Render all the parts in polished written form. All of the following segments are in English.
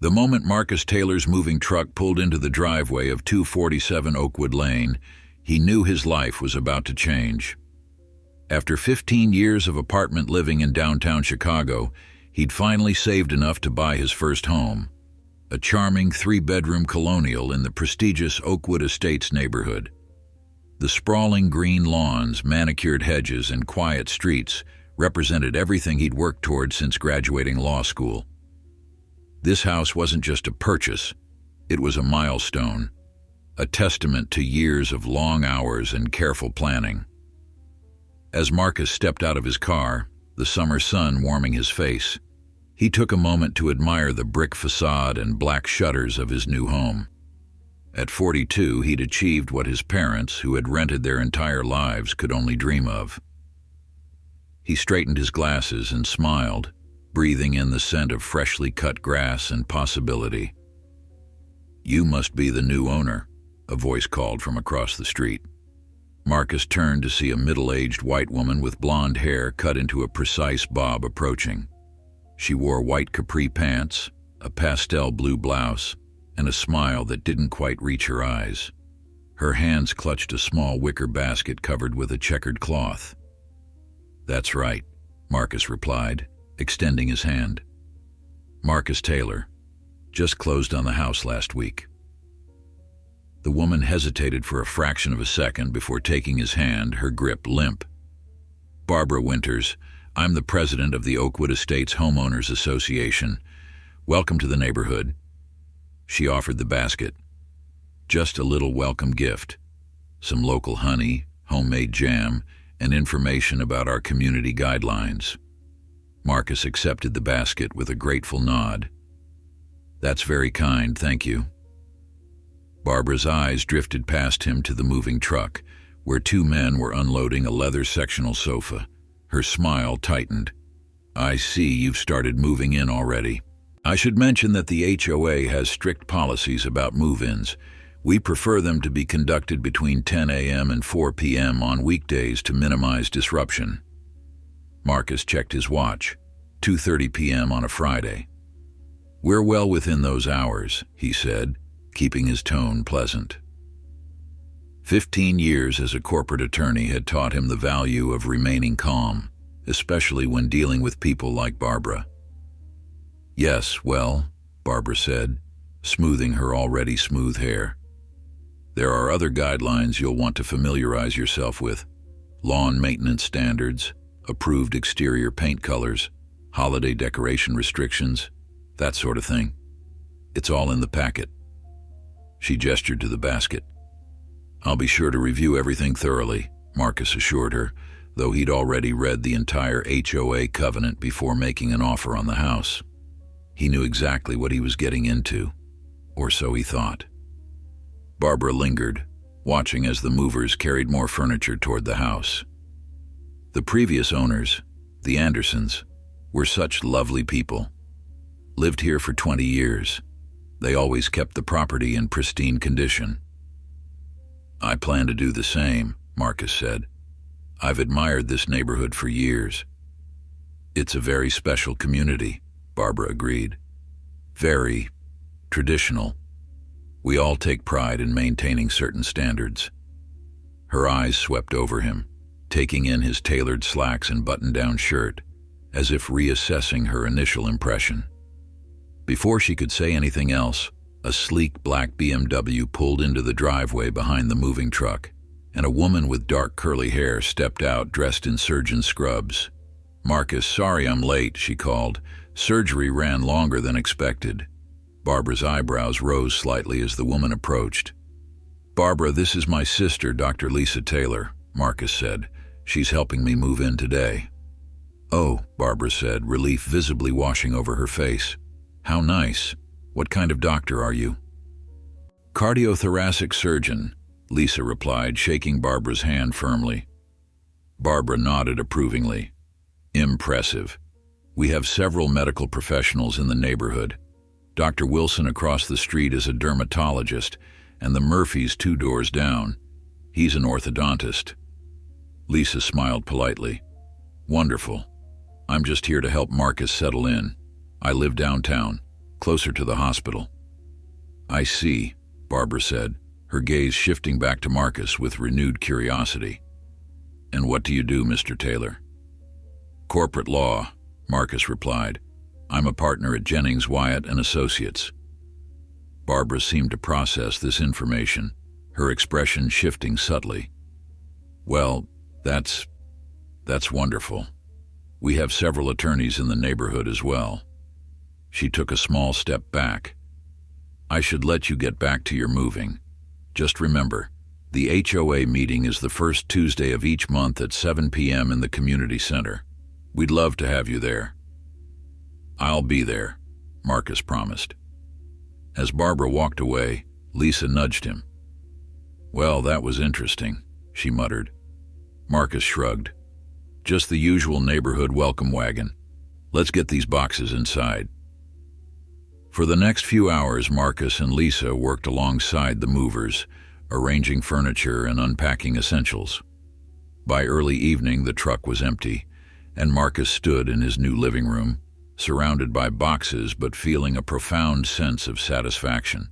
The moment Marcus Taylor's moving truck pulled into the driveway of 247 Oakwood Lane, he knew his life was about to change. After 15 years of apartment living in downtown Chicago, he'd finally saved enough to buy his first home, a charming 3-bedroom colonial in the prestigious Oakwood Estates neighborhood. The sprawling green lawns, manicured hedges, and quiet streets represented everything he'd worked toward since graduating law school. This house wasn't just a purchase, it was a milestone, a testament to years of long hours and careful planning. As Marcus stepped out of his car, the summer sun warming his face, he took a moment to admire the brick facade and black shutters of his new home. At 42, he'd achieved what his parents, who had rented their entire lives, could only dream of. He straightened his glasses and smiled, breathing in the scent of freshly cut grass and possibility. "You must be the new owner," a voice called from across the street. Marcus turned to see a middle-aged white woman with blonde hair cut into a precise bob approaching. She wore white capri pants, a pastel blue blouse, and a smile that didn't quite reach her eyes. Her hands clutched a small wicker basket covered with a checkered cloth. "That's right," Marcus replied, extending his hand. "Marcus Taylor. Just closed on the house last week." The woman hesitated for a fraction of a second before taking his hand, her grip limp. "Barbara Winters. I'm the president of the Oakwood Estates Homeowners Association. Welcome to the neighborhood." She offered the basket. Just a little welcome gift. Some local honey, homemade jam, and information about our community guidelines. Marcus accepted the basket with a grateful nod. "That's very kind, thank you." Barbara's eyes drifted past him to the moving truck, where 2 men were unloading a leather sectional sofa. Her smile tightened. "I see you've started moving in already. I should mention that the HOA has strict policies about move-ins. We prefer them to be conducted between 10 a.m. and 4 p.m. on weekdays to minimize disruption." Marcus checked his watch. 2:30 p.m. on a Friday. "We're well within those hours," he said, keeping his tone pleasant. 15 years as a corporate attorney had taught him the value of remaining calm, especially when dealing with people like Barbara. "Yes, well," Barbara said, smoothing her already smooth hair. "There are other guidelines you'll want to familiarize yourself with. Lawn maintenance standards, approved exterior paint colors, holiday decoration restrictions, that sort of thing. It's all in the packet." She gestured to the basket. "I'll be sure to review everything thoroughly," Marcus assured her, though he'd already read the entire HOA covenant before making an offer on the house. He knew exactly what he was getting into, or so he thought. Barbara lingered, watching as the movers carried more furniture toward the house. The previous owners, the Andersons, were such lovely people. Lived here for 20 years. They always kept the property in pristine condition. "I plan to do the same," Marcus said. "I've admired this neighborhood for years." "It's a very special community," Barbara agreed. "Very traditional. We all take pride in maintaining certain standards." Her eyes swept over him, taking in his tailored slacks and button-down shirt, as if reassessing her initial impression. Before she could say anything else, a sleek black BMW pulled into the driveway behind the moving truck, and a woman with dark curly hair stepped out dressed in surgeon scrubs. "Marcus, sorry I'm late," she called. "Surgery ran longer than expected." Barbara's eyebrows rose slightly as the woman approached. "Barbara, this is my sister, Dr. Lisa Taylor," Marcus said. "She's helping me move in today." "Oh," Barbara said, relief visibly washing over her face. "How nice. What kind of doctor are you?" "Cardiothoracic surgeon," Lisa replied, shaking Barbara's hand firmly. Barbara nodded approvingly. "Impressive. We have several medical professionals in the neighborhood. Dr. Wilson across the street is a dermatologist, and the Murphys 2 doors down. He's an orthodontist." Lisa smiled politely. "Wonderful. I'm just here to help Marcus settle in. I live downtown. closer to the hospital. I see, Barbara said, her gaze shifting back to Marcus with renewed curiosity. And what do you do, Mr. Taylor? Corporate law, Marcus replied. I'm a partner at Jennings, Wyatt and Associates. Barbara seemed to process this information, her expression shifting subtly. Well, that's wonderful. We have several attorneys in the neighborhood as well. She took a small step back. I should let you get back to your moving. Just remember, the HOA meeting is the first Tuesday of each month at 7 p.m. in the community center. We'd love to have you there. I'll be there, Marcus promised. As Barbara walked away, Lisa nudged him. Well, that was interesting, she muttered. Marcus shrugged. Just the usual neighborhood welcome wagon. Let's get these boxes inside. For the next few hours, Marcus and Lisa worked alongside the movers, arranging furniture and unpacking essentials. By early evening, the truck was empty, and Marcus stood in his new living room, surrounded by boxes but feeling a profound sense of satisfaction.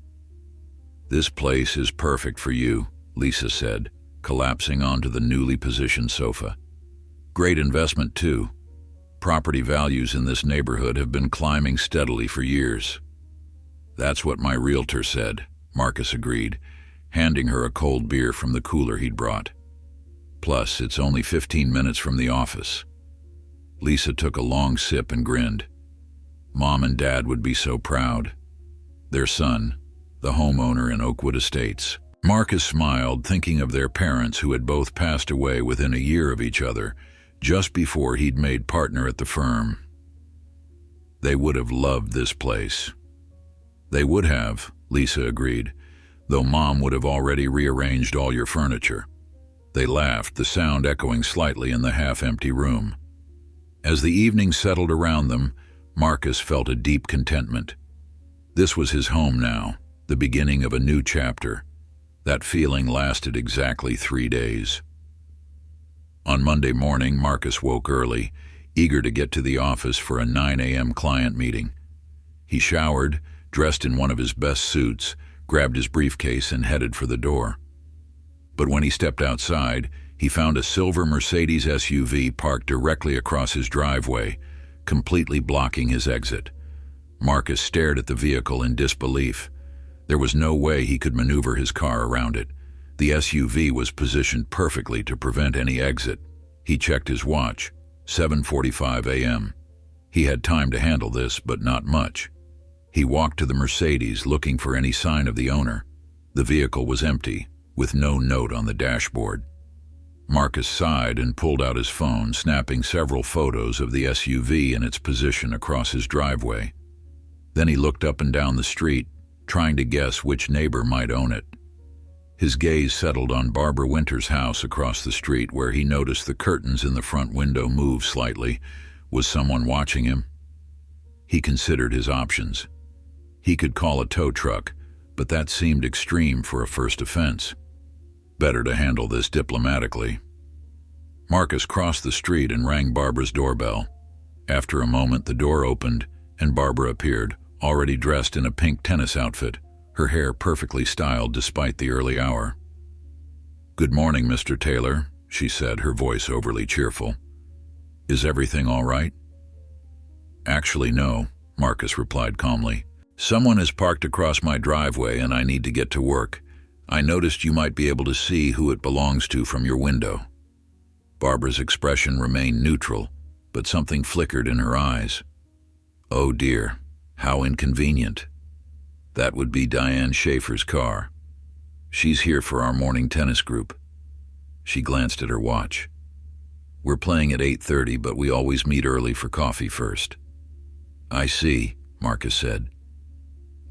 This place is perfect for you, Lisa said, collapsing onto the newly positioned sofa. Great investment, too. Property values in this neighborhood have been climbing steadily for years. That's what my realtor said, Marcus agreed, handing her a cold beer from the cooler he'd brought. Plus, it's only 15 minutes from the office. Lisa took a long sip and grinned. Mom and Dad would be so proud. Their son, the homeowner in Oakwood Estates. Marcus smiled, thinking of their parents who had both passed away within a year of each other, just before he'd made partner at the firm. They would have loved this place. They would have, Lisa agreed, though Mom would have already rearranged all your furniture. They laughed, the sound echoing slightly in the half-empty room. As the evening settled around them, Marcus felt a deep contentment. This was his home now, the beginning of a new chapter. That feeling lasted exactly 3 days. On Monday morning, Marcus woke early, eager to get to the office for a 9 a.m. client meeting. He showered, dressed in one of his best suits, grabbed his briefcase and headed for the door. But when he stepped outside, he found a silver Mercedes SUV parked directly across his driveway, completely blocking his exit. Marcus stared at the vehicle in disbelief. There was no way he could maneuver his car around it. The SUV was positioned perfectly to prevent any exit. He checked his watch, 7:45 a.m. He had time to handle this, but not much. He walked to the Mercedes, looking for any sign of the owner. The vehicle was empty, with no note on the dashboard. Marcus sighed and pulled out his phone, snapping several photos of the SUV and its position across his driveway. Then he looked up and down the street, trying to guess which neighbor might own it. His gaze settled on Barbara Winter's house across the street, where he noticed the curtains in the front window move slightly. Was someone watching him? He considered his options. He could call a tow truck, but that seemed extreme for a first offense. Better to handle this diplomatically. Marcus crossed the street and rang Barbara's doorbell. After a moment, the door opened, and Barbara appeared, already dressed in a pink tennis outfit, her hair perfectly styled despite the early hour. "Good morning, Mr. Taylor," she said, her voice overly cheerful. "Is everything all right?" "Actually, no," Marcus replied calmly. "Someone has parked across my driveway and I need to get to work. I noticed you might be able to see who it belongs to from your window." Barbara's expression remained neutral, but something flickered in her eyes. "Oh dear, how inconvenient. That would be Diane Schaefer's car. She's here for our morning tennis group." She glanced at her watch. "We're playing at 8:30, but we always meet early for coffee first." "I see," Marcus said.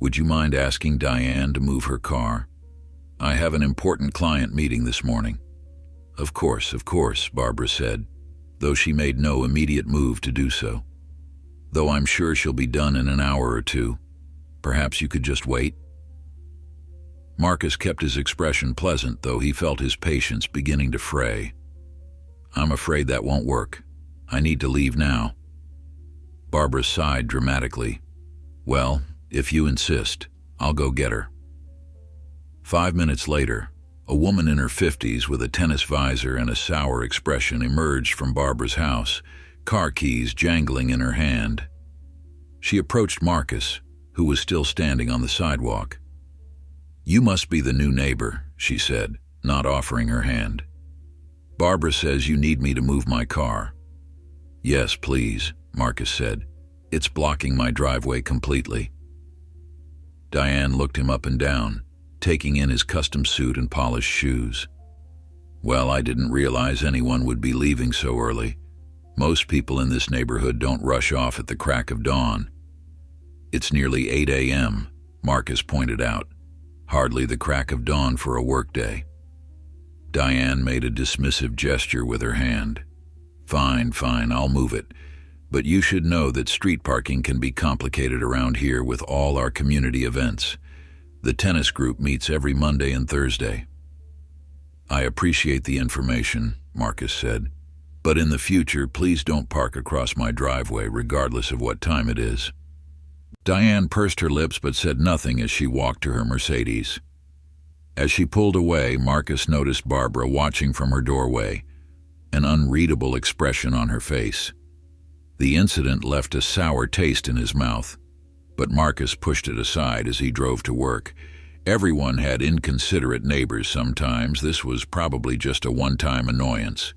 "Would you mind asking Diane to move her car? I have an important client meeting this morning." Of course," Barbara said, though she made no immediate move to do so. "Though I'm sure she'll be done in an hour or two. Perhaps you could just wait?" Marcus kept his expression pleasant, though he felt his patience beginning to fray. "I'm afraid that won't work. I need to leave now." Barbara sighed dramatically. "Well, If you insist, I'll go get her. 5 minutes later, a woman in her 50s with a tennis visor and a sour expression emerged from Barbara's house, car keys jangling in her hand. She approached Marcus, who was still standing on the sidewalk. "You must be the new neighbor," she said, not offering her hand. "Barbara says you need me to move my car." "Yes, please," Marcus said. "It's blocking my driveway completely." Diane looked him up and down, taking in his custom suit and polished shoes. "Well, I didn't realize anyone would be leaving so early. Most people in this neighborhood don't rush off at the crack of dawn." "It's nearly 8 a.m., Marcus pointed out. "Hardly the crack of dawn for a workday." Diane made a dismissive gesture with her hand. Fine, I'll move it. But you should know that street parking can be complicated around here with all our community events. The tennis group meets every Monday and Thursday." "I appreciate the information," Marcus said. "But in the future, please don't park across my driveway regardless of what time it is." Diane pursed her lips but said nothing as she walked to her Mercedes. As she pulled away, Marcus noticed Barbara watching from her doorway, an unreadable expression on her face. The incident left a sour taste in his mouth, but Marcus pushed it aside as he drove to work. Everyone had inconsiderate neighbors sometimes. This was probably just a one-time annoyance.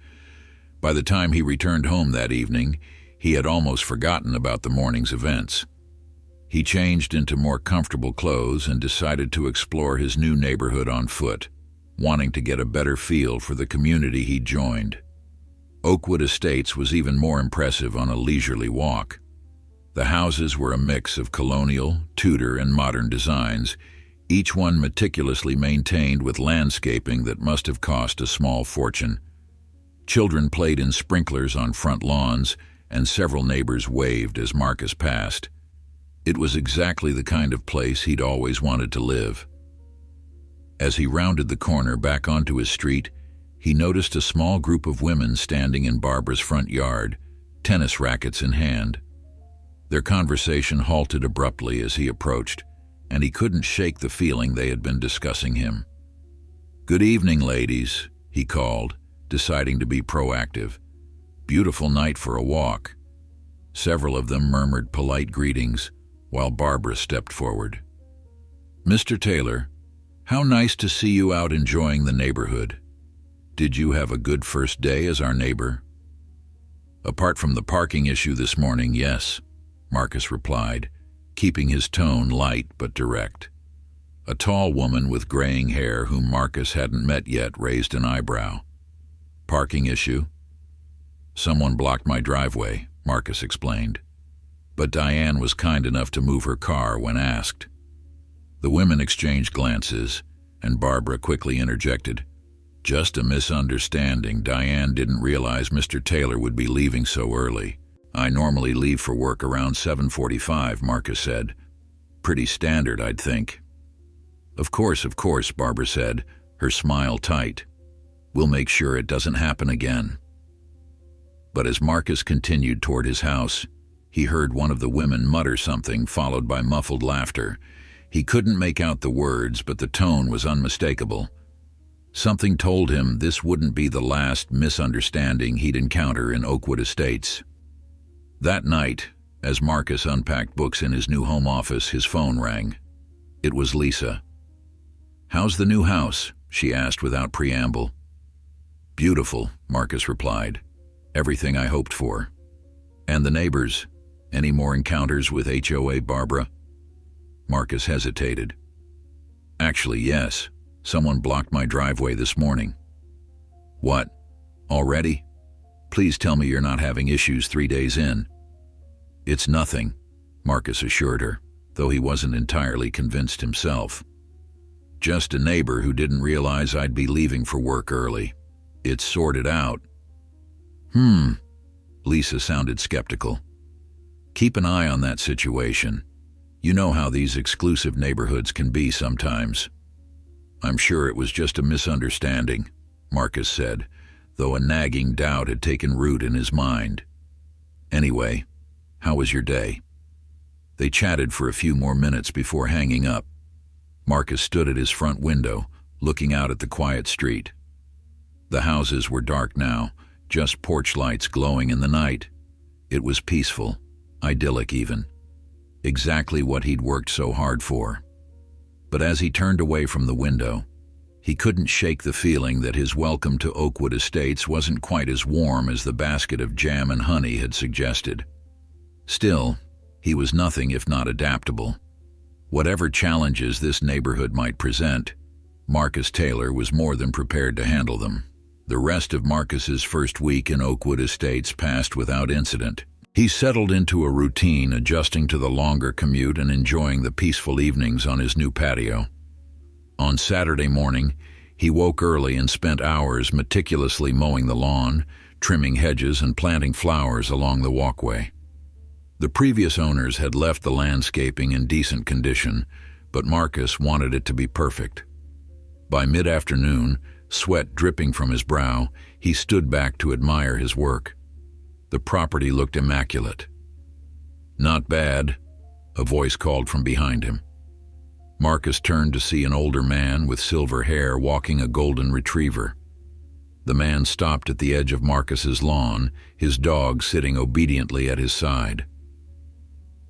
By the time he returned home that evening, he had almost forgotten about the morning's events. He changed into more comfortable clothes and decided to explore his new neighborhood on foot, wanting to get a better feel for the community he'd joined. Oakwood Estates was even more impressive on a leisurely walk. The houses were a mix of colonial, Tudor, and modern designs, each one meticulously maintained with landscaping that must have cost a small fortune. Children played in sprinklers on front lawns, and several neighbors waved as Marcus passed. It was exactly the kind of place he'd always wanted to live. As he rounded the corner back onto his street, he noticed a small group of women standing in Barbara's front yard, tennis rackets in hand. Their conversation halted abruptly as he approached, and he couldn't shake the feeling they had been discussing him. "Good evening, ladies," he called, deciding to be proactive. "Beautiful night for a walk." Several of them murmured polite greetings, while Barbara stepped forward. "Mr. Taylor, how nice to see you out enjoying the neighborhood. Did you have a good first day as our neighbor?" "Apart from the parking issue this morning, yes," Marcus replied, keeping his tone light but direct. A tall woman with graying hair whom Marcus hadn't met yet raised an eyebrow. "Parking issue?" "Someone blocked my driveway," Marcus explained. But Diane was kind enough to move her car when asked. The women exchanged glances, and Barbara quickly interjected. "Just a misunderstanding. Diane didn't realize Mr. Taylor would be leaving so early. I normally leave for work around 7:45, Marcus said. "Pretty standard, I'd think." Of course, Barbara said, her smile tight. "We'll make sure it doesn't happen again." But as Marcus continued toward his house, he heard one of the women mutter something, followed by muffled laughter. He couldn't make out the words, but the tone was unmistakable. Something told him this wouldn't be the last misunderstanding he'd encounter in Oakwood Estates. That night, as Marcus unpacked books in his new home office, his phone rang. It was Lisa. "How's the new house?" she asked without preamble. "Beautiful," Marcus replied. "Everything I hoped for." "And the neighbors? Any more encounters with HOA Barbara?" Marcus hesitated. "Actually, yes. Someone blocked my driveway this morning." "What? Already? Please tell me you're not having issues 3 days in." "It's nothing," Marcus assured her, though he wasn't entirely convinced himself. "Just a neighbor who didn't realize I'd be leaving for work early. It's sorted out." Lisa sounded skeptical. "Keep an eye on that situation. You know how these exclusive neighborhoods can be sometimes." "I'm sure it was just a misunderstanding," Marcus said, though a nagging doubt had taken root in his mind. "Anyway, how was your day?" They chatted for a few more minutes before hanging up. Marcus stood at his front window, looking out at the quiet street. The houses were dark now, just porch lights glowing in the night. It was peaceful, idyllic even. Exactly what he'd worked so hard for. But as he turned away from the window, he couldn't shake the feeling that his welcome to Oakwood Estates wasn't quite as warm as the basket of jam and honey had suggested. Still, he was nothing if not adaptable. Whatever challenges this neighborhood might present, Marcus Taylor was more than prepared to handle them. The rest of Marcus's first week in Oakwood Estates passed without incident. He settled into a routine, adjusting to the longer commute and enjoying the peaceful evenings on his new patio. On Saturday morning, he woke early and spent hours meticulously mowing the lawn, trimming hedges and planting flowers along the walkway. The previous owners had left the landscaping in decent condition, but Marcus wanted it to be perfect. By mid-afternoon, sweat dripping from his brow, he stood back to admire his work. The property looked immaculate. "Not bad," a voice called from behind him. Marcus turned to see an older man with silver hair walking a golden retriever. The man stopped at the edge of Marcus's lawn, his dog sitting obediently at his side.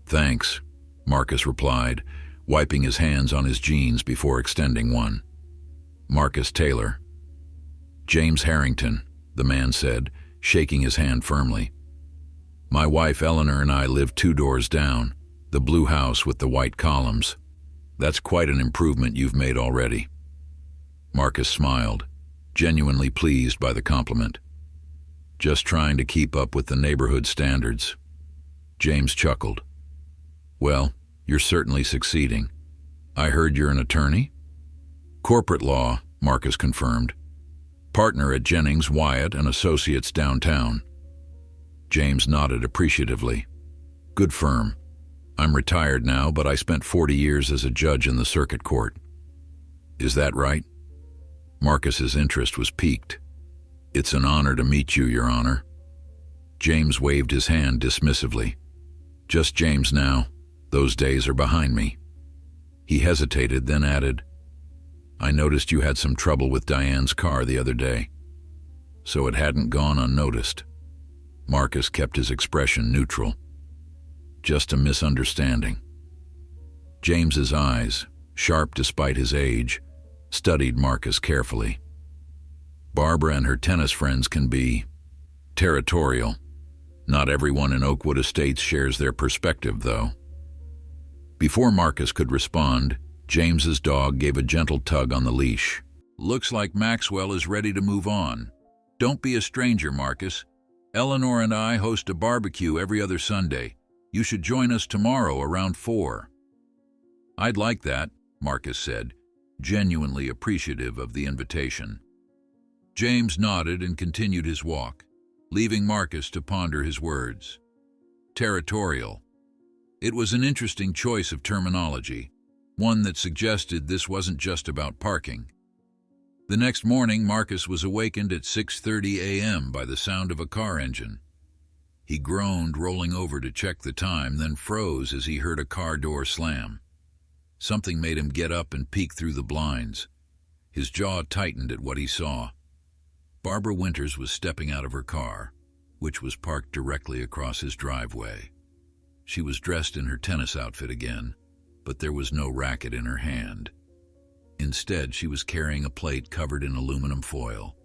"Thanks," Marcus replied, wiping his hands on his jeans before extending one. "Marcus Taylor." "James Harrington," the man said, shaking his hand firmly. "My wife Eleanor and I live 2 doors down, the blue house with the white columns. That's quite an improvement you've made already." Marcus smiled, genuinely pleased by the compliment. "Just trying to keep up with the neighborhood standards." James chuckled. "Well, you're certainly succeeding. I heard you're an attorney?" "Corporate law," Marcus confirmed. "Partner at Jennings, Wyatt and Associates downtown." James nodded appreciatively. "Good firm. I'm retired now, but I spent 40 years as a judge in the circuit court." "Is that right?" Marcus's interest was piqued. "It's an honor to meet you, Your Honor." James waved his hand dismissively. "Just James now. Those days are behind me." He hesitated, then added, "I noticed you had some trouble with Diane's car the other day." So it hadn't gone unnoticed. Marcus kept his expression neutral. "Just a misunderstanding." James's eyes, sharp despite his age, studied Marcus carefully. "Barbara and her tennis friends can be territorial. Not everyone in Oakwood Estates shares their perspective, though." Before Marcus could respond, James's dog gave a gentle tug on the leash. "Looks like Maxwell is ready to move on. Don't be a stranger, Marcus. Eleanor and I host a barbecue every other Sunday. You should join us tomorrow around 4. "I'd like that," Marcus said, genuinely appreciative of the invitation. James nodded and continued his walk, leaving Marcus to ponder his words. Territorial. It was an interesting choice of terminology, one that suggested this wasn't just about parking. The next morning, Marcus was awakened at 6:30 a.m. by the sound of a car engine. He groaned, rolling over to check the time, then froze as he heard a car door slam. Something made him get up and peek through the blinds. His jaw tightened at what he saw. Barbara Winters was stepping out of her car, which was parked directly across his driveway. She was dressed in her tennis outfit again, but there was no racket in her hand. Instead, she was carrying a plate covered in aluminum foil.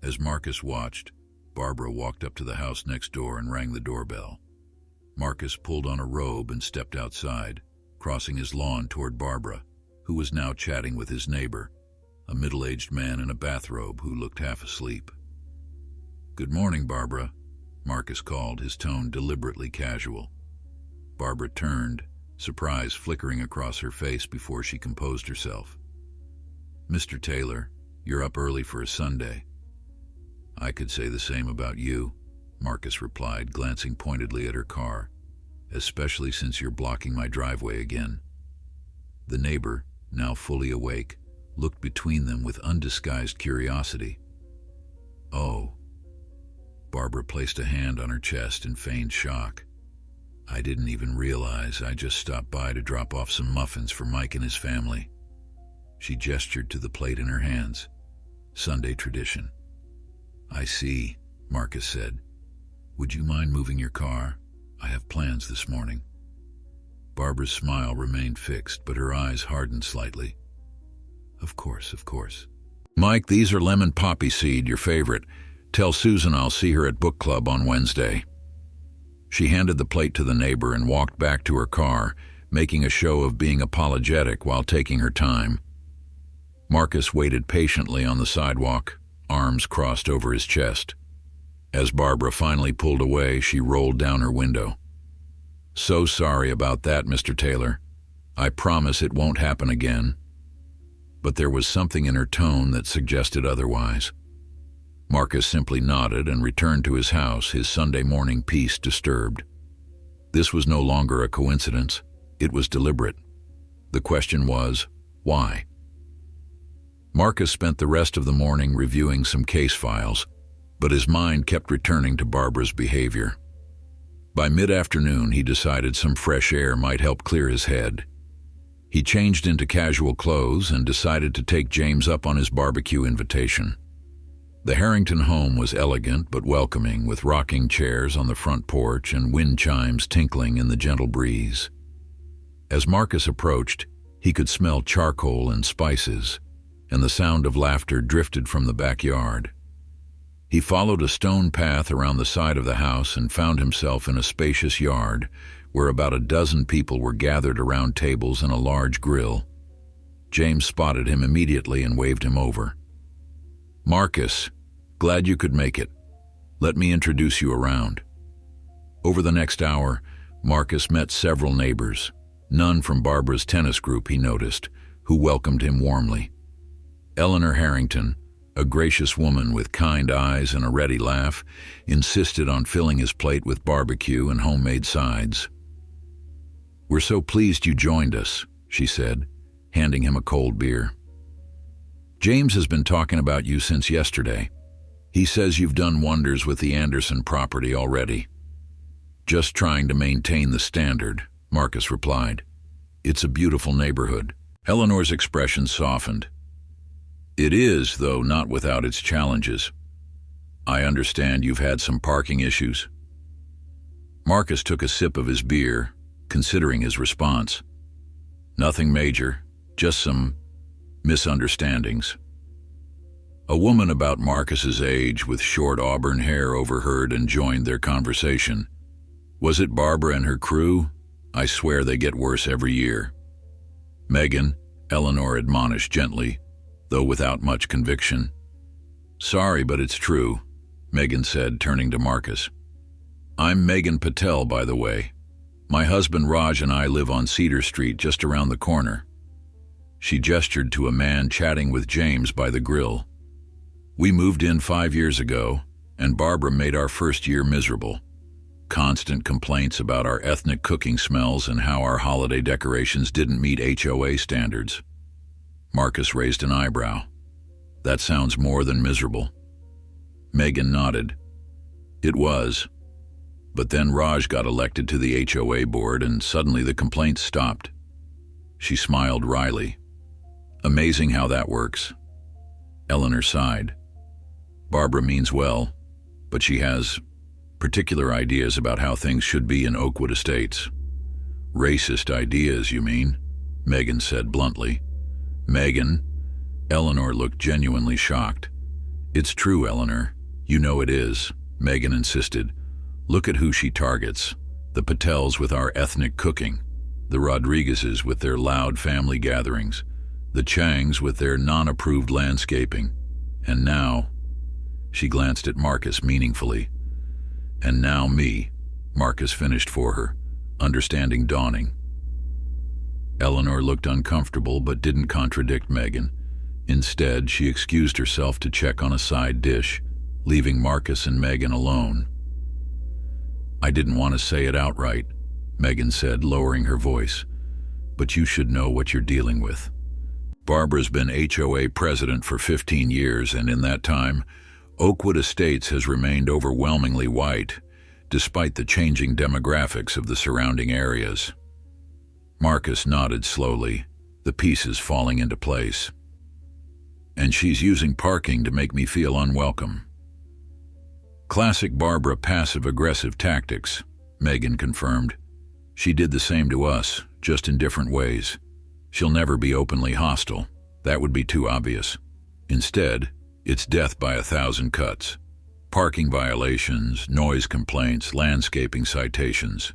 As Marcus watched, Barbara walked up to the house next door and rang the doorbell. Marcus pulled on a robe and stepped outside, crossing his lawn toward Barbara, who was now chatting with his neighbor, a middle-aged man in a bathrobe who looked half asleep. "Good morning, Barbara," Marcus called, his tone deliberately casual. Barbara turned, surprise flickering across her face before she composed herself. "Mr. Taylor, you're up early for a Sunday." "I could say the same about you," Marcus replied, glancing pointedly at her car, "especially since you're blocking my driveway again." The neighbor, now fully awake, looked between them with undisguised curiosity. "Oh." Barbara placed a hand on her chest and feigned shock. I didn't even realize. I just stopped by to drop off some muffins for Mike and his family. She gestured to the plate in her hands. Sunday tradition. I see, Marcus said. Would you mind moving your car? I have plans this morning. Barbara's smile remained fixed, but her eyes hardened slightly. Of course, of course. Mike, these are lemon poppy seed, your favorite. Tell Susan I'll see her at book club on Wednesday. She handed the plate to the neighbor and walked back to her car, making a show of being apologetic while taking her time. Marcus waited patiently on the sidewalk, arms crossed over his chest. As Barbara finally pulled away, she rolled down her window. So sorry about that, Mr. Taylor. I promise it won't happen again. But there was something in her tone that suggested otherwise. Marcus simply nodded and returned to his house, his Sunday morning peace disturbed. This was no longer a coincidence. It was deliberate. The question was, why? Marcus spent the rest of the morning reviewing some case files, but his mind kept returning to Barbara's behavior. By mid-afternoon, he decided some fresh air might help clear his head. He changed into casual clothes and decided to take James up on his barbecue invitation. The Harrington home was elegant but welcoming, with rocking chairs on the front porch and wind chimes tinkling in the gentle breeze. As Marcus approached, he could smell charcoal and spices, and the sound of laughter drifted from the backyard. He followed a stone path around the side of the house and found himself in a spacious yard where about a dozen people were gathered around tables and a large grill. James spotted him immediately and waved him over. Marcus, glad you could make it. Let me introduce you around. Over the next hour, Marcus met several neighbors, none from Barbara's tennis group, he noticed, who welcomed him warmly. Eleanor Harrington, a gracious woman with kind eyes and a ready laugh, insisted on filling his plate with barbecue and homemade sides. We're so pleased you joined us, she said, handing him a cold beer. James has been talking about you since yesterday. He says you've done wonders with the Anderson property already. Just trying to maintain the standard, Marcus replied. It's a beautiful neighborhood. Eleanor's expression softened. It is, though not without its challenges. I understand you've had some parking issues. Marcus took a sip of his beer, considering his response. Nothing major, just some misunderstandings. A woman about Marcus's age with short auburn hair overheard and joined their conversation. Was it Barbara and her crew? I swear they get worse every year. Megan, Eleanor admonished gently, though without much conviction. Sorry, but it's true, Megan said, turning to Marcus. I'm Megan Patel, by the way. My husband Raj and I live on Cedar Street, just around the corner. She gestured to a man chatting with James by the grill. We moved in 5 years ago, and Barbara made our first year miserable. Constant complaints about our ethnic cooking smells and how our holiday decorations didn't meet HOA standards. Marcus raised an eyebrow. That sounds more than miserable. Megan nodded. It was. But then Raj got elected to the HOA board and suddenly the complaints stopped. She smiled wryly. Amazing how that works. Eleanor sighed. Barbara means well, but she has particular ideas about how things should be in Oakwood Estates. Racist ideas, you mean? Megan said bluntly. Megan? Eleanor looked genuinely shocked. It's true, Eleanor. You know it is, Megan insisted. Look at who she targets. The Patels with our ethnic cooking, the Rodriguezes with their loud family gatherings, the Changs with their non-approved landscaping. And now, she glanced at Marcus meaningfully. And now me, Marcus finished for her, understanding dawning. Eleanor looked uncomfortable but didn't contradict Megan. Instead, she excused herself to check on a side dish, leaving Marcus and Megan alone. I didn't want to say it outright, Megan said, lowering her voice, but you should know what you're dealing with. Barbara's been HOA president for 15 years, and in that time, Oakwood Estates has remained overwhelmingly white, despite the changing demographics of the surrounding areas. Marcus nodded slowly, the pieces falling into place. And she's using parking to make me feel unwelcome. Classic Barbara passive-aggressive tactics, Megan confirmed. She did the same to us, just in different ways. She'll never be openly hostile. That would be too obvious. Instead, it's death by 1,000 cuts. Parking violations, noise complaints, landscaping citations.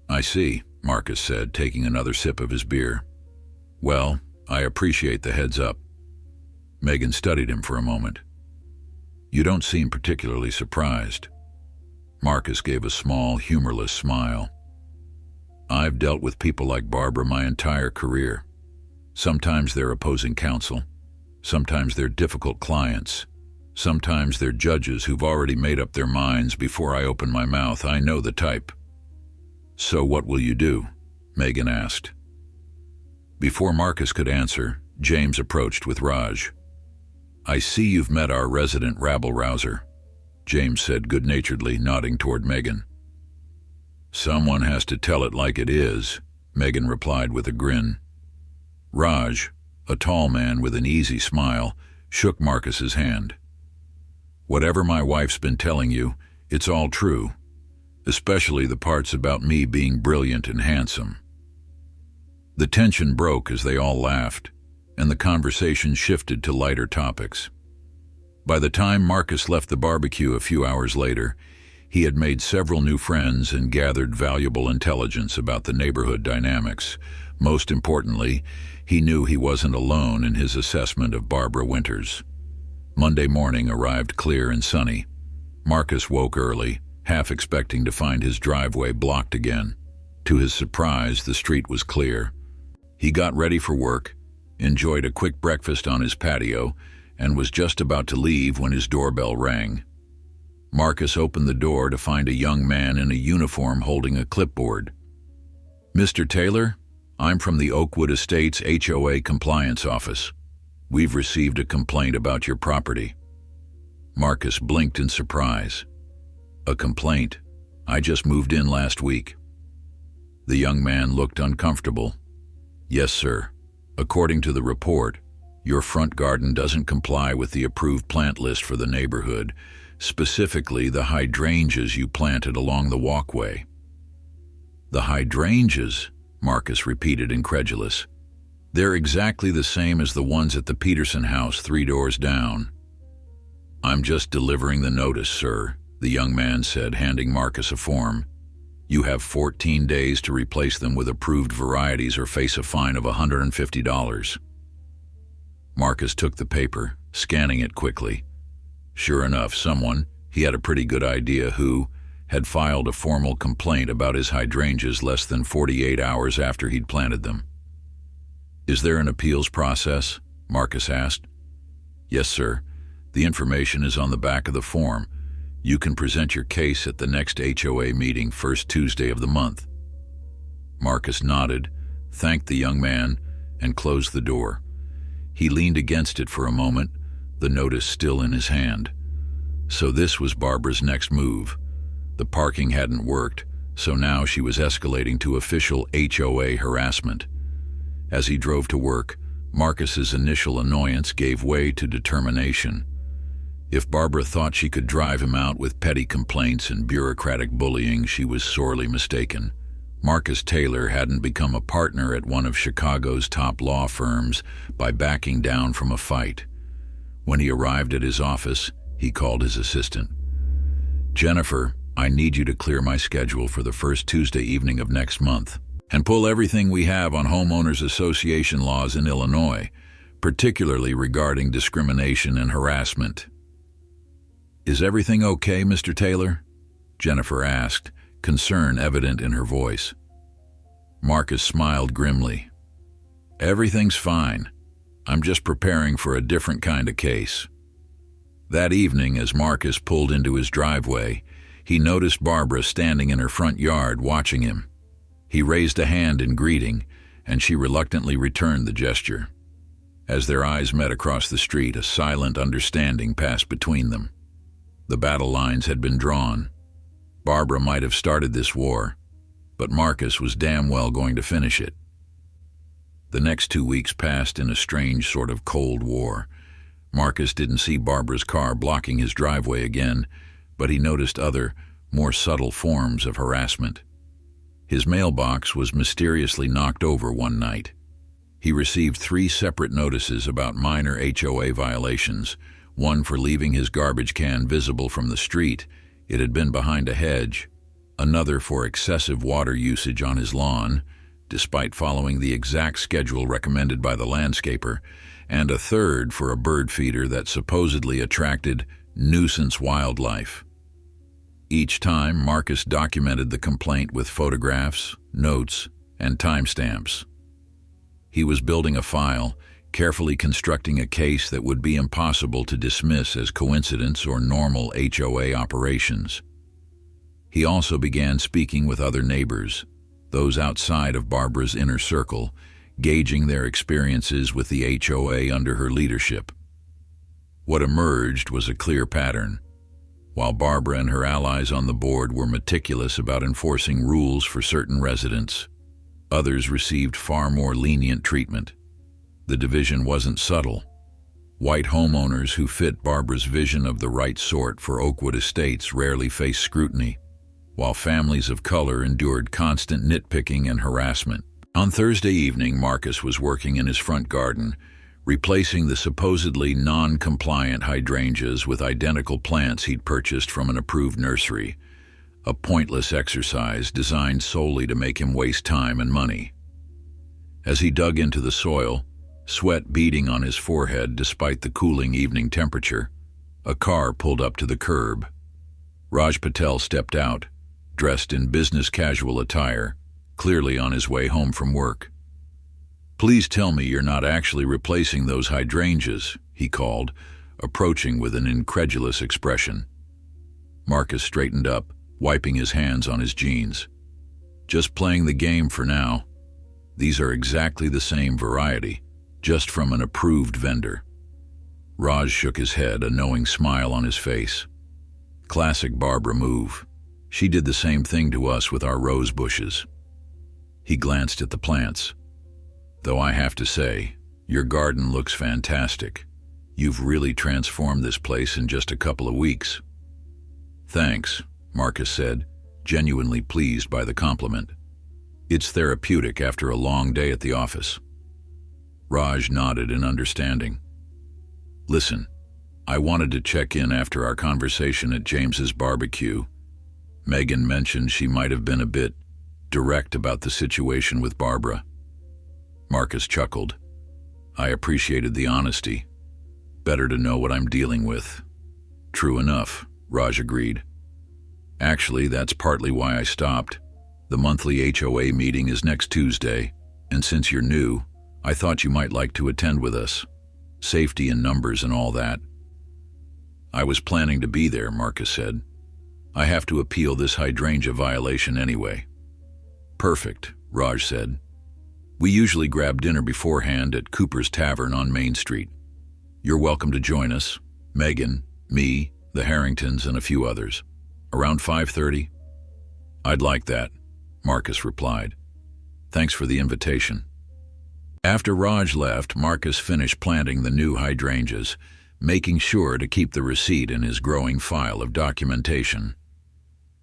I see, Marcus said, taking another sip of his beer. Well, I appreciate the heads up. Megan studied him for a moment. You don't seem particularly surprised. Marcus gave a small, humorless smile. I've dealt with people like Barbara my entire career. Sometimes they're opposing counsel. Sometimes they're difficult clients. Sometimes they're judges who've already made up their minds before I open my mouth. I know the type. So what will you do? Megan asked. Before Marcus could answer, James approached with Raj. I see you've met our resident rabble-rouser, James said good-naturedly, nodding toward Megan. Someone has to tell it like it is, Megan replied with a grin. Raj, a tall man with an easy smile, shook Marcus's hand. Whatever my wife's been telling you, it's all true, especially the parts about me being brilliant and handsome. The tension broke as they all laughed, and the conversation shifted to lighter topics. By the time Marcus left the barbecue a few hours later, he had made several new friends and gathered valuable intelligence about the neighborhood dynamics. Most importantly, he knew he wasn't alone in his assessment of Barbara Winters. Monday morning arrived clear and sunny. Marcus woke early, half expecting to find his driveway blocked again. To his surprise, the street was clear. He got ready for work, enjoyed a quick breakfast on his patio, and was just about to leave when his doorbell rang. Marcus opened the door to find a young man in a uniform holding a clipboard. Mr. Taylor, I'm from the Oakwood Estates HOA Compliance Office. We've received a complaint about your property. Marcus blinked in surprise. A complaint? I just moved in last week. The young man looked uncomfortable. Yes, sir. According to the report, your front garden doesn't comply with the approved plant list for the neighborhood, specifically the hydrangeas you planted along the walkway. The hydrangeas? Marcus repeated, incredulous. They're exactly the same as the ones at the Peterson house 3 doors down. I'm just delivering the notice, sir, the young man said, handing Marcus a form. You have 14 days to replace them with approved varieties or face a fine of $150. Marcus took the paper, scanning it quickly. Sure enough, someone, he had a pretty good idea who, had filed a formal complaint about his hydrangeas less than 48 hours after he'd planted them. Is there an appeals process? Marcus asked. Yes, sir. The information is on the back of the form. You can present your case at the next HOA meeting, first Tuesday of the month. Marcus nodded, thanked the young man, and closed the door. He leaned against it for a moment, the notice still in his hand. So this was Barbara's next move. The parking hadn't worked, so now she was escalating to official HOA harassment. As he drove to work, Marcus's initial annoyance gave way to determination. If Barbara thought she could drive him out with petty complaints and bureaucratic bullying, she was sorely mistaken. Marcus Taylor hadn't become a partner at one of Chicago's top law firms by backing down from a fight. When he arrived at his office, he called his assistant. Jennifer, I need you to clear my schedule for the first Tuesday evening of next month and pull everything we have on homeowners association laws in Illinois, particularly regarding discrimination and harassment. Is everything okay, Mr. Taylor? Jennifer asked, concern evident in her voice. Marcus smiled grimly. Everything's fine. I'm just preparing for a different kind of case. That evening, as Marcus pulled into his driveway, he noticed Barbara standing in her front yard watching him. He raised a hand in greeting, and she reluctantly returned the gesture. As their eyes met across the street, a silent understanding passed between them. The battle lines had been drawn. Barbara might have started this war, but Marcus was damn well going to finish it. The next 2 weeks passed in a strange sort of Cold War. Marcus didn't see Barbara's car blocking his driveway again, but he noticed other, more subtle forms of harassment. His mailbox was mysteriously knocked over one night. He received 3 separate notices about minor HOA violations, one for leaving his garbage can visible from the street. It had been behind a hedge. Another for excessive water usage on his lawn, despite following the exact schedule recommended by the landscaper, and a third for a bird feeder that supposedly attracted nuisance wildlife. Each time, Marcus documented the complaint with photographs, notes, and timestamps. He was building a file, carefully constructing a case that would be impossible to dismiss as coincidence or normal HOA operations. He also began speaking with other neighbors, those outside of Barbara's inner circle, gauging their experiences with the HOA under her leadership. What emerged was a clear pattern. While Barbara and her allies on the board were meticulous about enforcing rules for certain residents, others received far more lenient treatment. The division wasn't subtle. White homeowners who fit Barbara's vision of the right sort for Oakwood Estates rarely faced scrutiny, while families of color endured constant nitpicking and harassment. On Thursday evening, Marcus was working in his front garden, replacing the supposedly non-compliant hydrangeas with identical plants he'd purchased from an approved nursery, a pointless exercise designed solely to make him waste time and money. As he dug into the soil, sweat beading on his forehead despite the cooling evening temperature, a car pulled up to the curb. Raj Patel stepped out, dressed in business casual attire, clearly on his way home from work. "Please tell me you're not actually replacing those hydrangeas," he called, approaching with an incredulous expression. Marcus straightened up, wiping his hands on his jeans. "Just playing the game for now. These are exactly the same variety, just from an approved vendor." Raj shook his head, a knowing smile on his face. Classic Barbara move. She did the same thing to us with our rose bushes. He glanced at the plants. "Though I have to say, your garden looks fantastic. You've really transformed this place in just a couple of weeks." "Thanks," Marcus said, genuinely pleased by the compliment. "It's therapeutic after a long day at the office." Raj nodded in understanding. "Listen, I wanted to check in after our conversation at James's barbecue. Megan mentioned she might have been a bit direct about the situation with Barbara." Marcus chuckled. "I appreciated the honesty. Better to know what I'm dealing with." "True enough," Raj agreed. "Actually, that's partly why I stopped. The monthly HOA meeting is next Tuesday, and since you're new, I thought you might like to attend with us. Safety in numbers and all that." "I was planning to be there," Marcus said. "I have to appeal this hydrangea violation anyway." "Perfect," Raj said. "We usually grab dinner beforehand at Cooper's Tavern on Main Street. You're welcome to join us, Megan, me, the Harringtons, and a few others. Around 5:30? "I'd like that," Marcus replied. "Thanks for the invitation." After Raj left, Marcus finished planting the new hydrangeas, making sure to keep the receipt in his growing file of documentation.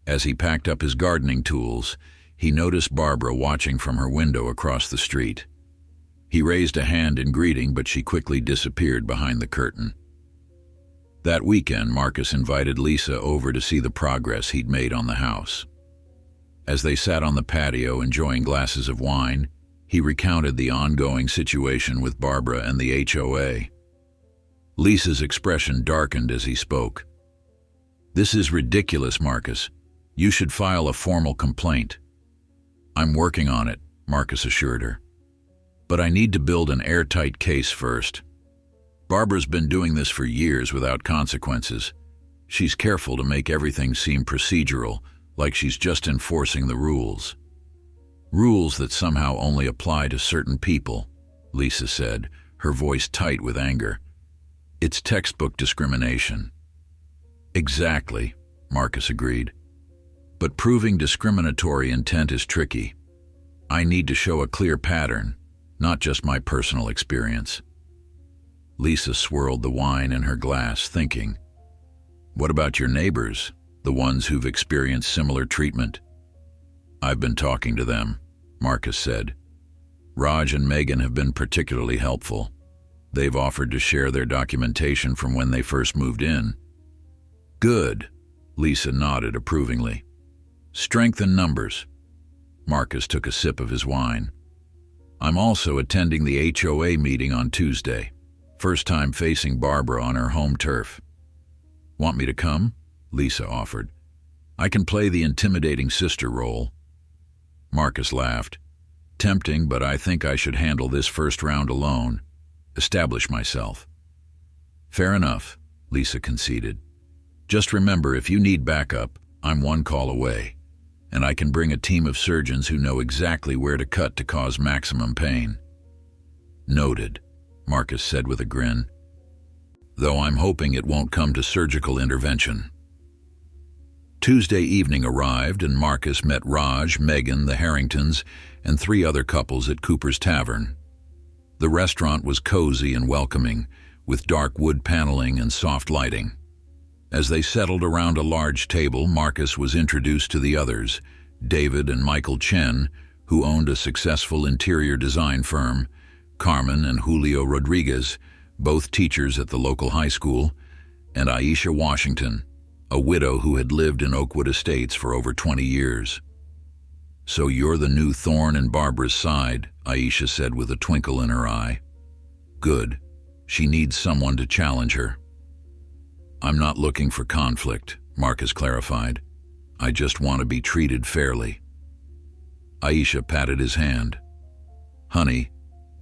As he packed up his gardening tools, he noticed Barbara watching from her window across the street. He raised a hand in greeting, but she quickly disappeared behind the curtain. That weekend, Marcus invited Lisa over to see the progress he'd made on the house. As they sat on the patio enjoying glasses of wine, he recounted the ongoing situation with Barbara and the HOA. Lisa's expression darkened as he spoke. "This is ridiculous, Marcus. You should file a formal complaint." "I'm working on it," Marcus assured her. "But I need to build an airtight case first. Barbara's been doing this for years without consequences. She's careful to make everything seem procedural, like she's just enforcing the rules. Rules that somehow only apply to certain people," Lisa said, her voice tight with anger. "It's textbook discrimination." "Exactly," Marcus agreed. But proving discriminatory intent is tricky. I need to show a clear pattern, not just my personal experience. Lisa swirled the wine in her glass, thinking, "What about your neighbors, the ones who've experienced similar treatment?" "I've been talking to them," Marcus said. "Raj and Megan have been particularly helpful. They've offered to share their documentation from when they first moved in." "Good," Lisa nodded approvingly. "Strength in numbers." Marcus took a sip of his wine. "I'm also attending the HOA meeting on Tuesday. First time facing Barbara on her home turf." "Want me to come?" Lisa offered. "I can play the intimidating sister role." Marcus laughed. "Tempting, but I think I should handle this first round alone. Establish myself." "Fair enough," Lisa conceded. "Just remember, if you need backup, I'm one call away, and I can bring a team of surgeons who know exactly where to cut to cause maximum pain." "Noted," Marcus said with a grin. "Though I'm hoping it won't come to surgical intervention." Tuesday evening arrived, and Marcus met Raj, Megan, the Harringtons, and 3 other couples at Cooper's Tavern. The restaurant was cozy and welcoming, with dark wood paneling and soft lighting. As they settled around a large table, Marcus was introduced to the others, David and Michael Chen, who owned a successful interior design firm, Carmen and Julio Rodriguez, both teachers at the local high school, and Aisha Washington, a widow who had lived in Oakwood Estates for over 20 years. "So you're the new thorn in Barbara's side," Aisha said with a twinkle in her eye. "Good. She needs someone to challenge her." "I'm not looking for conflict," Marcus clarified. "I just want to be treated fairly." Aisha patted his hand. "Honey,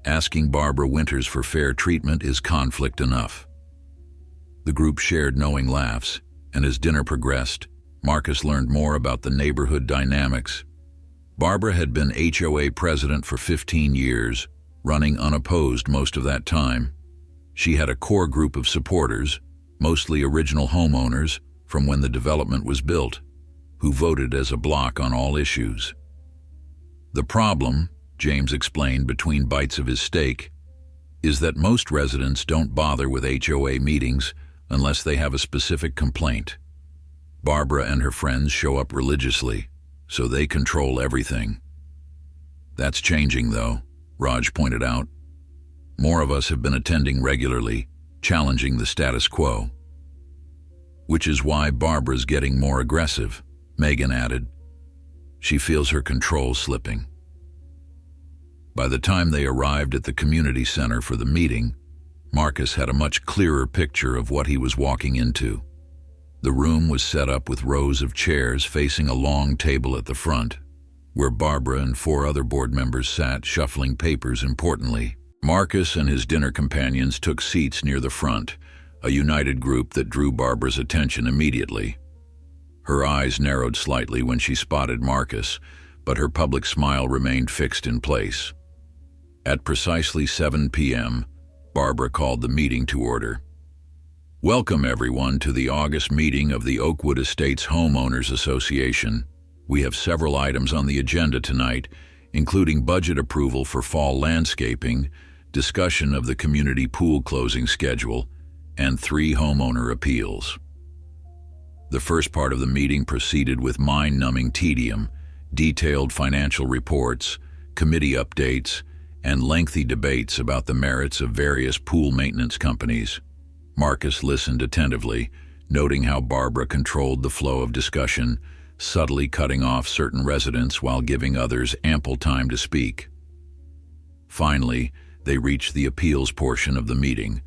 asking Barbara Winters for fair treatment is conflict enough." The group shared knowing laughs, and as dinner progressed, Marcus learned more about the neighborhood dynamics. Barbara had been HOA president for 15 years, running unopposed most of that time. She had a core group of supporters, mostly original homeowners from when the development was built, who voted as a block on all issues. "The problem," James explained between bites of his steak, "is that most residents don't bother with HOA meetings unless they have a specific complaint. Barbara and her friends show up religiously, so they control everything." "That's changing, though," Raj pointed out. "More of us have been attending regularly, challenging the status quo." "Which is why Barbara's getting more aggressive," Megan added. "She feels her control slipping." By the time they arrived at the community center for the meeting, Marcus had a much clearer picture of what he was walking into. The room was set up with rows of chairs facing a long table at the front, where Barbara and 4 other board members sat shuffling papers importantly. Marcus and his dinner companions took seats near the front, a united group that drew Barbara's attention immediately. Her eyes narrowed slightly when she spotted Marcus, but her public smile remained fixed in place. At precisely 7 p.m., Barbara called the meeting to order. "Welcome, everyone, to the August meeting of the Oakwood Estates Homeowners Association. We have several items on the agenda tonight, including budget approval for fall landscaping, discussion of the community pool closing schedule, and 3 homeowner appeals." The first part of the meeting proceeded with mind-numbing tedium, detailed financial reports, committee updates, and lengthy debates about the merits of various pool maintenance companies. Marcus listened attentively, noting how Barbara controlled the flow of discussion, subtly cutting off certain residents while giving others ample time to speak. Finally, they reached the appeals portion of the meeting.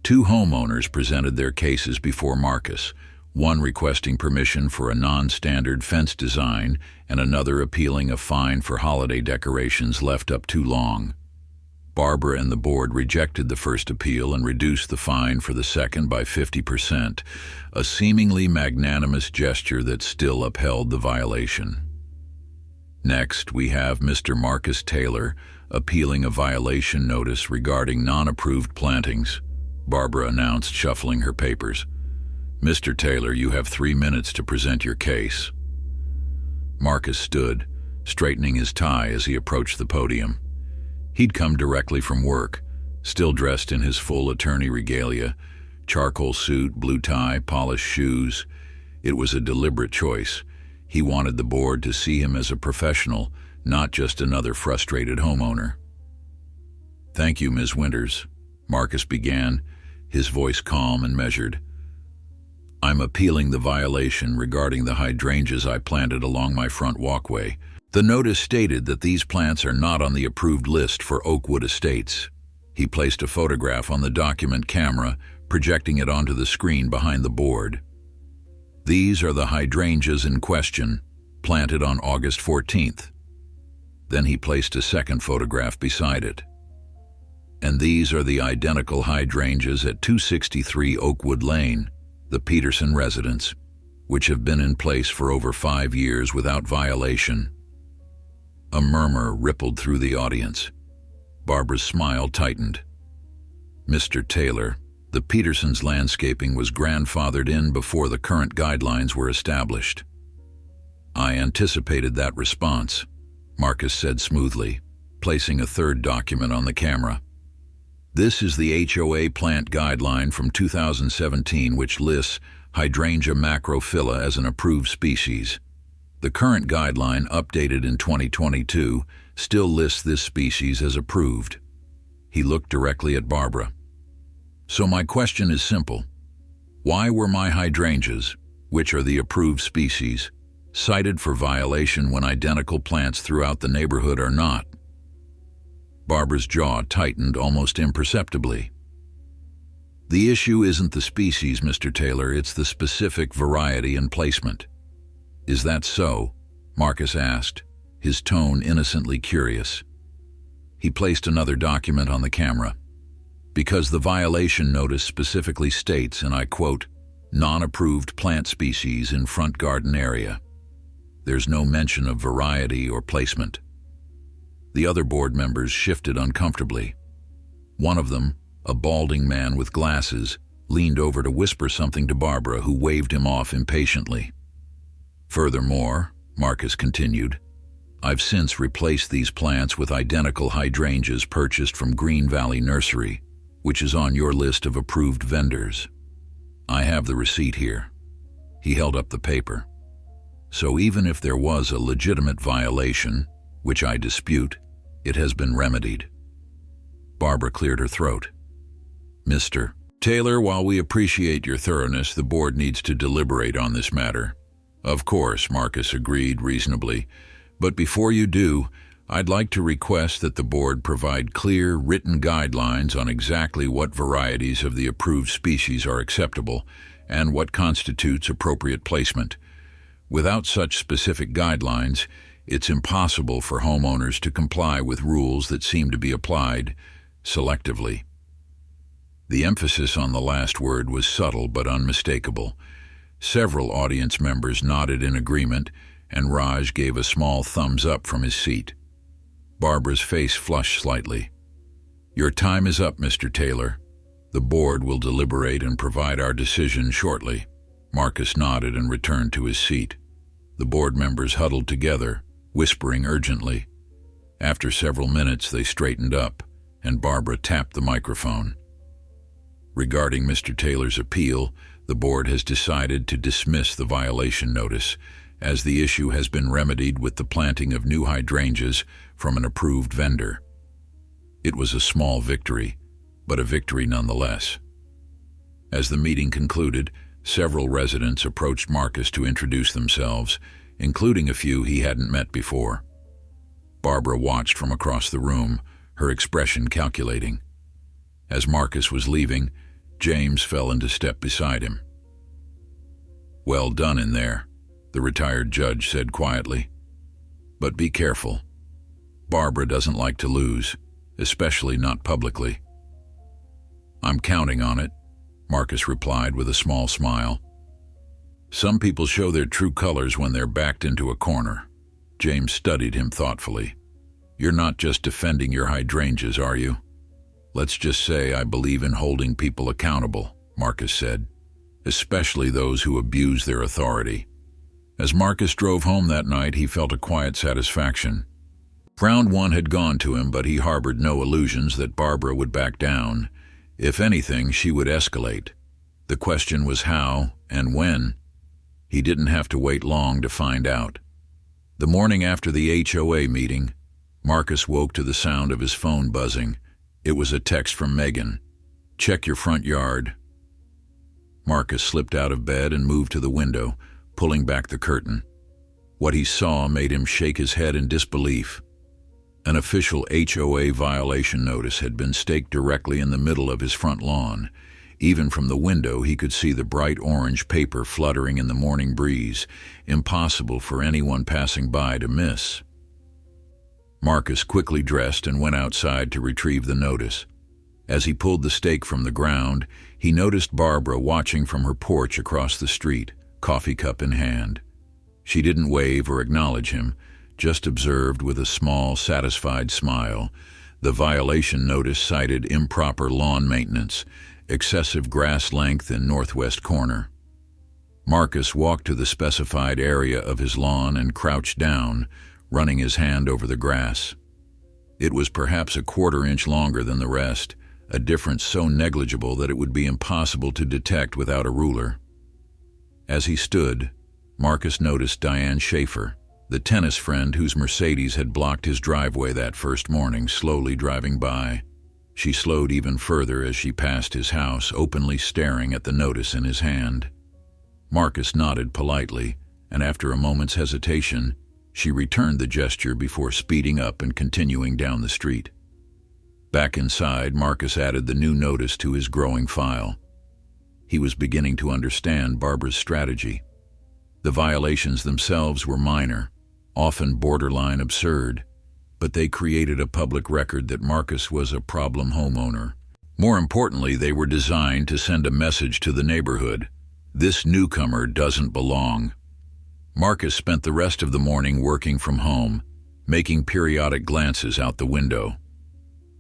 2 homeowners presented their cases before Marcus, one requesting permission for a non-standard fence design and another appealing a fine for holiday decorations left up too long. Barbara and the board rejected the first appeal and reduced the fine for the second by 50%, a seemingly magnanimous gesture that still upheld the violation. Next, we have Mr. Marcus Taylor appealing a violation notice regarding non-approved plantings, Barbara announced, shuffling her papers. "Mr. Taylor, you have 3 minutes to present your case." Marcus stood, straightening his tie as he approached the podium. He'd come directly from work, still dressed in his full attorney regalia, charcoal suit, blue tie, polished shoes. It was a deliberate choice. He wanted the board to see him as a professional, not just another frustrated homeowner. "Thank you, Ms. Winters," Marcus began, his voice calm and measured. "I'm appealing the violation regarding the hydrangeas I planted along my front walkway. The notice stated that these plants are not on the approved list for Oakwood Estates." He placed a photograph on the document camera, projecting it onto the screen behind the board. "These are the hydrangeas in question, planted on August 14th. Then he placed a second photograph beside it. "And these are the identical hydrangeas at 263 Oakwood Lane, the Peterson residence, which have been in place for over 5 years without violation." A murmur rippled through the audience. Barbara's smile tightened. "Mr. Taylor, the Petersons' landscaping was grandfathered in before the current guidelines were established." "I anticipated that response," Marcus said smoothly, placing a third document on the camera. "This is the HOA plant guideline from 2017, which lists Hydrangea macrophylla as an approved species. The current guideline, updated in 2022, still lists this species as approved." He looked directly at Barbara. "So my question is simple. Why were my hydrangeas, which are the approved species, cited for violation when identical plants throughout the neighborhood are not?" Barbara's jaw tightened almost imperceptibly. "The issue isn't the species, Mr. Taylor, it's the specific variety and placement." "Is that so?" Marcus asked, his tone innocently curious. He placed another document on the camera. "Because the violation notice specifically states, and I quote, 'non-approved plant species in front garden area.' There's no mention of variety or placement." The other board members shifted uncomfortably. One of them, a balding man with glasses, leaned over to whisper something to Barbara, who waved him off impatiently. "Furthermore," Marcus continued, "I've since replaced these plants with identical hydrangeas purchased from Green Valley Nursery, which is on your list of approved vendors. I have the receipt here." He held up the paper. "So even if there was a legitimate violation, which I dispute, it has been remedied." Barbara cleared her throat. "Mr. Taylor, while we appreciate your thoroughness, the board needs to deliberate on this matter." "Of course," Marcus agreed reasonably. "But before you do, I'd like to request that the board provide clear, written guidelines on exactly what varieties of the approved species are acceptable and what constitutes appropriate placement. Without such specific guidelines, it's impossible for homeowners to comply with rules that seem to be applied selectively." The emphasis on the last word was subtle but unmistakable. Several audience members nodded in agreement, and Raj gave a small thumbs up from his seat. Barbara's face flushed slightly. "Your time is up, Mr. Taylor. The board will deliberate and provide our decision shortly." Marcus nodded and returned to his seat. The board members huddled together, whispering urgently. After several minutes, they straightened up, and Barbara tapped the microphone. "Regarding Mr. Taylor's appeal, the board has decided to dismiss the violation notice, as the issue has been remedied with the planting of new hydrangeas from an approved vendor." It was a small victory, but a victory nonetheless. As the meeting concluded, several residents approached Marcus to introduce themselves, including a few he hadn't met before. Barbara watched from across the room, her expression calculating. As Marcus was leaving, James fell into step beside him. "Well done in there," the retired judge said quietly. "But be careful. Barbara doesn't like to lose, especially not publicly." "I'm counting on it," Marcus replied with a small smile. "Some people show their true colors when they're backed into a corner." James studied him thoughtfully. "You're not just defending your hydrangeas, are you?" "Let's just say I believe in holding people accountable," Marcus said, "especially those who abuse their authority." As Marcus drove home that night, he felt a quiet satisfaction. Round one had gone to him, but he harbored no illusions that Barbara would back down. If anything, she would escalate. The question was how and when. He didn't have to wait long to find out. The morning after the HOA meeting, Marcus woke to the sound of his phone buzzing. It was a text from Megan. "Check your front yard." Marcus slipped out of bed and moved to the window, pulling back the curtain. What he saw made him shake his head in disbelief. An official HOA violation notice had been staked directly in the middle of his front lawn. Even from the window, he could see the bright orange paper fluttering in the morning breeze, impossible for anyone passing by to miss. Marcus quickly dressed and went outside to retrieve the notice. As he pulled the stake from the ground, he noticed Barbara watching from her porch across the street, coffee cup in hand. She didn't wave or acknowledge him, just observed with a small, satisfied smile. The violation notice cited improper lawn maintenance, excessive grass length in northwest corner. Marcus walked to the specified area of his lawn and crouched down, running his hand over the grass. It was perhaps a quarter-inch longer than the rest, a difference so negligible that it would be impossible to detect without a ruler. As he stood, Marcus noticed Diane Schaefer, the tennis friend whose Mercedes had blocked his driveway that first morning, slowly driving by. She slowed even further as she passed his house, openly staring at the notice in his hand. Marcus nodded politely, and after a moment's hesitation, she returned the gesture before speeding up and continuing down the street. Back inside, Marcus added the new notice to his growing file. He was beginning to understand Barbara's strategy. The violations themselves were minor, often borderline absurd, but they created a public record that Marcus was a problem homeowner. More importantly, they were designed to send a message to the neighborhood: this newcomer doesn't belong. Marcus spent the rest of the morning working from home, making periodic glances out the window.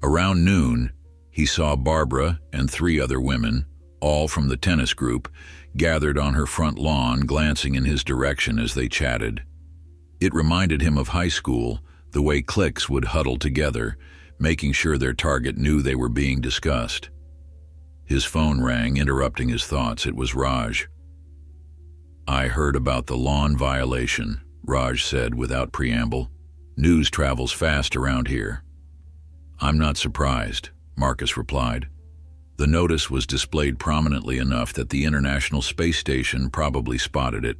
Around noon, he saw Barbara and 3 other women, all from the tennis group, gathered on her front lawn, glancing in his direction as they chatted. It reminded him of high school, the way cliques would huddle together, making sure their target knew they were being discussed. His phone rang, interrupting his thoughts. It was Raj. "I heard about the lawn violation," Raj said without preamble. "News travels fast around here." "I'm not surprised," Marcus replied. The notice was displayed prominently enough that the International Space Station probably spotted it.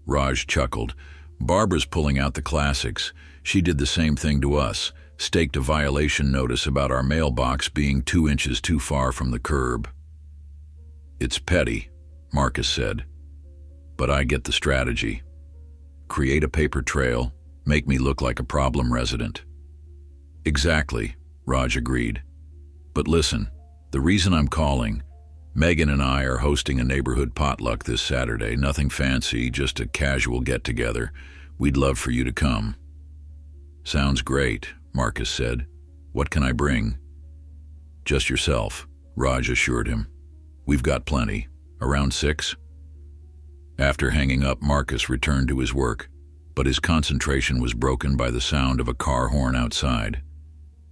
Raj chuckled. "Barbara's pulling out the classics. She did the same thing to us, staked a violation notice about our mailbox being 2 inches too far from the curb." "It's petty," Marcus said, "but I get the strategy. Create a paper trail, make me look like a problem resident." "Exactly," Raj agreed. "But listen, the reason I'm calling, Megan and I are hosting a neighborhood potluck this Saturday. Nothing fancy, just a casual get-together. We'd love for you to come." "Sounds great," Marcus said. "What can I bring?" "Just yourself," Raj assured him. "We've got plenty. Around 6? After hanging up, Marcus returned to his work, but his concentration was broken by the sound of a car horn outside.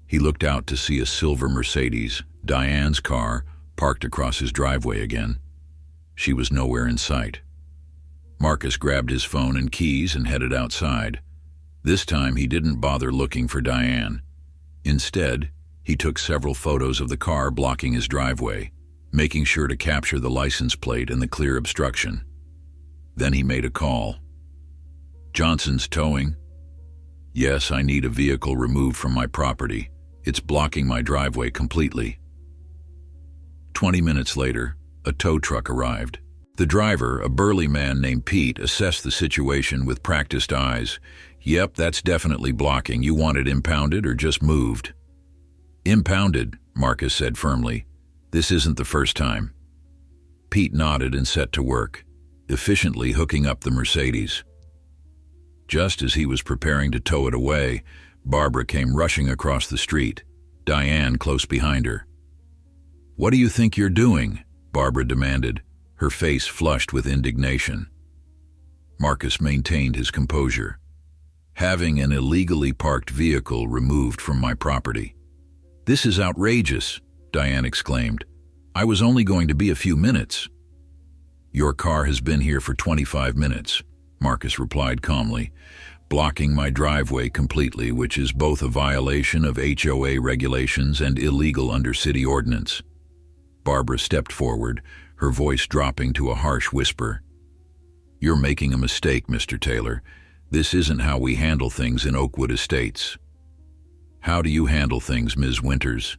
He looked out to see a silver Mercedes, Diane's car, parked across his driveway again. She was nowhere in sight. Marcus grabbed his phone and keys and headed outside. This time he didn't bother looking for Diane. Instead, he took several photos of the car blocking his driveway, making sure to capture the license plate and the clear obstruction. Then he made a call. "Johnson's Towing?" "Yes, I need a vehicle removed from my property. It's blocking my driveway completely." 20 minutes later, a tow truck arrived. The driver, a burly man named Pete, assessed the situation with practiced eyes. "Yep, that's definitely blocking. You want it impounded or just moved?" "Impounded," Marcus said firmly. "This isn't the first time." Pete nodded and set to work, efficiently hooking up the Mercedes. Just as he was preparing to tow it away, Barbara came rushing across the street, Diane close behind her. "What do you think you're doing?" Barbara demanded, her face flushed with indignation. Marcus maintained his composure. "Having an illegally parked vehicle removed from my property." "This is outrageous," Diane exclaimed. "I was only going to be a few minutes." "Your car has been here for 25 minutes, Marcus replied calmly, "blocking my driveway completely, which is both a violation of HOA regulations and illegal under city ordinance." Barbara stepped forward, her voice dropping to a harsh whisper. "You're making a mistake, Mr. Taylor. This isn't how we handle things in Oakwood Estates." "How do you handle things, Ms. Winters?"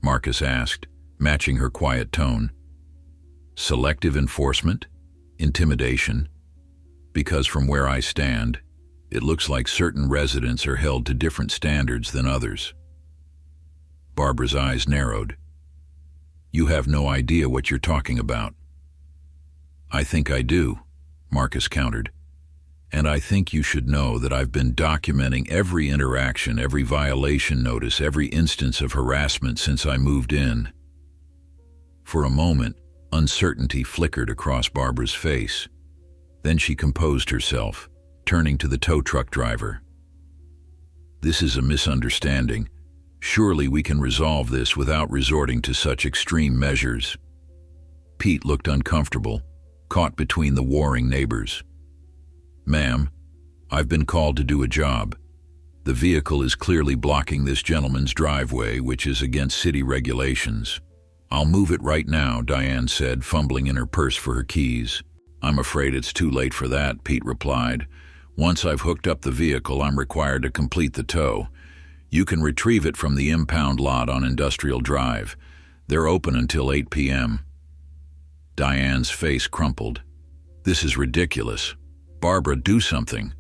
Marcus asked, matching her quiet tone. "Selective enforcement? Intimidation? Because from where I stand, it looks like certain residents are held to different standards than others." Barbara's eyes narrowed. "You have no idea what you're talking about." "I think I do," Marcus countered. "And I think you should know that I've been documenting every interaction, every violation notice, every instance of harassment since I moved in." For a moment, uncertainty flickered across Barbara's face. Then she composed herself, turning to the tow truck driver. "This is a misunderstanding. Surely we can resolve this without resorting to such extreme measures." Pete looked uncomfortable, caught between the warring neighbors. "Ma'am, I've been called to do a job. The vehicle is clearly blocking this gentleman's driveway, which is against city regulations." "I'll move it right now," Diane said, fumbling in her purse for her keys. "I'm afraid it's too late for that," Pete replied. "Once I've hooked up the vehicle, I'm required to complete the tow. You can retrieve it from the impound lot on Industrial Drive. They're open until 8 p.m. Diane's face crumpled. "This is ridiculous. Barbara, do something."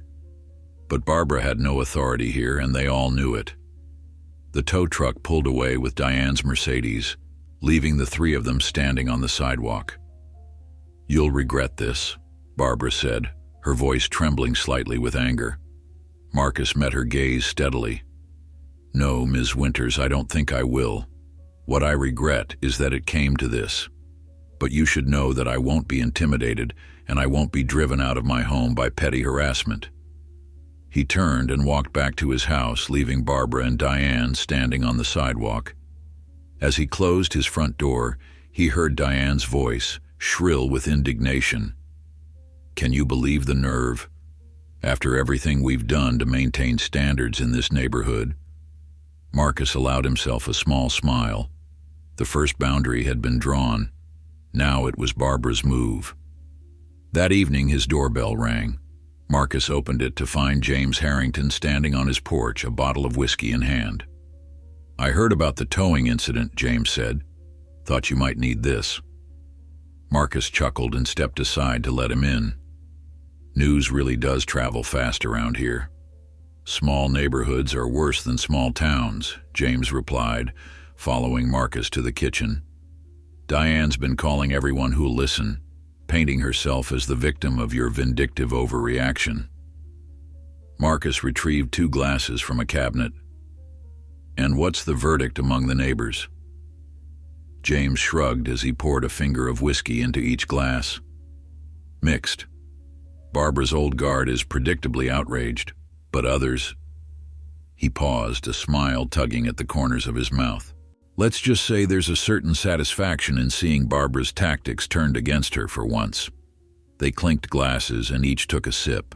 But Barbara had no authority here, and they all knew it. The tow truck pulled away with Diane's Mercedes, leaving the three of them standing on the sidewalk. "You'll regret this," Barbara said, her voice trembling slightly with anger. Marcus met her gaze steadily. "No, Ms. Winters, I don't think I will. What I regret is that it came to this. But you should know that I won't be intimidated, and I won't be driven out of my home by petty harassment." He turned and walked back to his house, leaving Barbara and Diane standing on the sidewalk. As he closed his front door, he heard Diane's voice, shrill with indignation. "Can you believe the nerve? After everything we've done to maintain standards in this neighborhood." Marcus allowed himself a small smile. The first boundary had been drawn. Now it was Barbara's move. That evening his doorbell rang. Marcus opened it to find James Harrington standing on his porch, a bottle of whiskey in hand. "I heard about the towing incident," James said. "Thought you might need this." Marcus chuckled and stepped aside to let him in. "News really does travel fast around here." "Small neighborhoods are worse than small towns," James replied, following Marcus to the kitchen. "Diane's been calling everyone who'll listen, painting herself as the victim of your vindictive overreaction." Marcus retrieved 2 glasses from a cabinet. "And what's the verdict among the neighbors?" James shrugged as he poured a finger of whiskey into each glass. "Mixed. Barbara's old guard is predictably outraged, but others—" He paused, a smile tugging at the corners of his mouth. "Let's just say there's a certain satisfaction in seeing Barbara's tactics turned against her for once." They clinked glasses and each took a sip.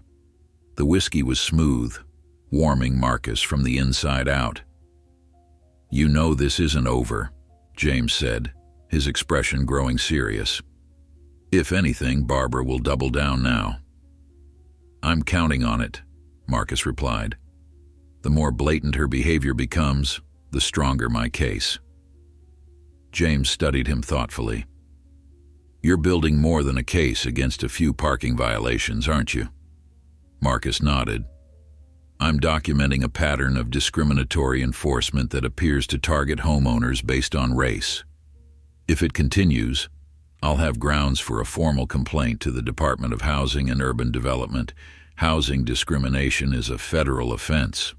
The whiskey was smooth, warming Marcus from the inside out. "You know this isn't over," James said, his expression growing serious. "If anything, Barbara will double down now." "I'm counting on it," Marcus replied. "The more blatant her behavior becomes, the stronger my case." James studied him thoughtfully. "You're building more than a case against a few parking violations, aren't you?" Marcus nodded. "I'm documenting a pattern of discriminatory enforcement that appears to target homeowners based on race. If it continues, I'll have grounds for a formal complaint to the Department of Housing and Urban Development. Housing discrimination is a federal offense."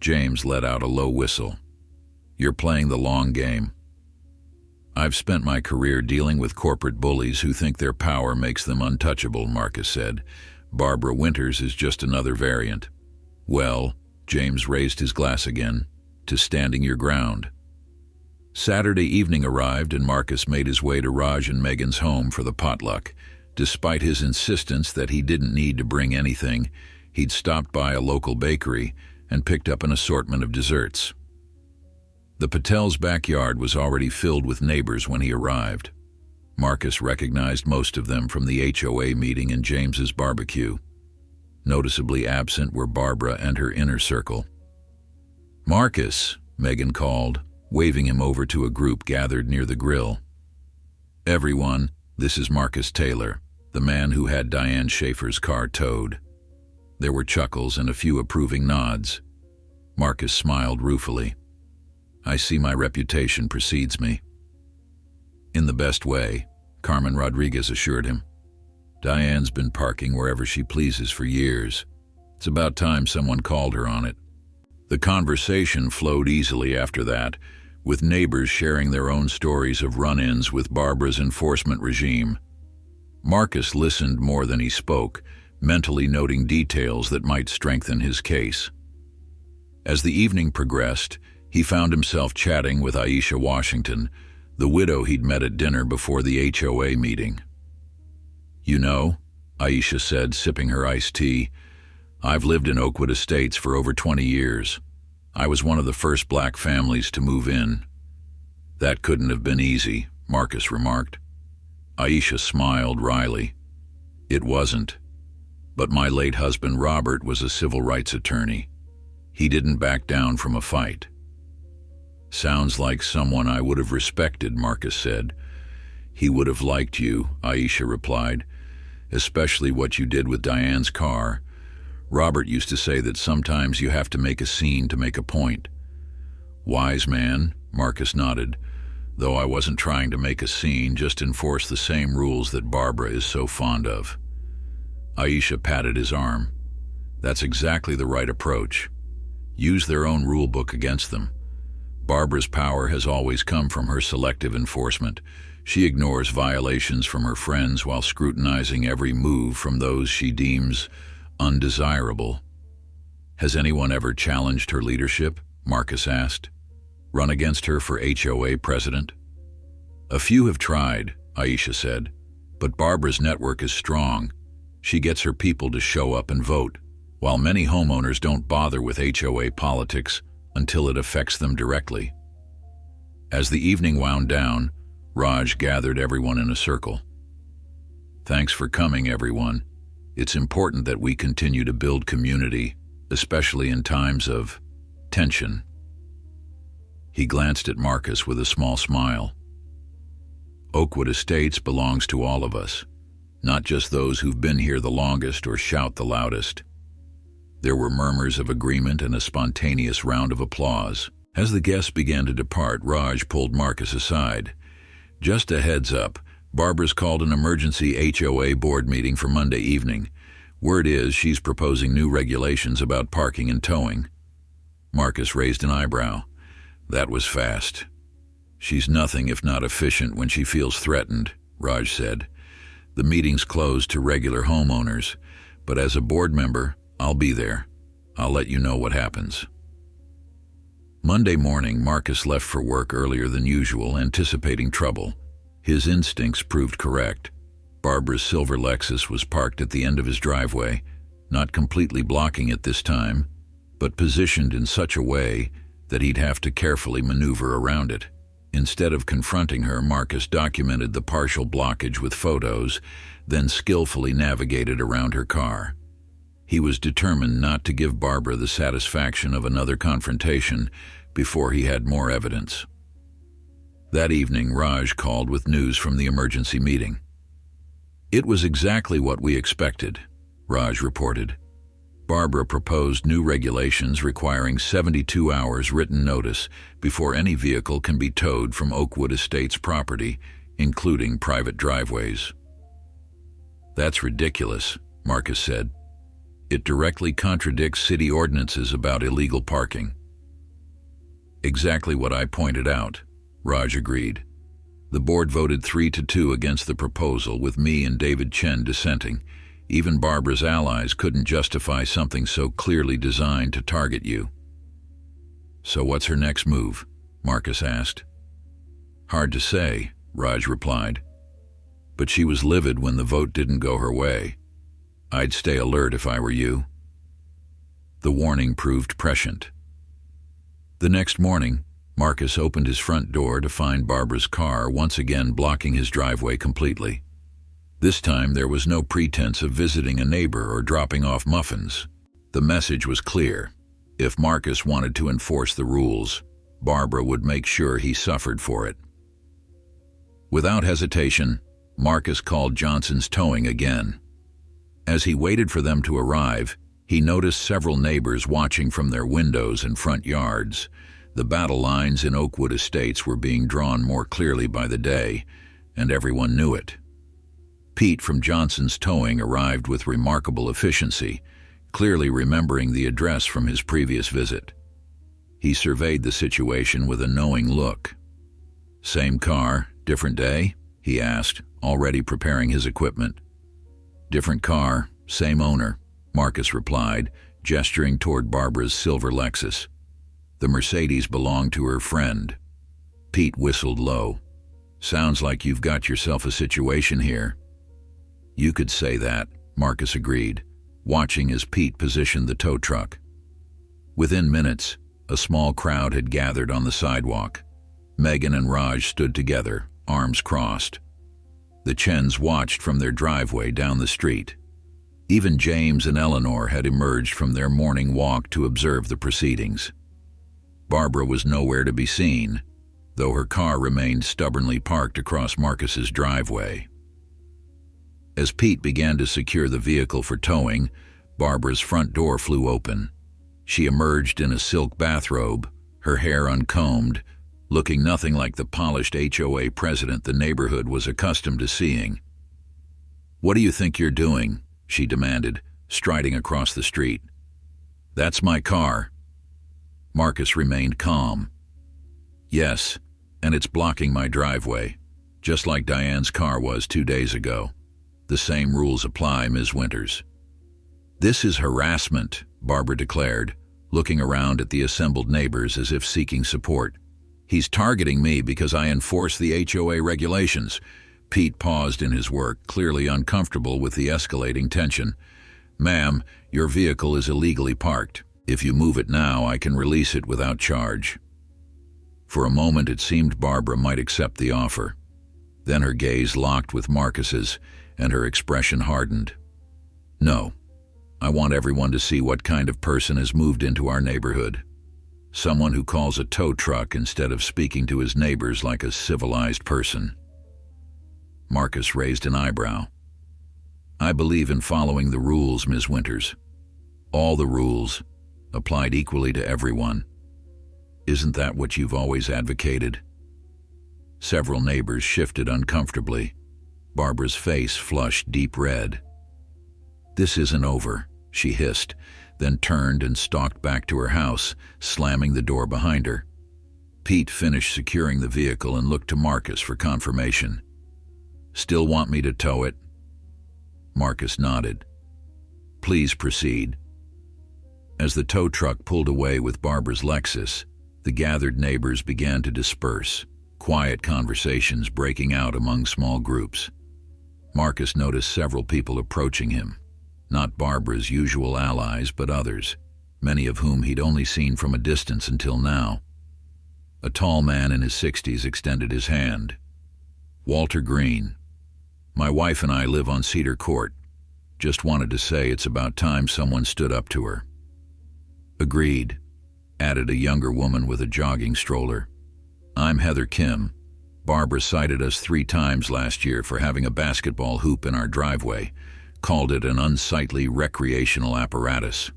James let out a low whistle. "You're playing the long game." "I've spent my career dealing with corporate bullies who think their power makes them untouchable," Marcus said. "Barbara Winters is just another variant." "Well," James raised his glass again, "to standing your ground." Saturday evening arrived and Marcus made his way to Raj and Megan's home for the potluck. Despite his insistence that he didn't need to bring anything, he'd stopped by a local bakery and picked up an assortment of desserts. The Patel's backyard was already filled with neighbors when he arrived. Marcus recognized most of them from the HOA meeting and James's barbecue. Noticeably absent were Barbara and her inner circle. "Marcus," Megan called, waving him over to a group gathered near the grill. "Everyone, this is Marcus Taylor, the man who had Diane Schaefer's car towed." There were chuckles and a few approving nods. Marcus smiled ruefully. "I see my reputation precedes me." "In the best way," Carmen Rodriguez assured him. "Diane's been parking wherever she pleases for years. It's about time someone called her on it." The conversation flowed easily after that, with neighbors sharing their own stories of run-ins with Barbara's enforcement regime. Marcus listened more than he spoke, mentally noting details that might strengthen his case. As the evening progressed, he found himself chatting with Aisha Washington, the widow he'd met at dinner before the HOA meeting. "You know," Aisha said, sipping her iced tea, "I've lived in Oakwood Estates for over 20 years. I was one of the first black families to move in." "That couldn't have been easy," Marcus remarked. Aisha smiled wryly. "It wasn't. But my late husband Robert was a civil rights attorney. He didn't back down from a fight." "Sounds like someone I would have respected," Marcus said. "He would have liked you," Aisha replied, "especially what you did with Diane's car. Robert used to say that sometimes you have to make a scene to make a point." "Wise man," Marcus nodded, "though I wasn't trying to make a scene, just enforce the same rules that Barbara is so fond of." Aisha patted his arm. "That's exactly the right approach. Use their own rule book against them. Barbara's power has always come from her selective enforcement. She ignores violations from her friends while scrutinizing every move from those she deems undesirable." "Has anyone ever challenged her leadership?" Marcus asked. "Run against her for HOA president?" "A few have tried," Aisha said, "but Barbara's network is strong. She gets her people to show up and vote, while many homeowners don't bother with HOA politics until it affects them directly." As the evening wound down, Raj gathered everyone in a circle. "Thanks for coming, everyone. It's important that we continue to build community, especially in times of tension." He glanced at Marcus with a small smile. "Oakwood Estates belongs to all of us, not just those who've been here the longest or shout the loudest." There were murmurs of agreement and a spontaneous round of applause. As the guests began to depart, Raj pulled Marcus aside. "Just a heads up, Barbara's called an emergency HOA board meeting for Monday evening. Word is she's proposing new regulations about parking and towing." Marcus raised an eyebrow. "That was fast." "She's nothing if not efficient when she feels threatened," Raj said. "The meeting's closed to regular homeowners, but as a board member, I'll be there. I'll let you know what happens." Monday morning, Marcus left for work earlier than usual, anticipating trouble. His instincts proved correct. Barbara's silver Lexus was parked at the end of his driveway, not completely blocking it this time, but positioned in such a way that he'd have to carefully maneuver around it. Instead of confronting her, Marcus documented the partial blockage with photos, then skillfully navigated around her car. He was determined not to give Barbara the satisfaction of another confrontation before he had more evidence. That evening, Raj called with news from the emergency meeting. "It was exactly what we expected," Raj reported. "Barbara proposed new regulations requiring 72 hours written notice before any vehicle can be towed from Oakwood Estates property, including private driveways." "That's ridiculous," Marcus said. "It directly contradicts city ordinances about illegal parking." "Exactly what I pointed out," Raj agreed. The board voted 3-2 against the proposal, with me and David Chen dissenting. Even Barbara's allies couldn't justify something so clearly designed to target you. So what's her next move? Marcus asked. Hard to say, Raj replied. But she was livid when the vote didn't go her way. I'd stay alert if I were you. The warning proved prescient. The next morning, Marcus opened his front door to find Barbara's car once again blocking his driveway completely. This time there was no pretense of visiting a neighbor or dropping off muffins. The message was clear. If Marcus wanted to enforce the rules, Barbara would make sure he suffered for it. Without hesitation, Marcus called Johnson's Towing again. As he waited for them to arrive, he noticed several neighbors watching from their windows and front yards. The battle lines in Oakwood Estates were being drawn more clearly by the day, and everyone knew it. Pete from Johnson's Towing arrived with remarkable efficiency, clearly remembering the address from his previous visit. He surveyed the situation with a knowing look. Same car, different day? He asked, already preparing his equipment. Different car, same owner, Marcus replied, gesturing toward Barbara's silver Lexus. The Mercedes belonged to her friend. Pete whistled low. Sounds like you've got yourself a situation here. You could say that, Marcus agreed, watching as Pete positioned the tow truck. Within minutes, a small crowd had gathered on the sidewalk. Megan and Raj stood together, arms crossed. The Chens watched from their driveway down the street. Even James and Eleanor had emerged from their morning walk to observe the proceedings. Barbara was nowhere to be seen, though her car remained stubbornly parked across Marcus's driveway. As Pete began to secure the vehicle for towing, Barbara's front door flew open. She emerged in a silk bathrobe, her hair uncombed, looking nothing like the polished HOA president the neighborhood was accustomed to seeing. "What do you think you're doing?" she demanded, striding across the street. "That's my car." Marcus remained calm. "Yes, and it's blocking my driveway, just like Diane's car was 2 days ago. The same rules apply, Ms. Winters." "This is harassment," Barbara declared, looking around at the assembled neighbors as if seeking support. "He's targeting me because I enforce the HOA regulations." Pete paused in his work, clearly uncomfortable with the escalating tension. "Ma'am, your vehicle is illegally parked. If you move it now, I can release it without charge." For a moment it seemed Barbara might accept the offer. Then her gaze locked with Marcus's, and her expression hardened. "No, I want everyone to see what kind of person has moved into our neighborhood. Someone who calls a tow truck instead of speaking to his neighbors like a civilized person." Marcus raised an eyebrow. "I believe in following the rules, Ms. Winters. All the rules, applied equally to everyone. Isn't that what you've always advocated?" Several neighbors shifted uncomfortably. Barbara's face flushed deep red. "This isn't over," she hissed, then turned and stalked back to her house, slamming the door behind her. Pete finished securing the vehicle and looked to Marcus for confirmation. "Still want me to tow it?" Marcus nodded. "Please proceed." As the tow truck pulled away with Barbara's Lexus, the gathered neighbors began to disperse, quiet conversations breaking out among small groups. Marcus noticed several people approaching him, not Barbara's usual allies but others, many of whom he'd only seen from a distance until now. A tall man in his 60s extended his hand. "Walter Green. My wife and I live on Cedar Court. Just wanted to say it's about time someone stood up to her." "Agreed," added a younger woman with a jogging stroller. "I'm Heather Kim. Barbara cited us 3 times last year for having a basketball hoop in our driveway, called it an unsightly recreational apparatus."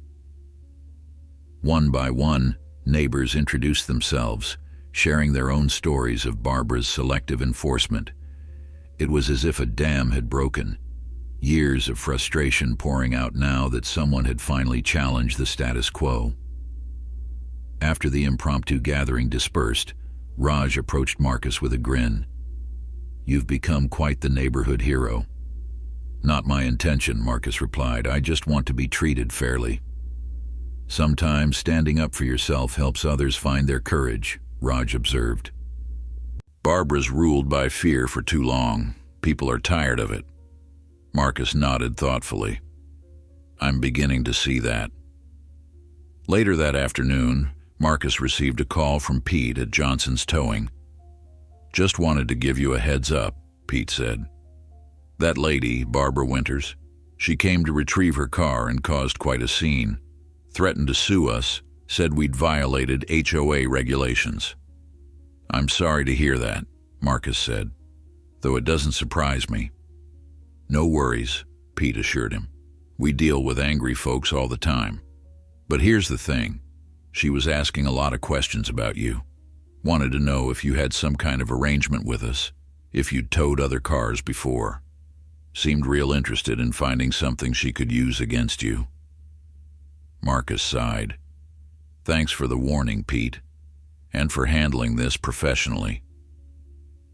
One by one, neighbors introduced themselves, sharing their own stories of Barbara's selective enforcement. It was as if a dam had broken, years of frustration pouring out now that someone had finally challenged the status quo. After the impromptu gathering dispersed, Raj approached Marcus with a grin. You've become quite the neighborhood hero." "Not my intention," Marcus replied. "I just want to be treated fairly." "Sometimes standing up for yourself helps others find their courage," Raj observed. "Barbara's ruled by fear for too long. People are tired of it." Marcus nodded thoughtfully. "I'm beginning to see that." Later that afternoon, Marcus received a call from Pete at Johnson's Towing. "Just wanted to give you a heads up," Pete said. "That lady, Barbara Winters, she came to retrieve her car and caused quite a scene. Threatened to sue us, said we'd violated HOA regulations." "I'm sorry to hear that," Marcus said, "though it doesn't surprise me." "No worries," Pete assured him. "We deal with angry folks all the time. But here's the thing. She was asking a lot of questions about you. Wanted to know if you had some kind of arrangement with us, if you'd towed other cars before. Seemed real interested in finding something she could use against you." Marcus sighed. "Thanks for the warning, Pete, and for handling this professionally."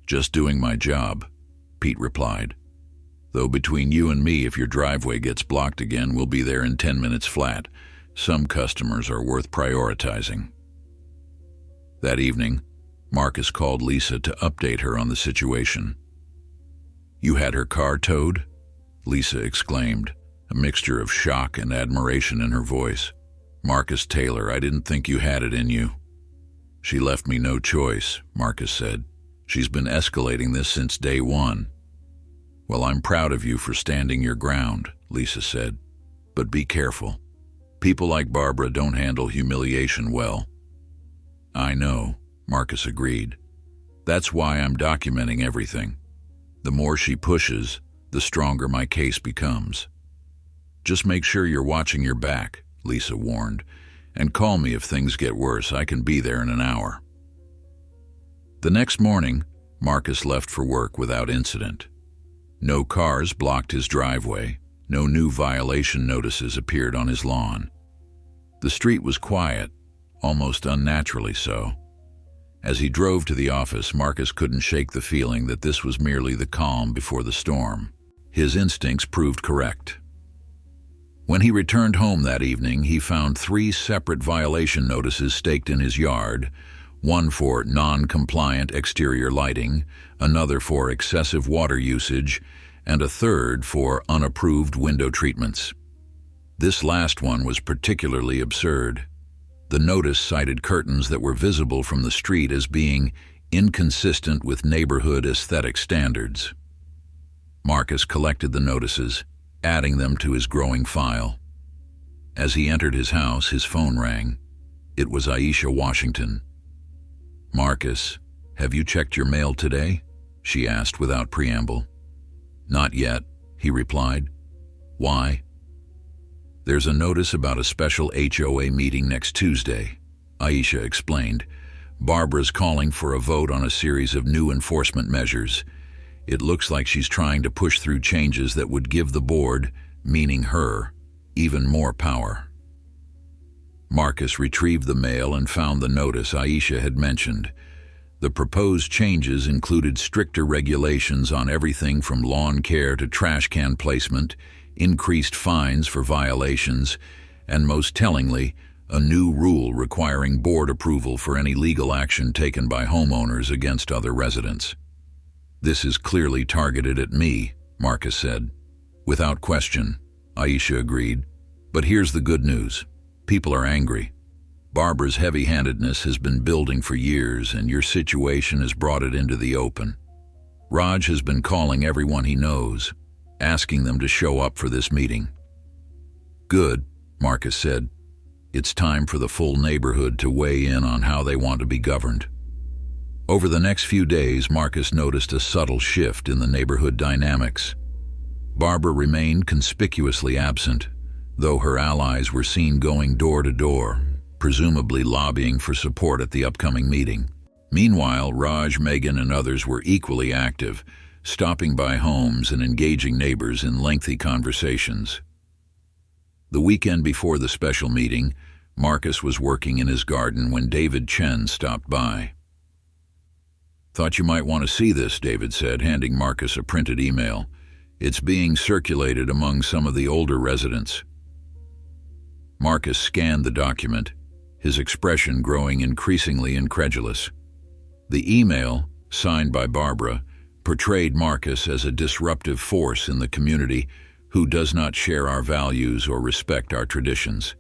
"Just doing my job," Pete replied. "Though between you and me, if your driveway gets blocked again, we'll be there in 10 minutes flat. Some customers are worth prioritizing." That evening, Marcus called Lisa to update her on the situation. "You had her car towed?" Lisa exclaimed, a mixture of shock and admiration in her voice. "Marcus Taylor, I didn't think you had it in you." "She left me no choice," Marcus said. "She's been escalating this since day one." "Well, I'm proud of you for standing your ground," Lisa said. "But be careful. People like Barbara don't handle humiliation well." "I know," Marcus agreed. "That's why I'm documenting everything. The more she pushes, the stronger my case becomes." "Just make sure you're watching your back," Lisa warned, "and call me if things get worse. I can be there in an hour." The next morning, Marcus left for work without incident. No cars blocked his driveway. No new violation notices appeared on his lawn. The street was quiet, almost unnaturally so. As he drove to the office, Marcus couldn't shake the feeling that this was merely the calm before the storm. His instincts proved correct. When he returned home that evening, he found 3 separate violation notices staked in his yard, one for non-compliant exterior lighting, another for excessive water usage, and a third for unapproved window treatments. This last one was particularly absurd. The notice cited curtains that were visible from the street as being inconsistent with neighborhood aesthetic standards. Marcus collected the notices, adding them to his growing file. As he entered his house, his phone rang. It was Aisha Washington. "Marcus, have you checked your mail today?" she asked without preamble. "Not yet," he replied. "Why?" "There's a notice about a special HOA meeting next Tuesday," Aisha explained. "Barbara's calling for a vote on a series of new enforcement measures. It looks like she's trying to push through changes that would give the board, meaning her, even more power." Marcus retrieved the mail and found the notice Aisha had mentioned. The proposed changes included stricter regulations on everything from lawn care to trash can placement, increased fines for violations, and most tellingly, a new rule requiring board approval for any legal action taken by homeowners against other residents. "This is clearly targeted at me," Marcus said. "Without question," Aisha agreed. "But here's the good news. People are angry. Barbara's heavy-handedness has been building for years, and your situation has brought it into the open. Raj has been calling everyone he knows, asking them to show up for this meeting." "Good," Marcus said. "It's time for the full neighborhood to weigh in on how they want to be governed." Over the next few days, Marcus noticed a subtle shift in the neighborhood dynamics. Barbara remained conspicuously absent, though her allies were seen going door to door, presumably lobbying for support at the upcoming meeting. Meanwhile, Raj, Megan, and others were equally active, stopping by homes and engaging neighbors in lengthy conversations. The weekend before the special meeting, Marcus was working in his garden when David Chen stopped by. Thought you might want to see this, David said, handing Marcus a printed email. It's being circulated among some of the older residents. Marcus scanned the document, his expression growing increasingly incredulous. The email, signed by Barbara, portrayed Marcus as a disruptive force in the community who does not share our values or respect our traditions.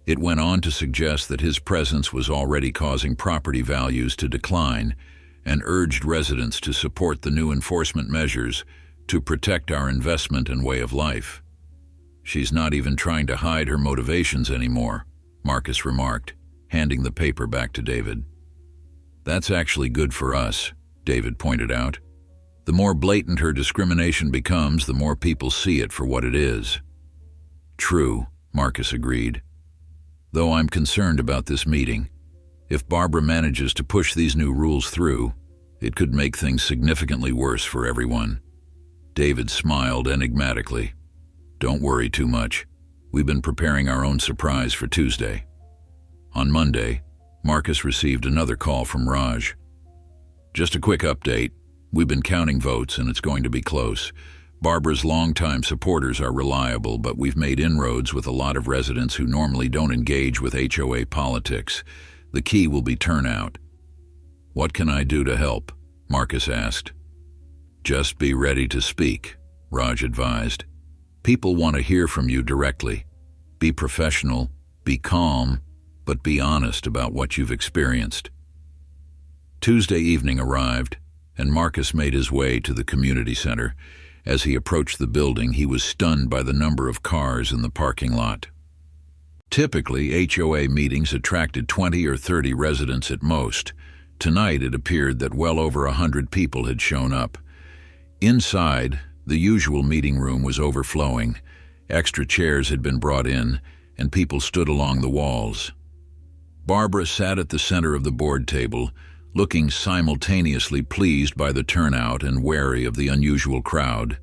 It went on to suggest that his presence was already causing property values to decline and urged residents to support the new enforcement measures to protect our investment and way of life. She's not even trying to hide her motivations anymore, Marcus remarked, handing the paper back to David. That's actually good for us, David pointed out. The more blatant her discrimination becomes, the more people see it for what it is. True, Marcus agreed. Though I'm concerned about this meeting. If Barbara manages to push these new rules through, it could make things significantly worse for everyone. David smiled enigmatically. Don't worry too much. We've been preparing our own surprise for Tuesday. On Monday, Marcus received another call from Raj. Just a quick update. We've been counting votes and it's going to be close. Barbara's longtime supporters are reliable, but we've made inroads with a lot of residents who normally don't engage with HOA politics. The key will be turnout. What can I do to help? Marcus asked. Just be ready to speak, Raj advised. People want to hear from you directly. Be professional, be calm, but be honest about what you've experienced. Tuesday evening arrived, and Marcus made his way to the community center. As he approached the building, he was stunned by the number of cars in the parking lot. Typically, HOA meetings attracted 20 or 30 residents at most. Tonight, it appeared that well over 100 people had shown up. Inside, the usual meeting room was overflowing. Extra chairs had been brought in, and people stood along the walls. Barbara sat at the center of the board table, looking simultaneously pleased by the turnout and wary of the unusual crowd.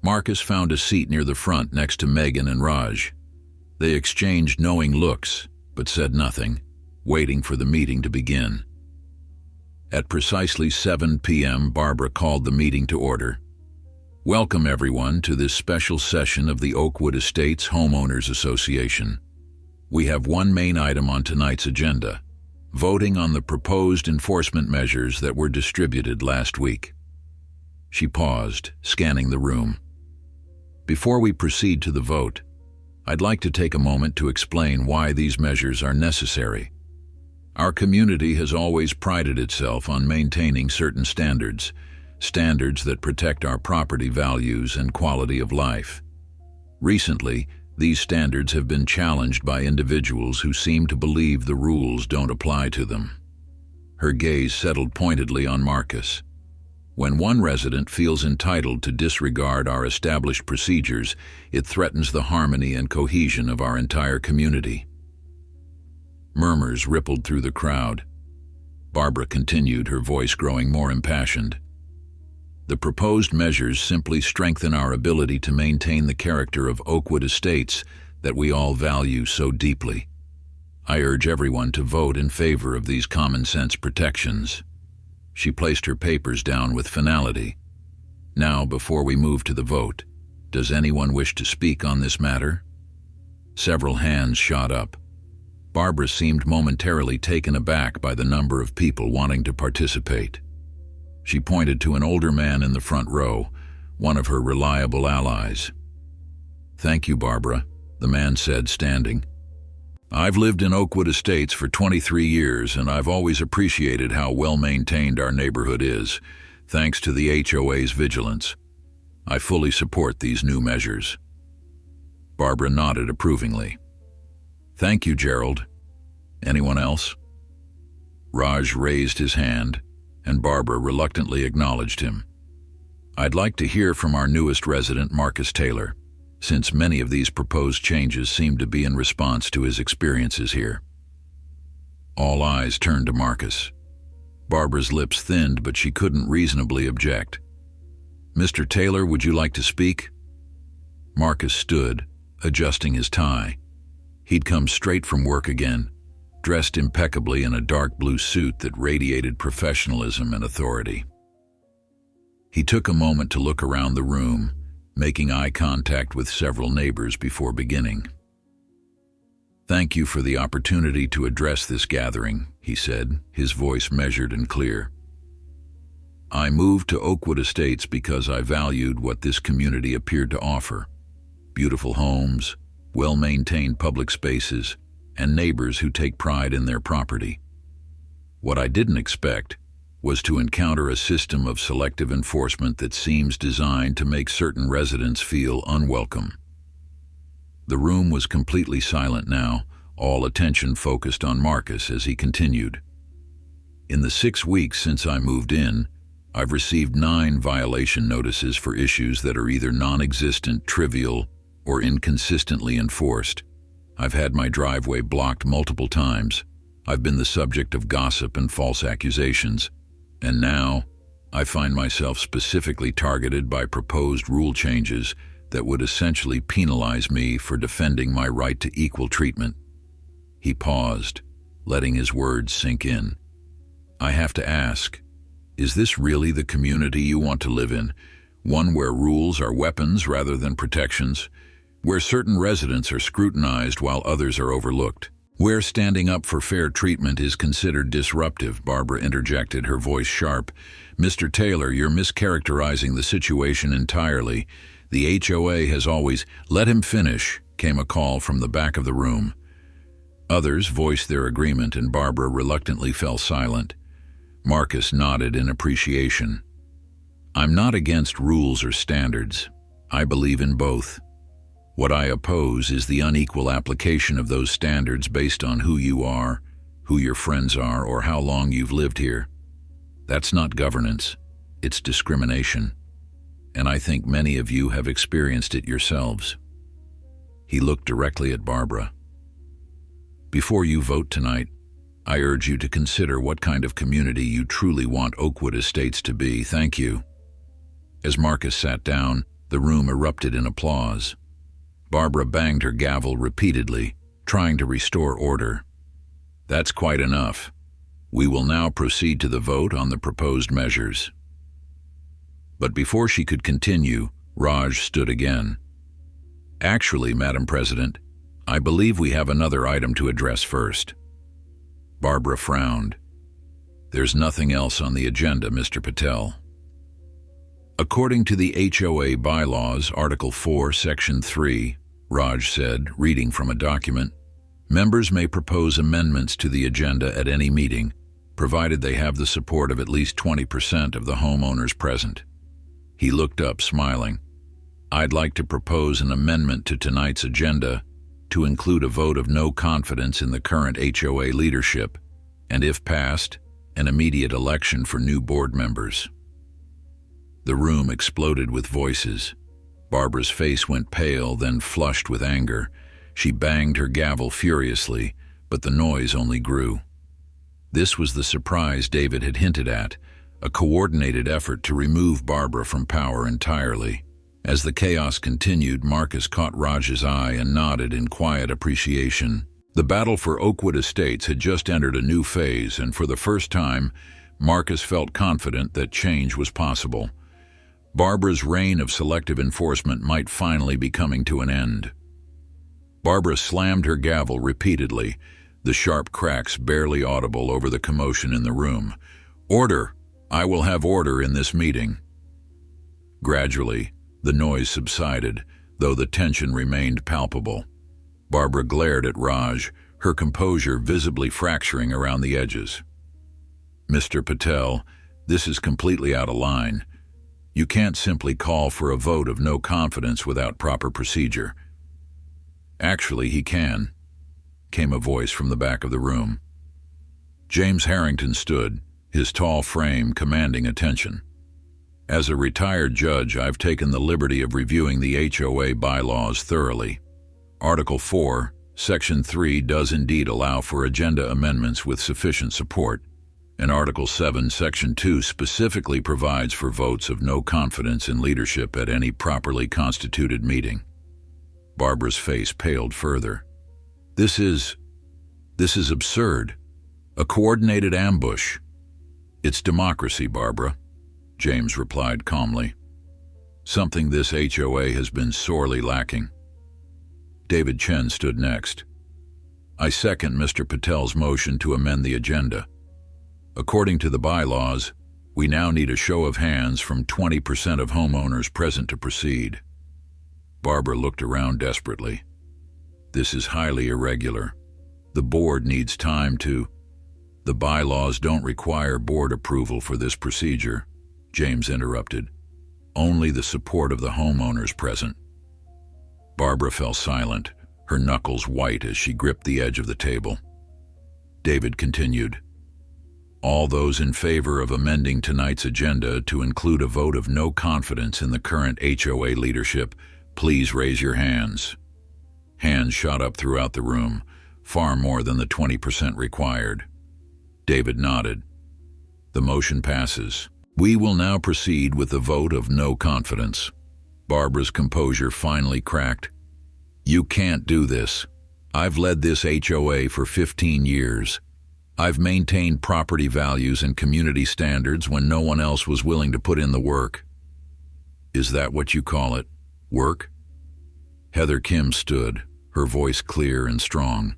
Marcus found a seat near the front next to Megan and Raj. They exchanged knowing looks, but said nothing, waiting for the meeting to begin. At precisely 7 p.m., Barbara called the meeting to order. Welcome everyone to this special session of the Oakwood Estates Homeowners Association. We have one main item on tonight's agenda, voting on the proposed enforcement measures that were distributed last week. She paused, scanning the room. Before we proceed to the vote, I'd like to take a moment to explain why these measures are necessary. Our community has always prided itself on maintaining certain standards that protect our property values and quality of life. Recently, these standards have been challenged by individuals who seem to believe the rules don't apply to them. Her gaze settled pointedly on Marcus. When one resident feels entitled to disregard our established procedures, it threatens the harmony and cohesion of our entire community. Murmurs rippled through the crowd. Barbara continued, her voice growing more impassioned. The proposed measures simply strengthen our ability to maintain the character of Oakwood Estates that we all value so deeply. I urge everyone to vote in favor of these common-sense protections. She placed her papers down with finality. Now, before we move to the vote, does anyone wish to speak on this matter? Several hands shot up. Barbara seemed momentarily taken aback by the number of people wanting to participate. She pointed to an older man in the front row, one of her reliable allies. Thank you, Barbara, the man said, standing. I've lived in Oakwood Estates for 23 years, and I've always appreciated how well-maintained our neighborhood is, thanks to the HOA's vigilance. I fully support these new measures. Barbara nodded approvingly. Thank you, Gerald. Anyone else? Raj raised his hand, and Barbara reluctantly acknowledged him. I'd like to hear from our newest resident, Marcus Taylor, since many of these proposed changes seem to be in response to his experiences here. All eyes turned to Marcus. Barbara's lips thinned, but she couldn't reasonably object. Mr. Taylor, would you like to speak? Marcus stood, adjusting his tie. He'd come straight from work again, dressed impeccably in a dark blue suit that radiated professionalism and authority. He took a moment to look around the room, making eye contact with several neighbors before beginning. "Thank you for the opportunity to address this gathering," he said, his voice measured and clear. "I moved to Oakwood Estates because I valued what this community appeared to offer: beautiful homes, well-maintained public spaces, and neighbors who take pride in their property. What I didn't expect was to encounter a system of selective enforcement that seems designed to make certain residents feel unwelcome." The room was completely silent now, all attention focused on Marcus as he continued. "In the 6 weeks since I moved in, I've received 9 violation notices for issues that are either non-existent, trivial, or inconsistently enforced. I've had my driveway blocked multiple times. I've been the subject of gossip and false accusations. And now, I find myself specifically targeted by proposed rule changes that would essentially penalize me for defending my right to equal treatment." He paused, letting his words sink in. "I have to ask, is this really the community you want to live in? One where rules are weapons rather than protections? Where certain residents are scrutinized while others are overlooked? Where standing up for fair treatment is considered disruptive?" Barbara interjected, her voice sharp. "Mr. Taylor, you're mischaracterizing the situation entirely. The HOA has always—" "Let him finish," came a call from the back of the room. Others voiced their agreement, and Barbara reluctantly fell silent. Marcus nodded in appreciation. "I'm not against rules or standards. I believe in both. What I oppose is the unequal application of those standards based on who you are, who your friends are, or how long you've lived here. That's not governance, it's discrimination. And I think many of you have experienced it yourselves." He looked directly at Barbara. "Before you vote tonight, I urge you to consider what kind of community you truly want Oakwood Estates to be. Thank you." As Marcus sat down, the room erupted in applause. Barbara banged her gavel repeatedly, trying to restore order. "That's quite enough. We will now proceed to the vote on the proposed measures." But before she could continue, Raj stood again. "Actually, Madam President, I believe we have another item to address first." Barbara frowned. "There's nothing else on the agenda, Mr. Patel." "According to the HOA bylaws, Article 4, Section 3, Raj said, reading from a document, "members may propose amendments to the agenda at any meeting, provided they have the support of at least 20% of the homeowners present." He looked up, smiling. "I'd like to propose an amendment to tonight's agenda to include a vote of no confidence in the current HOA leadership, and if passed, an immediate election for new board members." The room exploded with voices. Barbara's face went pale, then flushed with anger. She banged her gavel furiously, but the noise only grew. This was the surprise David had hinted at, a coordinated effort to remove Barbara from power entirely. As the chaos continued, Marcus caught Raj's eye and nodded in quiet appreciation. The battle for Oakwood Estates had just entered a new phase, and for the first time, Marcus felt confident that change was possible. Barbara's reign of selective enforcement might finally be coming to an end. Barbara slammed her gavel repeatedly, the sharp cracks barely audible over the commotion in the room. "Order! I will have order in this meeting." Gradually, the noise subsided, though the tension remained palpable. Barbara glared at Raj, her composure visibly fracturing around the edges. "Mr. Patel, this is completely out of line. You can't simply call for a vote of no confidence without proper procedure." "Actually, he can," came a voice from the back of the room. James Harrington stood, his tall frame commanding attention. "As a retired judge, I've taken the liberty of reviewing the HOA bylaws thoroughly. Article 4, Section 3 does indeed allow for agenda amendments with sufficient support, and Article 7, Section 2 specifically provides for votes of no confidence in leadership at any properly constituted meeting." Barbara's face paled further. This This is absurd. A coordinated ambush. It's democracy, Barbara, James replied calmly. Something this HOA has been sorely lacking. David Chen stood next. I second Mr. Patel's motion to amend the agenda. According to the bylaws, we now need a show of hands from 20% of homeowners present to proceed. Barbara looked around desperately. This is highly irregular. The board needs time to... The bylaws don't require board approval for this procedure, James interrupted. Only the support of the homeowners present. Barbara fell silent, her knuckles white as she gripped the edge of the table. David continued. All those in favor of amending tonight's agenda to include a vote of no confidence in the current HOA leadership, please raise your hands. Hands shot up throughout the room, far more than the 20% required. David nodded. The motion passes. We will now proceed with the vote of no confidence. Barbara's composure finally cracked. You can't do this. I've led this HOA for 15 years. I've maintained property values and community standards when no one else was willing to put in the work. Is that what you call it? Work? Heather Kim stood, her voice clear and strong.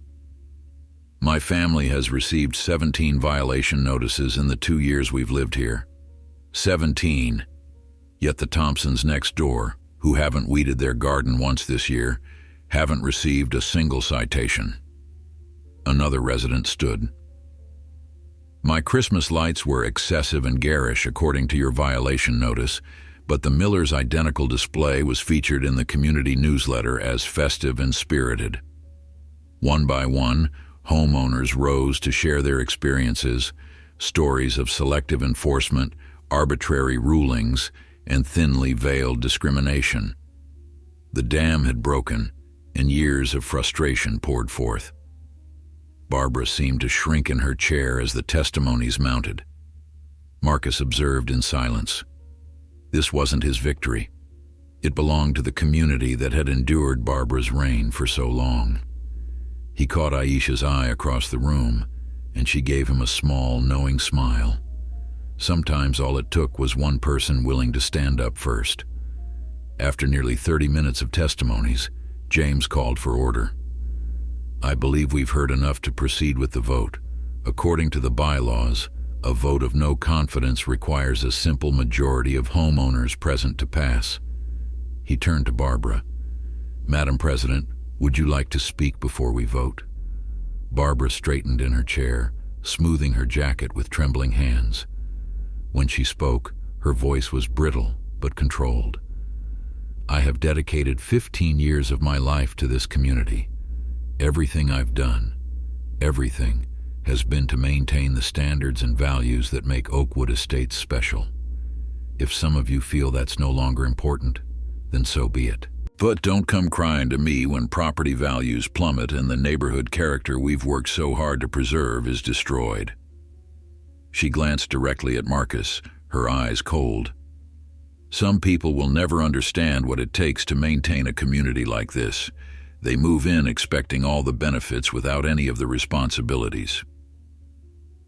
My family has received 17 violation notices in the 2 years we've lived here. 17. Yet the Thompsons next door, who haven't weeded their garden once this year, haven't received a single citation. Another resident stood. My Christmas lights were excessive and garish according to your violation notice, but the Miller's identical display was featured in the community newsletter as festive and spirited. One by one, homeowners rose to share their experiences, stories of selective enforcement, arbitrary rulings, and thinly veiled discrimination. The dam had broken, and years of frustration poured forth. Barbara seemed to shrink in her chair as the testimonies mounted. Marcus observed in silence. This wasn't his victory. It belonged to the community that had endured Barbara's reign for so long. He caught Aisha's eye across the room, and she gave him a small, knowing smile. Sometimes all it took was one person willing to stand up first. After nearly 30 minutes of testimonies, James called for order. I believe we've heard enough to proceed with the vote. According to the bylaws, a vote of no confidence requires a simple majority of homeowners present to pass. He turned to Barbara. Madam President, would you like to speak before we vote? Barbara straightened in her chair, smoothing her jacket with trembling hands. When she spoke, her voice was brittle but controlled. I have dedicated 15 years of my life to this community. Everything I've done, everything, has been to maintain the standards and values that make Oakwood Estates special. If some of you feel that's no longer important, then so be it. But don't come crying to me when property values plummet and the neighborhood character we've worked so hard to preserve is destroyed. She glanced directly at Marcus, her eyes cold. Some people will never understand what it takes to maintain a community like this. They move in expecting all the benefits without any of the responsibilities.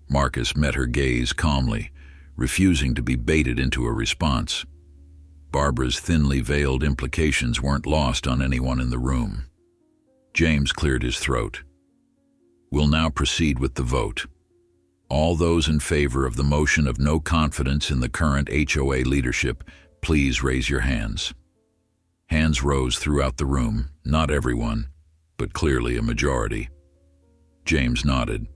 Marcus met her gaze calmly, refusing to be baited into a response. Barbara's thinly veiled implications weren't lost on anyone in the room. James cleared his throat. We'll now proceed with the vote. All those in favor of the motion of no confidence in the current HOA leadership, please raise your hands. Hands rose throughout the room, not everyone, but clearly a majority. James nodded.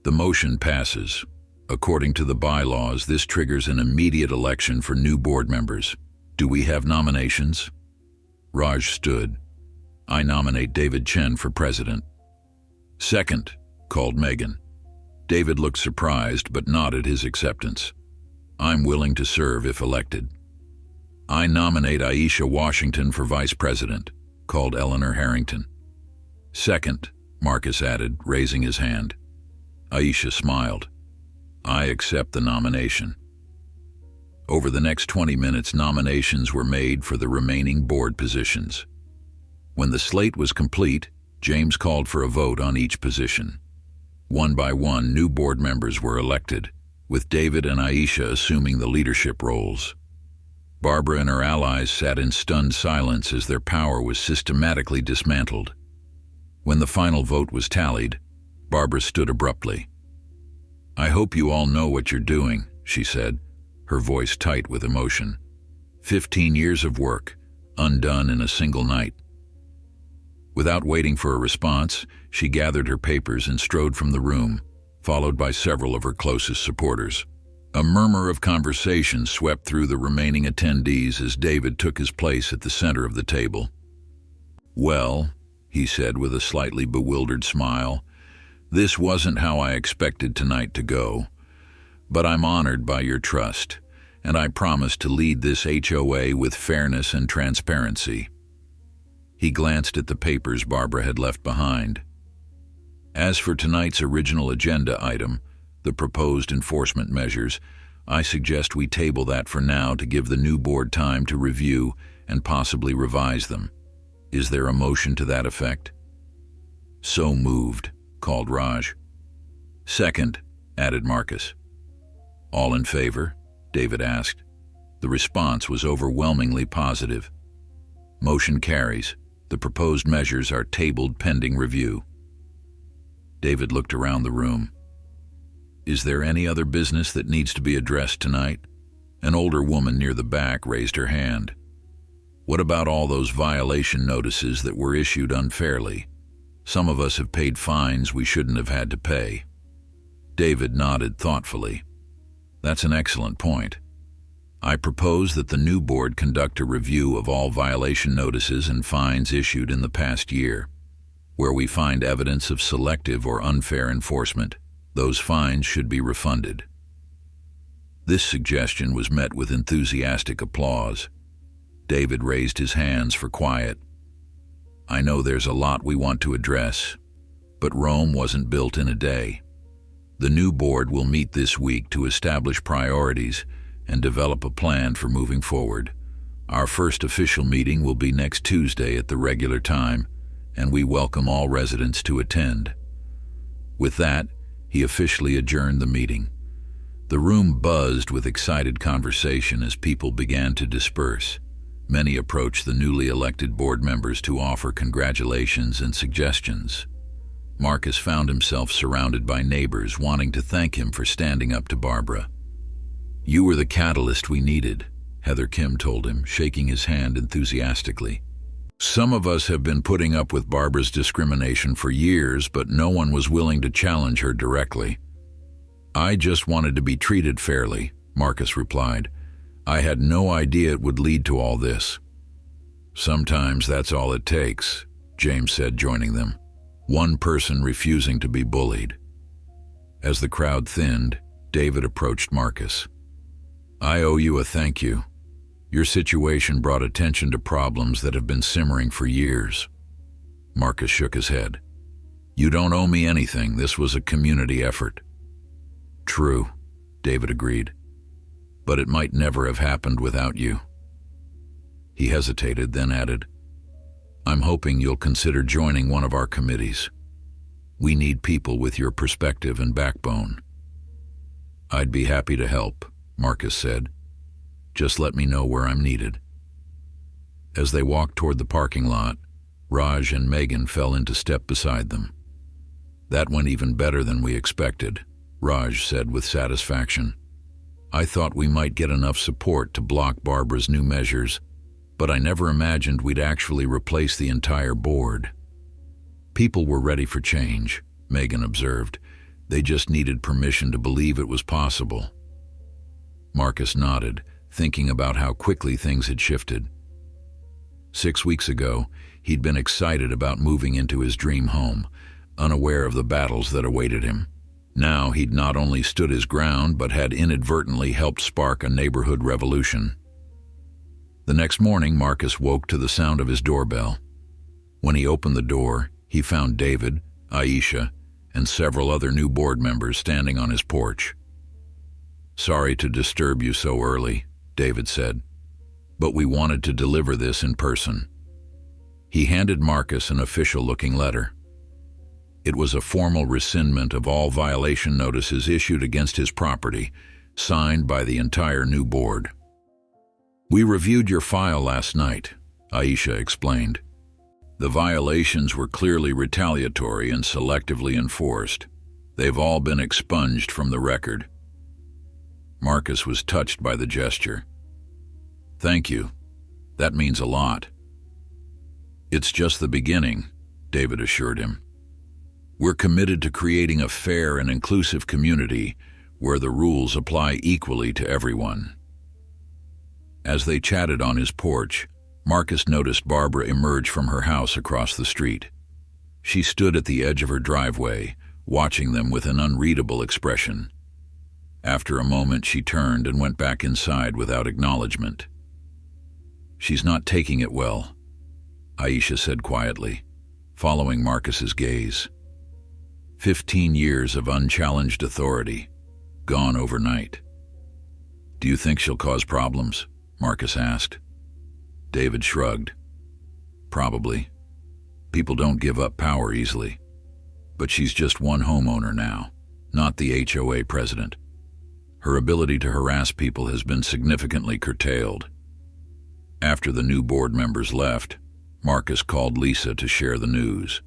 The motion passes. According to the bylaws, this triggers an immediate election for new board members. Do we have nominations? Raj stood. I nominate David Chen for president. Second, called Megan. David looked surprised but nodded his acceptance. I'm willing to serve if elected. I nominate Aisha Washington for vice president, called Eleanor Harrington. Second, Marcus added, raising his hand. Aisha smiled. I accept the nomination. Over the next 20 minutes, nominations were made for the remaining board positions. When the slate was complete, James called for a vote on each position. One by one, new board members were elected, with David and Aisha assuming the leadership roles. Barbara and her allies sat in stunned silence as their power was systematically dismantled. When the final vote was tallied, Barbara stood abruptly. "I hope you all know what you're doing," she said, her voice tight with emotion. 15 years of work, undone in a single night. Without waiting for a response, she gathered her papers and strode from the room, followed by several of her closest supporters. A murmur of conversation swept through the remaining attendees as David took his place at the center of the table. "Well," he said with a slightly bewildered smile, "this wasn't how I expected tonight to go. But I'm honored by your trust, and I promise to lead this HOA with fairness and transparency." He glanced at the papers Barbara had left behind. "As for tonight's original agenda item, the proposed enforcement measures, I suggest we table that for now to give the new board time to review and possibly revise them. Is there a motion to that effect?" "So moved," called Raj. "Second," added Marcus. "All in favor?" David asked. The response was overwhelmingly positive. "Motion carries. The proposed measures are tabled pending review." David looked around the room. "Is there any other business that needs to be addressed tonight?" An older woman near the back raised her hand. "What about all those violation notices that were issued unfairly? Some of us have paid fines we shouldn't have had to pay." David nodded thoughtfully. "That's an excellent point. I propose that the new board conduct a review of all violation notices and fines issued in the past year. Where we find evidence of selective or unfair enforcement, those fines should be refunded." This suggestion was met with enthusiastic applause. David raised his hands for quiet. "I know there's a lot we want to address, but Rome wasn't built in a day. The new board will meet this week to establish priorities and develop a plan for moving forward. Our first official meeting will be next Tuesday at the regular time, and we welcome all residents to attend." With that, he officially adjourned the meeting. The room buzzed with excited conversation as people began to disperse. Many approached the newly elected board members to offer congratulations and suggestions. Marcus found himself surrounded by neighbors wanting to thank him for standing up to Barbara. "You were the catalyst we needed," Heather Kim told him, shaking his hand enthusiastically. "Some of us have been putting up with Barbara's discrimination for years, but no one was willing to challenge her directly." "I just wanted to be treated fairly," Marcus replied. "I had no idea it would lead to all this." "Sometimes that's all it takes," James said, joining them. "One person refusing to be bullied." As the crowd thinned, David approached Marcus. "I owe you a thank you. Your situation brought attention to problems that have been simmering for years." Marcus shook his head. "You don't owe me anything. This was a community effort." "True," David agreed. "But it might never have happened without you." He hesitated, then added, "I'm hoping you'll consider joining one of our committees. We need people with your perspective and backbone." "I'd be happy to help," Marcus said. "Just let me know where I'm needed." As they walked toward the parking lot, Raj and Megan fell into step beside them. "That went even better than we expected," Raj said with satisfaction. "I thought we might get enough support to block Barbara's new measures, but I never imagined we'd actually replace the entire board." "People were ready for change," Megan observed. "They just needed permission to believe it was possible." Marcus nodded, thinking about how quickly things had shifted. 6 weeks ago, he'd been excited about moving into his dream home, unaware of the battles that awaited him. Now he'd not only stood his ground, but had inadvertently helped spark a neighborhood revolution. The next morning, Marcus woke to the sound of his doorbell. When he opened the door, he found David, Aisha, and several other new board members standing on his porch. "Sorry to disturb you so early," David said, "but we wanted to deliver this in person." He handed Marcus an official-looking letter. It was a formal rescindment of all violation notices issued against his property, signed by the entire new board. "We reviewed your file last night," Aisha explained. "The violations were clearly retaliatory and selectively enforced. They've all been expunged from the record." Marcus was touched by the gesture. "Thank you. That means a lot." "It's just the beginning," David assured him. "We're committed to creating a fair and inclusive community where the rules apply equally to everyone." As they chatted on his porch, Marcus noticed Barbara emerge from her house across the street. She stood at the edge of her driveway, watching them with an unreadable expression. After a moment, she turned and went back inside without acknowledgement. "She's not taking it well," Aisha said quietly, following Marcus's gaze. 15 years of unchallenged authority, gone overnight. "Do you think she'll cause problems?" Marcus asked. David shrugged. "Probably. People don't give up power easily. But she's just one homeowner now, not the HOA president. Her ability to harass people has been significantly curtailed." After the new board members left, Marcus called Lisa to share the news.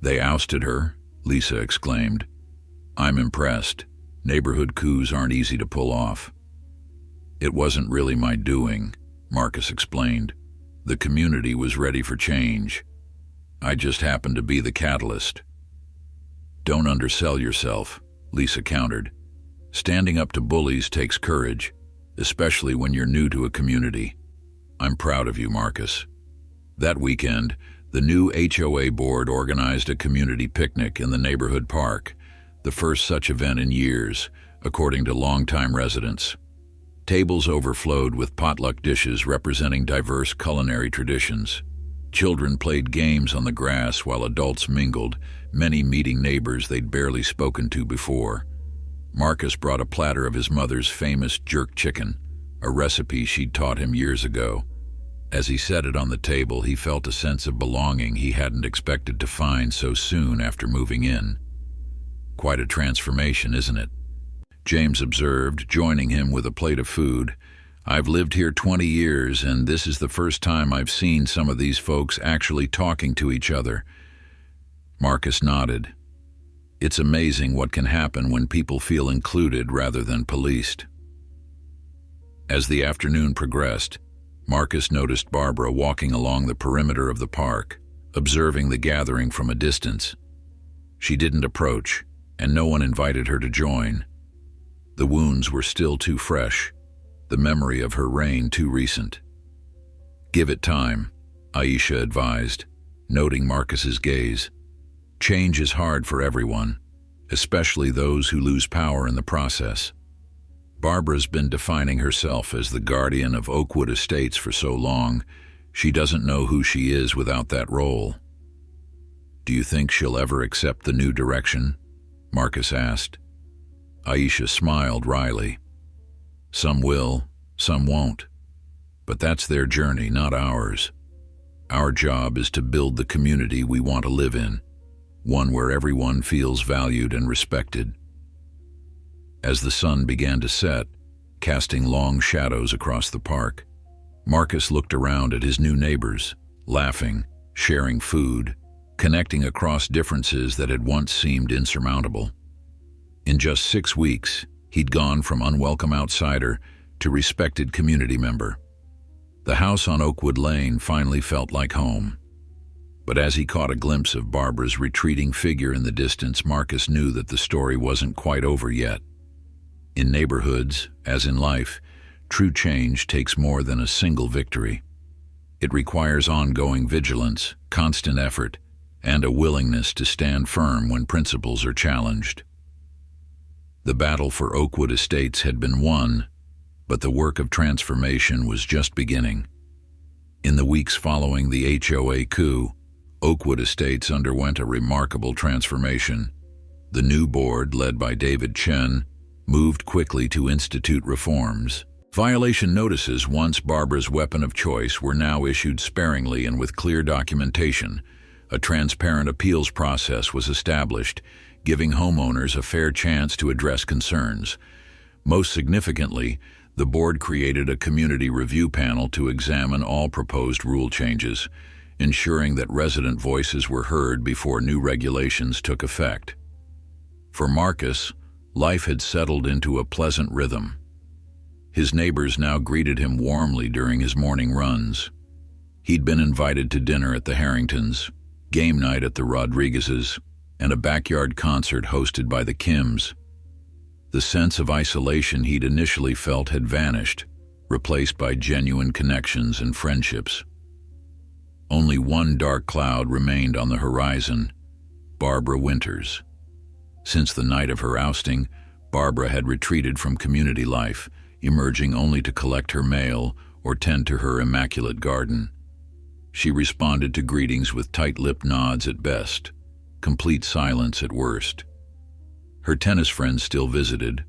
"They ousted her," Lisa exclaimed. "I'm impressed. Neighborhood coups aren't easy to pull off." "It wasn't really my doing," Marcus explained. "The community was ready for change. I just happened to be the catalyst." "Don't undersell yourself," Lisa countered. "Standing up to bullies takes courage, especially when you're new to a community. I'm proud of you, Marcus." That weekend, the new HOA board organized a community picnic in the neighborhood park, the first such event in years, according to longtime residents. Tables overflowed with potluck dishes representing diverse culinary traditions. Children played games on the grass while adults mingled, many meeting neighbors they'd barely spoken to before. Marcus brought a platter of his mother's famous jerk chicken, a recipe she'd taught him years ago. As he set it on the table, he felt a sense of belonging he hadn't expected to find so soon after moving in. "Quite a transformation, isn't it?" James observed, joining him with a plate of food. "I've lived here 20 years, and this is the first time I've seen some of these folks actually talking to each other." Marcus nodded. "It's amazing what can happen when people feel included rather than policed." As the afternoon progressed, Marcus noticed Barbara walking along the perimeter of the park, observing the gathering from a distance. She didn't approach, and no one invited her to join. The wounds were still too fresh, the memory of her reign too recent. "Give it time," Aisha advised, noting Marcus's gaze. "Change is hard for everyone, especially those who lose power in the process." Barbara's been defining herself as the guardian of Oakwood Estates for so long, she doesn't know who she is without that role. "Do you think she'll ever accept the new direction?" Marcus asked. Aisha smiled wryly. "Some will, some won't. But that's their journey, not ours. Our job is to build the community we want to live in, one where everyone feels valued and respected." As the sun began to set, casting long shadows across the park, Marcus looked around at his new neighbors, laughing, sharing food, connecting across differences that had once seemed insurmountable. In just 6 weeks, he'd gone from unwelcome outsider to respected community member. The house on Oakwood Lane finally felt like home. But as he caught a glimpse of Barbara's retreating figure in the distance, Marcus knew that the story wasn't quite over yet. In neighborhoods, as in life, true change takes more than a single victory. It requires ongoing vigilance, constant effort, and a willingness to stand firm when principles are challenged. The battle for Oakwood Estates had been won, but the work of transformation was just beginning. In the weeks following the HOA coup, Oakwood Estates underwent a remarkable transformation. The new board, led by David Chen, moved quickly to institute reforms. Violation notices, once Barbara's weapon of choice, were now issued sparingly and with clear documentation, A transparent appeals process was established, giving homeowners a fair chance to address concerns. Most significantly, the board created a community review panel to examine all proposed rule changes, ensuring that resident voices were heard before new regulations took effect. For Marcus, life had settled into a pleasant rhythm. His neighbors now greeted him warmly during his morning runs. He'd been invited to dinner at the Harringtons, game night at the Rodriguez's, and a backyard concert hosted by the Kims. The sense of isolation he'd initially felt had vanished, replaced by genuine connections and friendships. Only one dark cloud remained on the horizon: Barbara Winters. Since the night of her ousting, Barbara had retreated from community life, emerging only to collect her mail or tend to her immaculate garden. She responded to greetings with tight-lipped nods at best, complete silence at worst. Her tennis friends still visited,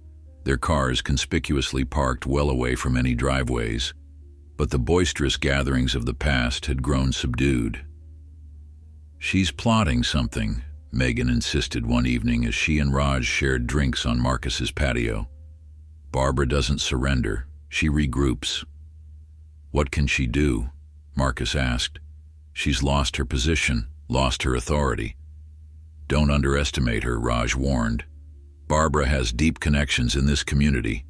their cars conspicuously parked well away from any driveways, but the boisterous gatherings of the past had grown subdued. "She's plotting something," Megan insisted one evening as she and Raj shared drinks on Marcus's patio. "Barbara doesn't surrender, she regroups." "What can she do?" Marcus asked. "She's lost her position, lost her authority." "Don't underestimate her," Raj warned. "Barbara has deep connections in this community,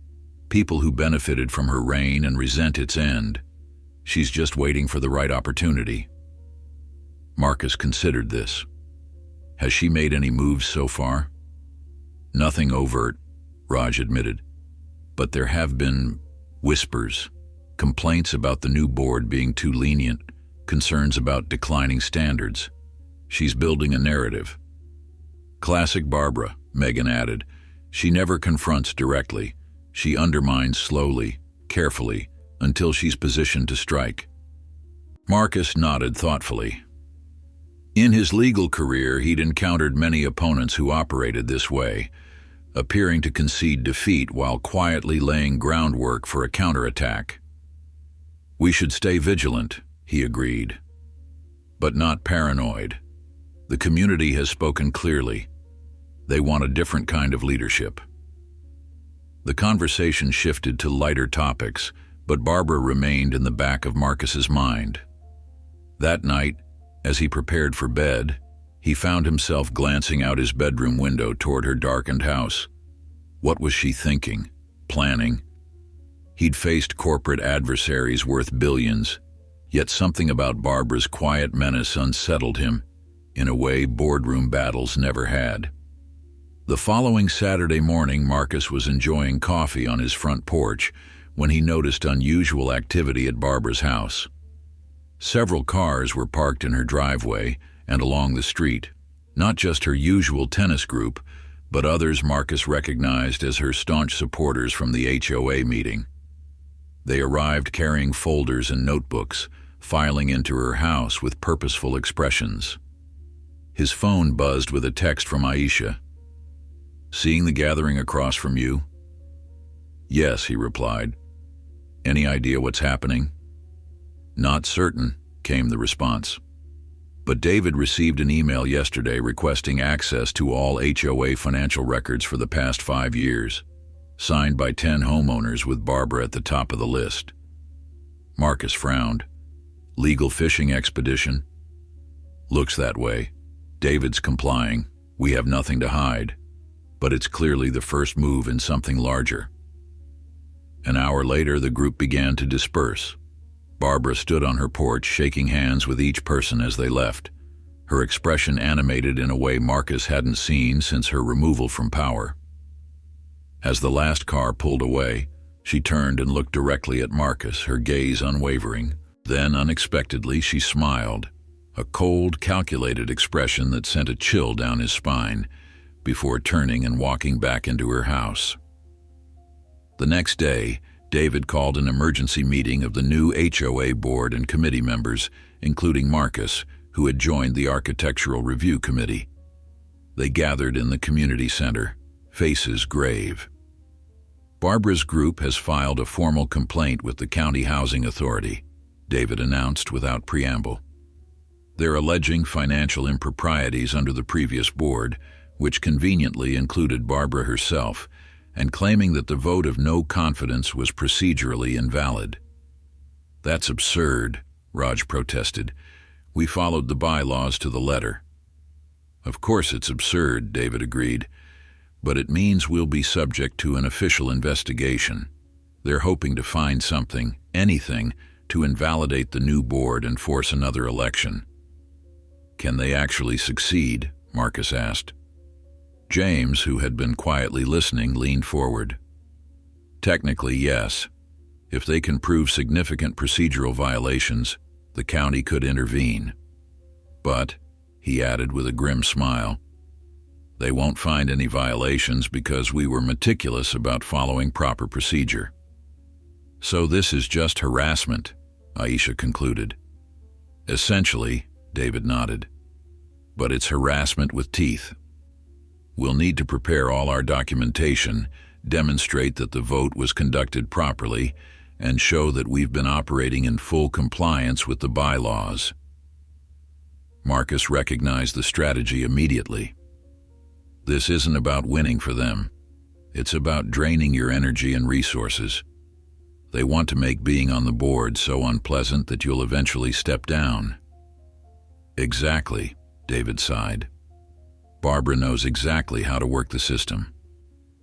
people who benefited from her reign and resent its end. She's just waiting for the right opportunity." Marcus considered this. "Has she made any moves so far?" "Nothing overt," Raj admitted. "But there have been whispers, complaints about the new board being too lenient, concerns about declining standards. She's building a narrative." "Classic Barbara," Megan added. "She never confronts directly. She undermines slowly, carefully, until she's positioned to strike." Marcus nodded thoughtfully. In his legal career, he'd encountered many opponents who operated this way, appearing to concede defeat while quietly laying groundwork for a counterattack. "We should stay vigilant," he agreed, "but not paranoid. The community has spoken clearly. They want a different kind of leadership." The conversation shifted to lighter topics, but Barbara remained in the back of Marcus's mind. That night, as he prepared for bed, he found himself glancing out his bedroom window toward her darkened house. What was she thinking, planning? He'd faced corporate adversaries worth billions, yet something about Barbara's quiet menace unsettled him, in a way boardroom battles never had. The following Saturday morning, Marcus was enjoying coffee on his front porch when he noticed unusual activity at Barbara's house. Several cars were parked in her driveway and along the street, not just her usual tennis group, but others Marcus recognized as her staunch supporters from the HOA meeting. They arrived carrying folders and notebooks, filing into her house with purposeful expressions. His phone buzzed with a text from Aisha. "Seeing the gathering across from you?" "Yes," he replied. "Any idea what's happening?" "Not certain," came the response. "But David received an email yesterday requesting access to all HOA financial records for the past 5 years, signed by 10 homeowners with Barbara at the top of the list." Marcus frowned. "Legal fishing expedition?" "Looks that way. David's complying. We have nothing to hide. But it's clearly the first move in something larger." An hour later, the group began to disperse. Barbara stood on her porch, shaking hands with each person as they left, her expression animated in a way Marcus hadn't seen since her removal from power. As the last car pulled away, she turned and looked directly at Marcus, her gaze unwavering. Then, unexpectedly, she smiled, a cold, calculated expression that sent a chill down his spine, before turning and walking back into her house. The next day, David called an emergency meeting of the new HOA board and committee members, including Marcus, who had joined the Architectural Review Committee. They gathered in the community center, faces grave. "Barbara's group has filed a formal complaint with the County Housing Authority," David announced without preamble. They're alleging financial improprieties under the previous board, which conveniently included Barbara herself, and claiming that the vote of no confidence was procedurally invalid. That's absurd, Raj protested. We followed the bylaws to the letter. Of course it's absurd, David agreed, but it means we'll be subject to an official investigation. They're hoping to find something, anything, to invalidate the new board and force another election. Can they actually succeed? Marcus asked. James, who had been quietly listening, leaned forward. Technically, yes. If they can prove significant procedural violations, the county could intervene. But, he added with a grim smile, they won't find any violations because we were meticulous about following proper procedure. So this is just harassment, Aisha concluded. Essentially, David nodded. But it's harassment with teeth. We'll need to prepare all our documentation, demonstrate that the vote was conducted properly, and show that we've been operating in full compliance with the bylaws. Marcus recognized the strategy immediately. This isn't about winning for them. It's about draining your energy and resources. They want to make being on the board so unpleasant that you'll eventually step down. Exactly, David sighed. Barbara knows exactly how to work the system.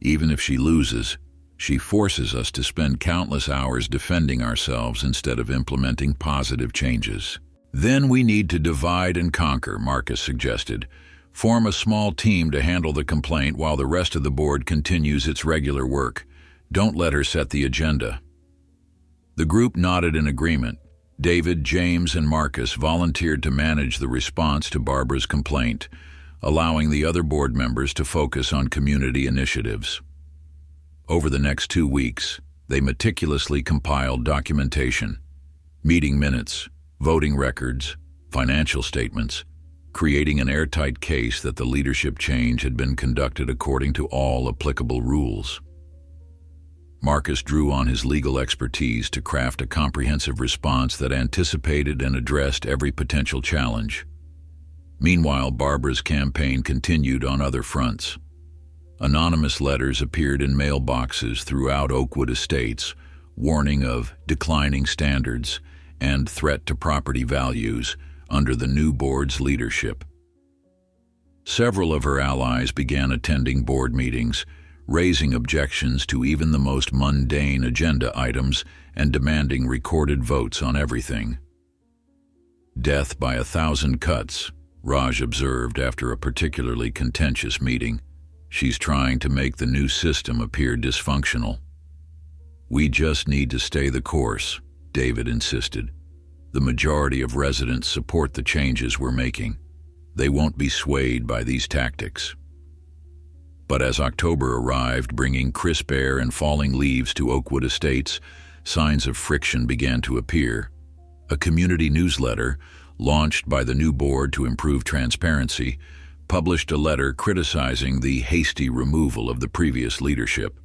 Even if she loses, she forces us to spend countless hours defending ourselves instead of implementing positive changes. Then we need to divide and conquer, Marcus suggested. Form a small team to handle the complaint while the rest of the board continues its regular work. Don't let her set the agenda. The group nodded in agreement. David, James, and Marcus volunteered to manage the response to Barbara's complaint, allowing the other board members to focus on community initiatives. Over the next 2 weeks, they meticulously compiled documentation, meeting minutes, voting records, financial statements, creating an airtight case that the leadership change had been conducted according to all applicable rules. Marcus drew on his legal expertise to craft a comprehensive response that anticipated and addressed every potential challenge. Meanwhile, Barbara's campaign continued on other fronts. Anonymous letters appeared in mailboxes throughout Oakwood Estates, warning of declining standards and threat to property values under the new board's leadership. Several of her allies began attending board meetings, raising objections to even the most mundane agenda items and demanding recorded votes on everything. Death by 1,000 cuts, Raj observed after a particularly contentious meeting. She's trying to make the new system appear dysfunctional. We just need to stay the course, David insisted. The majority of residents support the changes we're making. They won't be swayed by these tactics. But as October arrived, bringing crisp air and falling leaves to Oakwood Estates, signs of friction began to appear. A community newsletter, launched by the new board to improve transparency, published a letter criticizing the hasty removal of the previous leadership.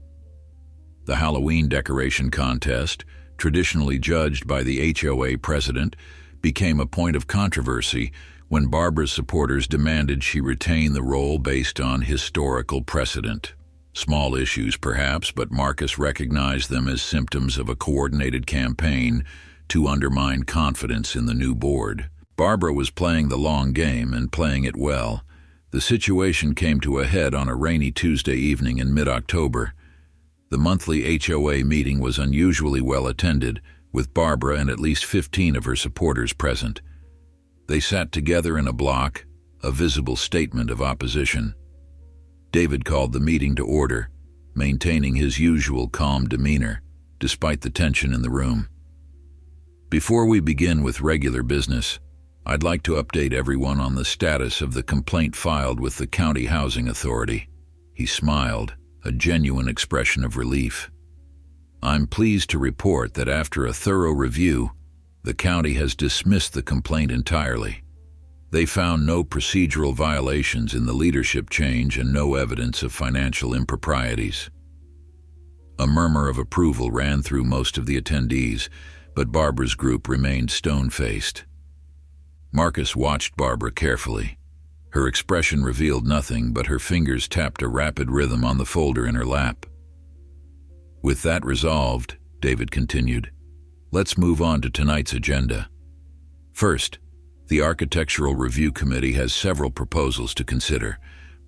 The Halloween decoration contest, traditionally judged by the HOA president, became a point of controversy when Barbara's supporters demanded she retain the role based on historical precedent. Small issues, perhaps, but Marcus recognized them as symptoms of a coordinated campaign to undermine confidence in the new board. Barbara was playing the long game and playing it well. The situation came to a head on a rainy Tuesday evening in mid-October. The monthly HOA meeting was unusually well attended, with Barbara and at least 15 of her supporters present. They sat together in a block, a visible statement of opposition. David called the meeting to order, maintaining his usual calm demeanor, despite the tension in the room. Before we begin with regular business, I'd like to update everyone on the status of the complaint filed with the County Housing Authority. He smiled, a genuine expression of relief. I'm pleased to report that after a thorough review, the county has dismissed the complaint entirely. They found no procedural violations in the leadership change and no evidence of financial improprieties. A murmur of approval ran through most of the attendees, but Barbara's group remained stone-faced. Marcus watched Barbara carefully. Her expression revealed nothing, but her fingers tapped a rapid rhythm on the folder in her lap. With that resolved, David continued, let's move on to tonight's agenda. First, the Architectural Review Committee has several proposals to consider.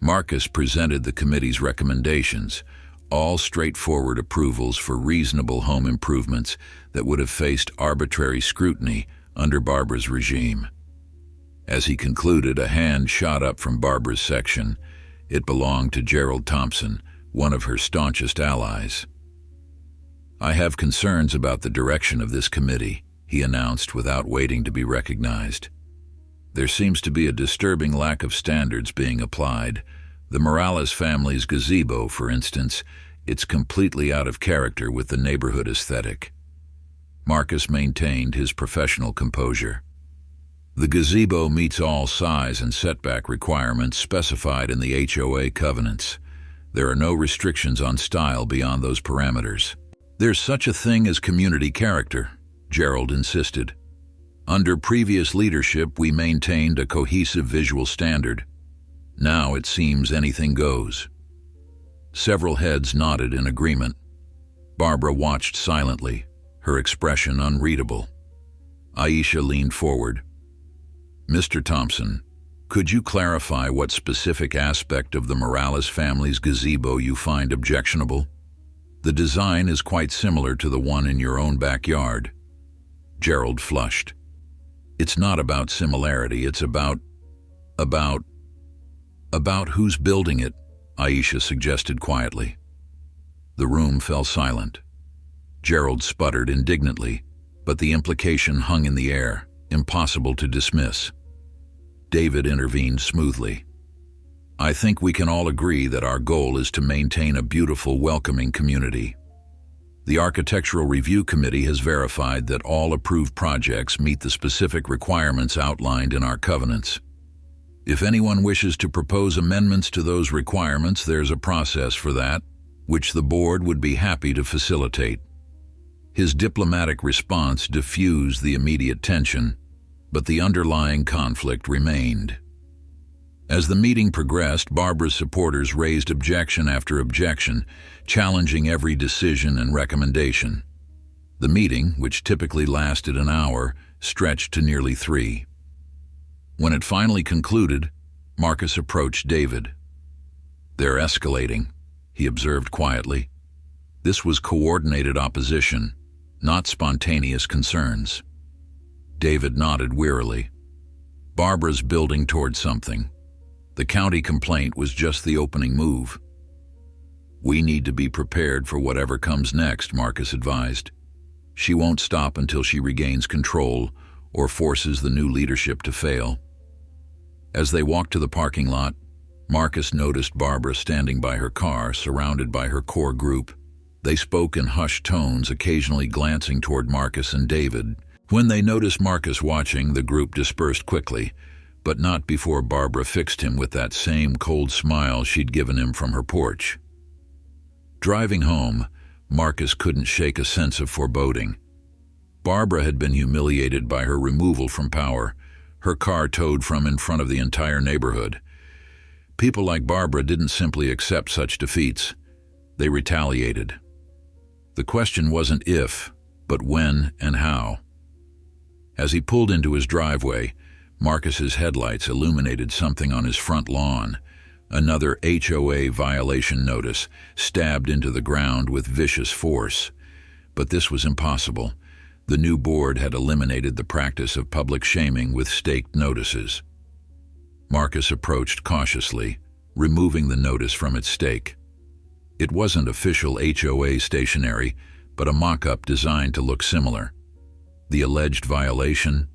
Marcus presented the committee's recommendations, all straightforward approvals for reasonable home improvements that would have faced arbitrary scrutiny under Barbara's regime. As he concluded, a hand shot up from Barbara's section. It belonged to Gerald Thompson, one of her staunchest allies. I have concerns about the direction of this committee, he announced without waiting to be recognized. There seems to be a disturbing lack of standards being applied. The Morales family's gazebo, for instance, it's completely out of character with the neighborhood aesthetic. Marcus maintained his professional composure. The gazebo meets all size and setback requirements specified in the HOA covenants. There are no restrictions on style beyond those parameters. There's such a thing as community character, Gerald insisted. Under previous leadership, we maintained a cohesive visual standard. Now it seems anything goes. Several heads nodded in agreement. Barbara watched silently, her expression unreadable. Aisha leaned forward. Mr. Thompson, could you clarify what specific aspect of the Morales family's gazebo you find objectionable? The design is quite similar to the one in your own backyard. Gerald flushed. It's not about similarity, it's about who's building it, Aisha suggested quietly. The room fell silent. Gerald sputtered indignantly, but the implication hung in the air, impossible to dismiss. David intervened smoothly. I think we can all agree that our goal is to maintain a beautiful, welcoming community. The Architectural Review Committee has verified that all approved projects meet the specific requirements outlined in our covenants. If anyone wishes to propose amendments to those requirements, there's a process for that, which the board would be happy to facilitate. His diplomatic response diffused the immediate tension, but the underlying conflict remained. As the meeting progressed, Barbara's supporters raised objection after objection, challenging every decision and recommendation. The meeting, which typically lasted an hour, stretched to nearly 3. When it finally concluded, Marcus approached David. They're escalating, he observed quietly. This was coordinated opposition, not spontaneous concerns. David nodded wearily. Barbara's building toward something. The county complaint was just the opening move. We need to be prepared for whatever comes next, Marcus advised. She won't stop until she regains control or forces the new leadership to fail. As they walked to the parking lot, Marcus noticed Barbara standing by her car, surrounded by her core group. They spoke in hushed tones, occasionally glancing toward Marcus and David. When they noticed Marcus watching, the group dispersed quickly, but not before Barbara fixed him with that same cold smile she'd given him from her porch. Driving home, Marcus couldn't shake a sense of foreboding. Barbara had been humiliated by her removal from power, her car towed from in front of the entire neighborhood. People like Barbara didn't simply accept such defeats. They retaliated. The question wasn't if, but when and how. As he pulled into his driveway, Marcus's headlights illuminated something on his front lawn, another HOA violation notice stabbed into the ground with vicious force. But this was impossible. The new board had eliminated the practice of public shaming with staked notices. Marcus approached cautiously, removing the notice from its stake. It wasn't official HOA stationery, but a mock-up designed to look similar. The alleged violation: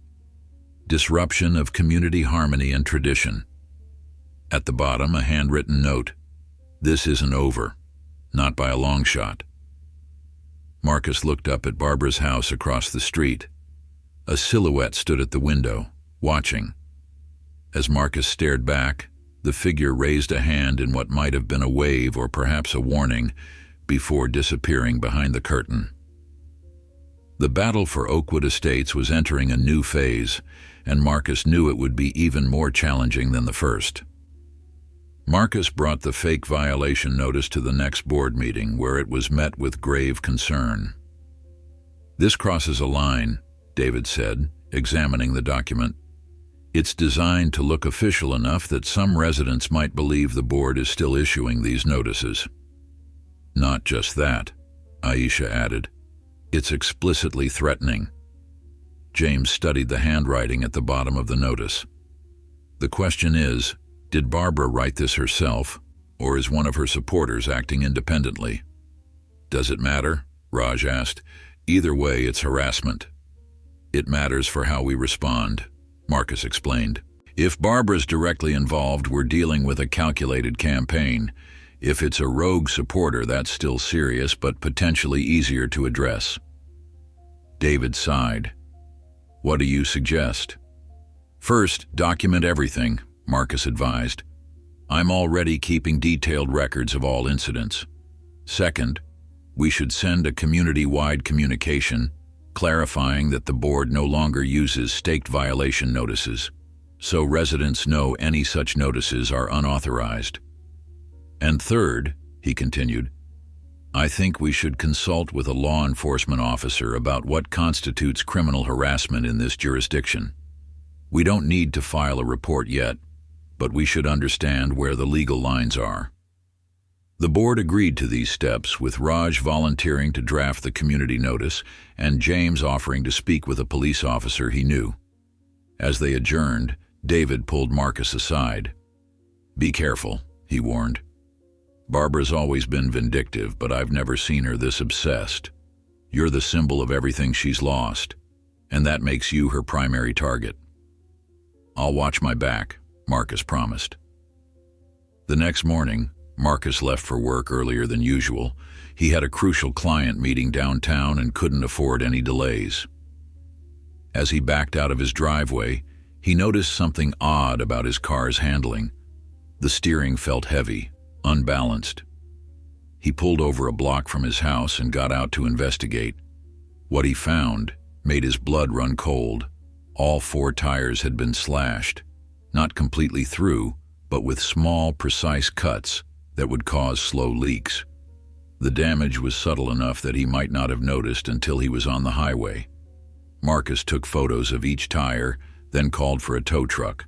disruption of community harmony and tradition. At the bottom, a handwritten note: this isn't over, not by a long shot. Marcus looked up at Barbara's house across the street. A silhouette stood at the window, watching. As Marcus stared back, the figure raised a hand in what might have been a wave or perhaps a warning, before disappearing behind the curtain. The battle for Oakwood Estates was entering a new phase, and Marcus knew it would be even more challenging than the first. Marcus brought the fake violation notice to the next board meeting, where it was met with grave concern. "This crosses a line," David said, examining the document. "It's designed to look official enough that some residents might believe the board is still issuing these notices." "Not just that," Aisha added. "It's explicitly threatening." James studied the handwriting at the bottom of the notice. "The question is, did Barbara write this herself, or is one of her supporters acting independently?" "Does it matter?" Raj asked. "Either way, it's harassment." "It matters for how we respond," Marcus explained. "If Barbara's directly involved, we're dealing with a calculated campaign. If it's a rogue supporter, that's still serious, but potentially easier to address." David sighed. "What do you suggest?" "First, document everything," Marcus advised. "I'm already keeping detailed records of all incidents. Second, we should send a community-wide communication clarifying that the board no longer uses staked violation notices, so residents know any such notices are unauthorized. And third," he continued, "I think we should consult with a law enforcement officer about what constitutes criminal harassment in this jurisdiction. We don't need to file a report yet, but we should understand where the legal lines are." The board agreed to these steps, with Raj volunteering to draft the community notice and James offering to speak with a police officer he knew. As they adjourned, David pulled Marcus aside. "Be careful," he warned. "Barbara's always been vindictive, but I've never seen her this obsessed. You're the symbol of everything she's lost, and that makes you her primary target." "I'll watch my back," Marcus promised. The next morning, Marcus left for work earlier than usual. He had a crucial client meeting downtown and couldn't afford any delays. As he backed out of his driveway, he noticed something odd about his car's handling. The steering felt heavy, unbalanced. He pulled over a block from his house and got out to investigate. What he found made his blood run cold. All 4 tires had been slashed, not completely through, but with small, precise cuts that would cause slow leaks. The damage was subtle enough that he might not have noticed until he was on the highway. Marcus took photos of each tire, then called for a tow truck.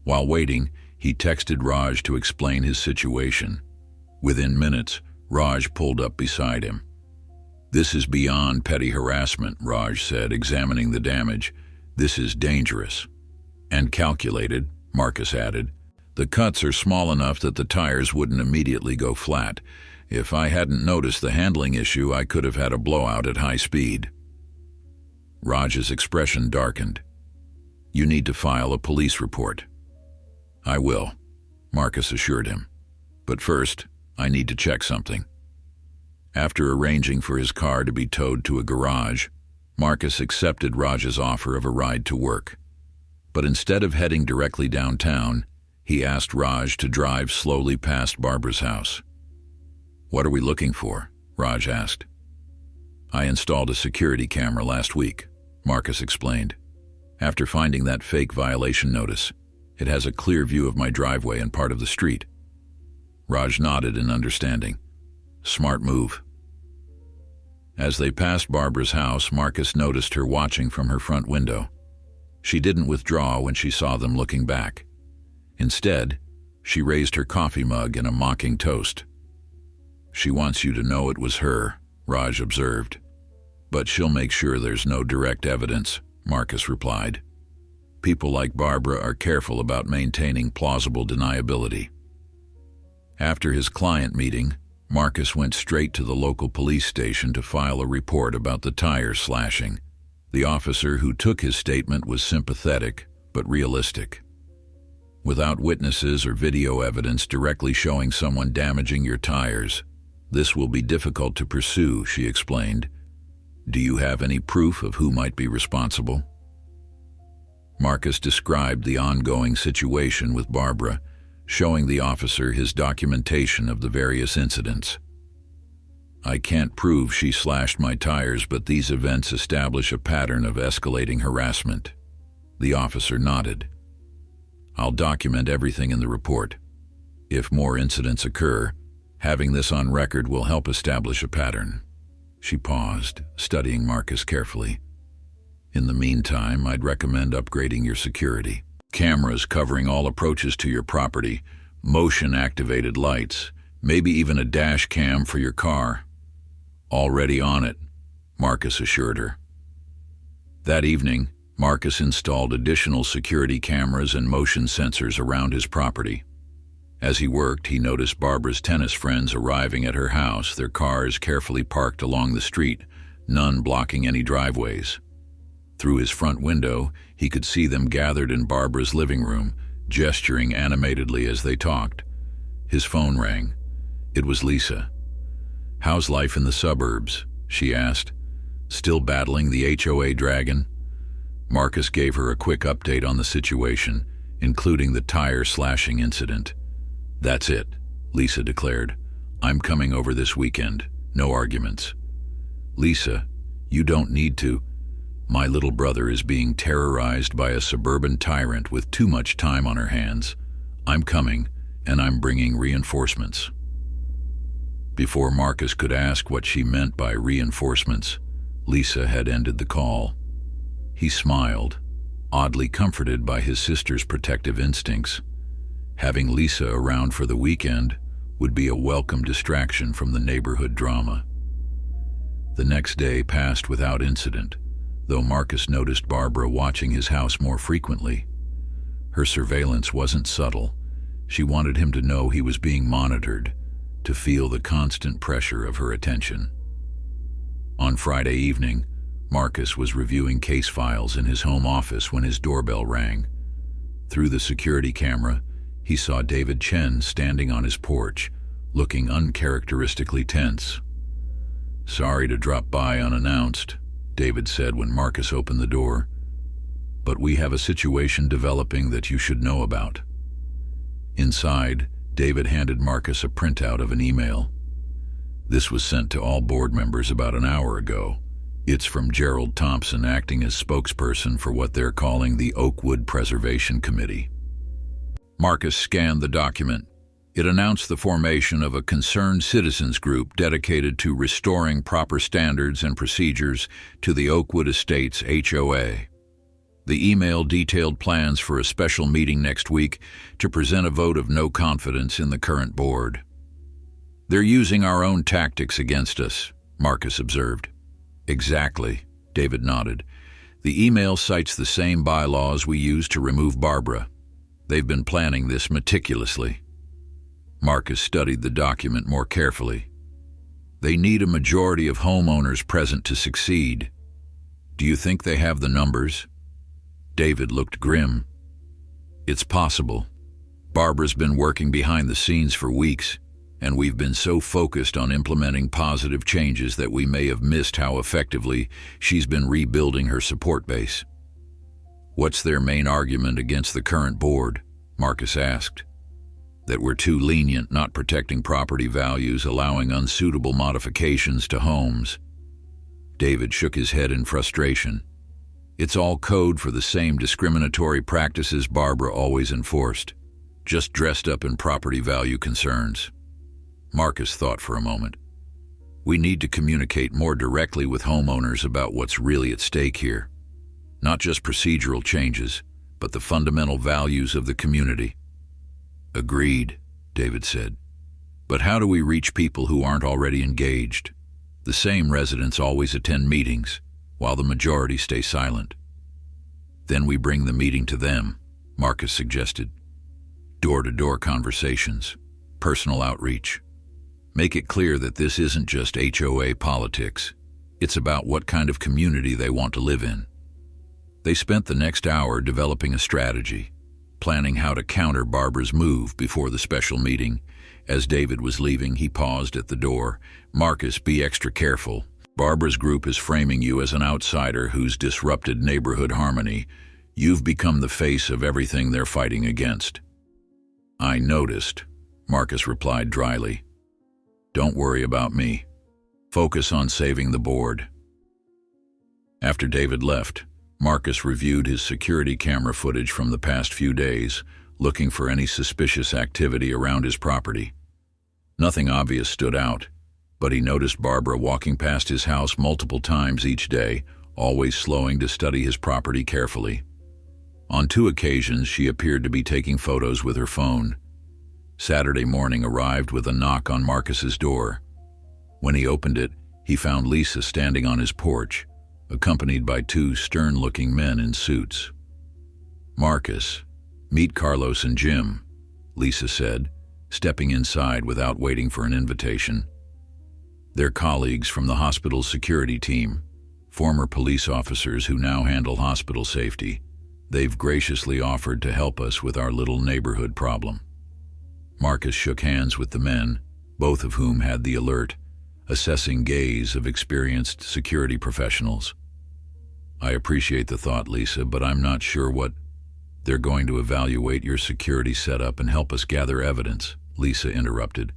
While waiting, he texted Raj to explain his situation. Within minutes, Raj pulled up beside him. "This is beyond petty harassment," Raj said, examining the damage. "This is dangerous." "And calculated," Marcus added. "The cuts are small enough that the tires wouldn't immediately go flat. If I hadn't noticed the handling issue, I could have had a blowout at high speed." Raj's expression darkened. "You need to file a police report." "I will," Marcus assured him. "But first, I need to check something." After arranging for his car to be towed to a garage, Marcus accepted Raj's offer of a ride to work. But instead of heading directly downtown, he asked Raj to drive slowly past Barbara's house. "What are we looking for?" Raj asked. "I installed a security camera last week," Marcus explained. "After finding that fake violation notice, it has a clear view of my driveway and part of the street." Raj nodded in understanding. "Smart move." As they passed Barbara's house, Marcus noticed her watching from her front window. She didn't withdraw when she saw them looking back. Instead, she raised her coffee mug in a mocking toast. "She wants you to know it was her," Raj observed. "But she'll make sure there's no direct evidence," Marcus replied. "People like Barbara are careful about maintaining plausible deniability." After his client meeting, Marcus went straight to the local police station to file a report about the tire slashing. The officer who took his statement was sympathetic, but realistic. "Without witnesses or video evidence directly showing someone damaging your tires, this will be difficult to pursue," she explained. "Do you have any proof of who might be responsible?" Marcus described the ongoing situation with Barbara, showing the officer his documentation of the various incidents. I can't prove she slashed my tires, but these events establish a pattern of escalating harassment. The officer nodded. I'll document everything in the report. If more incidents occur, having this on record will help establish a pattern. She paused, studying Marcus carefully. In the meantime, I'd recommend upgrading your security. Cameras covering all approaches to your property, motion-activated lights, maybe even a dash cam for your car. Already on it, Marcus assured her. That evening, Marcus installed additional security cameras and motion sensors around his property. As he worked, he noticed Barbara's tennis friends arriving at her house, their cars carefully parked along the street, none blocking any driveways. Through his front window, he could see them gathered in Barbara's living room, gesturing animatedly as they talked. His phone rang. It was Lisa. "How's life in the suburbs?" she asked. "Still battling the HOA dragon?" Marcus gave her a quick update on the situation, including the tire slashing incident. "That's it," Lisa declared. "I'm coming over this weekend. No arguments." "Lisa, you don't need to. My little brother is being terrorized by a suburban tyrant with too much time on her hands. I'm coming, and I'm bringing reinforcements." Before Marcus could ask what she meant by reinforcements, Lisa had ended the call. He smiled, oddly comforted by his sister's protective instincts. Having Lisa around for the weekend would be a welcome distraction from the neighborhood drama. The next day passed without incident, though Marcus noticed Barbara watching his house more frequently. Her surveillance wasn't subtle. She wanted him to know he was being monitored, to feel the constant pressure of her attention. On Friday evening, Marcus was reviewing case files in his home office when his doorbell rang. Through the security camera, he saw David Chen standing on his porch, looking uncharacteristically tense. "Sorry to drop by unannounced," David said when Marcus opened the door, "but we have a situation developing that you should know about." Inside, David handed Marcus a printout of an email. "This was sent to all board members about an hour ago. It's from Gerald Thompson, acting as spokesperson for what they're calling the Oakwood Preservation Committee." Marcus scanned the document. It announced the formation of a concerned citizens group dedicated to restoring proper standards and procedures to the Oakwood Estates HOA. The email detailed plans for a special meeting next week to present a vote of no confidence in the current board. "They're using our own tactics against us," Marcus observed. "Exactly," David nodded. "The email cites the same bylaws we used to remove Barbara. They've been planning this meticulously." Marcus studied the document more carefully. "They need a majority of homeowners present to succeed. Do you think they have the numbers?" David looked grim. "It's possible. Barbara's been working behind the scenes for weeks, and we've been so focused on implementing positive changes that we may have missed how effectively she's been rebuilding her support base." "What's their main argument against the current board?" Marcus asked. "That we're too lenient, not protecting property values, allowing unsuitable modifications to homes." David shook his head in frustration. "It's all code for the same discriminatory practices Barbara always enforced, just dressed up in property value concerns." Marcus thought for a moment. "We need to communicate more directly with homeowners about what's really at stake here. Not just procedural changes, but the fundamental values of the community." "Agreed," David said. "But how do we reach people who aren't already engaged? The same residents always attend meetings, while the majority stay silent." "Then we bring the meeting to them," Marcus suggested. "Door-to-door conversations, personal outreach. Make it clear that this isn't just HOA politics. It's about what kind of community they want to live in." They spent the next hour developing a strategy, planning how to counter Barbara's move before the special meeting. As David was leaving, he paused at the door. "Marcus, be extra careful. Barbara's group is framing you as an outsider who's disrupted neighborhood harmony. You've become the face of everything they're fighting against." "I noticed," Marcus replied dryly. "Don't worry about me. Focus on saving the board. After David left, Marcus reviewed his security camera footage from the past few days, looking for any suspicious activity around his property. Nothing obvious stood out, but he noticed Barbara walking past his house multiple times each day, always slowing to study his property carefully. On 2 occasions, she appeared to be taking photos with her phone. Saturday morning arrived with a knock on Marcus's door. When he opened it, he found Lisa standing on his porch, accompanied by 2 stern-looking men in suits. "Marcus, meet Carlos and Jim," Lisa said, stepping inside without waiting for an invitation. They're colleagues from the hospital's security team, former police officers who now handle hospital safety. They've graciously offered to help us with our little neighborhood problem. Marcus shook hands with the men, both of whom had the alert, assessing gaze of experienced security professionals. "I appreciate the thought, Lisa, but I'm not sure what—" "They're going to evaluate your security setup and help us gather evidence," Lisa interrupted.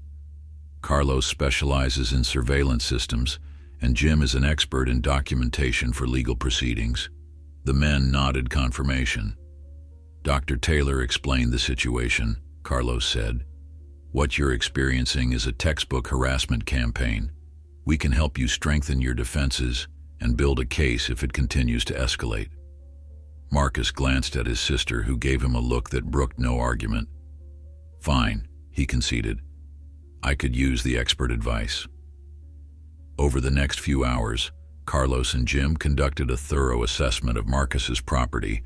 "Carlos specializes in surveillance systems, and Jim is an expert in documentation for legal proceedings." The men nodded confirmation. "Dr. Taylor explained the situation," Carlos said. "What you're experiencing is a textbook harassment campaign. We can help you strengthen your defenses and build a case if it continues to escalate." Marcus glanced at his sister, who gave him a look that brooked no argument. "Fine," he conceded. "I could use the expert advice." Over the next few hours, Carlos and Jim conducted a thorough assessment of Marcus's property,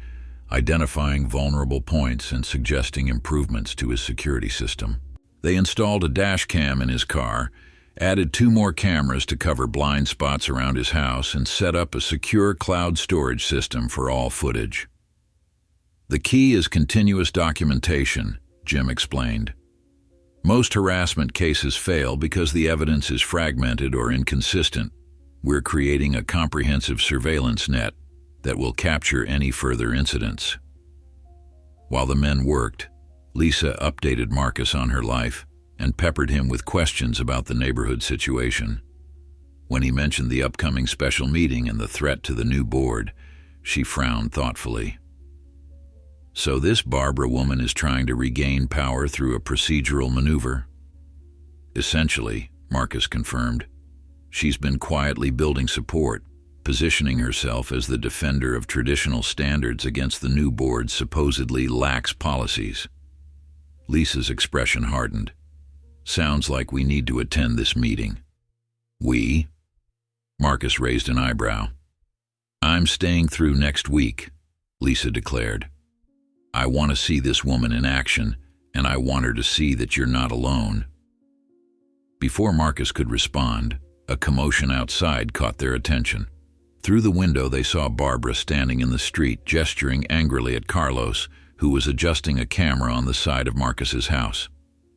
identifying vulnerable points and suggesting improvements to his security system. They installed a dash cam in his car, added 2 more cameras to cover blind spots around his house, and set up a secure cloud storage system for all footage. "The key is continuous documentation," Jim explained. "Most harassment cases fail because the evidence is fragmented or inconsistent. We're creating a comprehensive surveillance net that will capture any further incidents." While the men worked, Lisa updated Marcus on her life and peppered him with questions about the neighborhood situation. When he mentioned the upcoming special meeting and the threat to the new board, she frowned thoughtfully. "So this Barbara woman is trying to regain power through a procedural maneuver?" "Essentially," Marcus confirmed. "She's been quietly building support, positioning herself as the defender of traditional standards against the new board's supposedly lax policies." Lisa's expression hardened. "Sounds like we need to attend this meeting." "We?" Marcus raised an eyebrow. "I'm staying through next week," Lisa declared. "I want to see this woman in action, and I want her to see that you're not alone." Before Marcus could respond, a commotion outside caught their attention. Through the window they saw Barbara standing in the street, gesturing angrily at Carlos, who was adjusting a camera on the side of Marcus's house.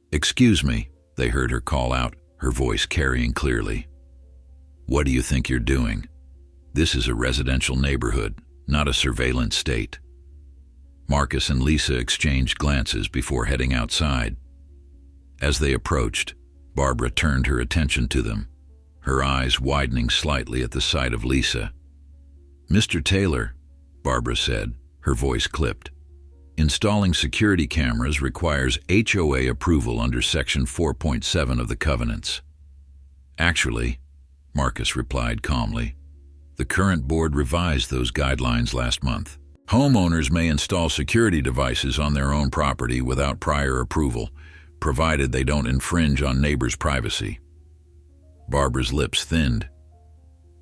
"Excuse me," they heard her call out, her voice carrying clearly. "What do you think you're doing? This is a residential neighborhood, not a surveillance state." Marcus and Lisa exchanged glances before heading outside. As they approached, Barbara turned her attention to them, her eyes widening slightly at the sight of Lisa. "Mr. Taylor," Barbara said, her voice clipped. "Installing security cameras requires HOA approval under Section 4.7 of the Covenants." "Actually," Marcus replied calmly, "the current board revised those guidelines last month. Homeowners may install security devices on their own property without prior approval, provided they don't infringe on neighbors' privacy." Barbara's lips thinned.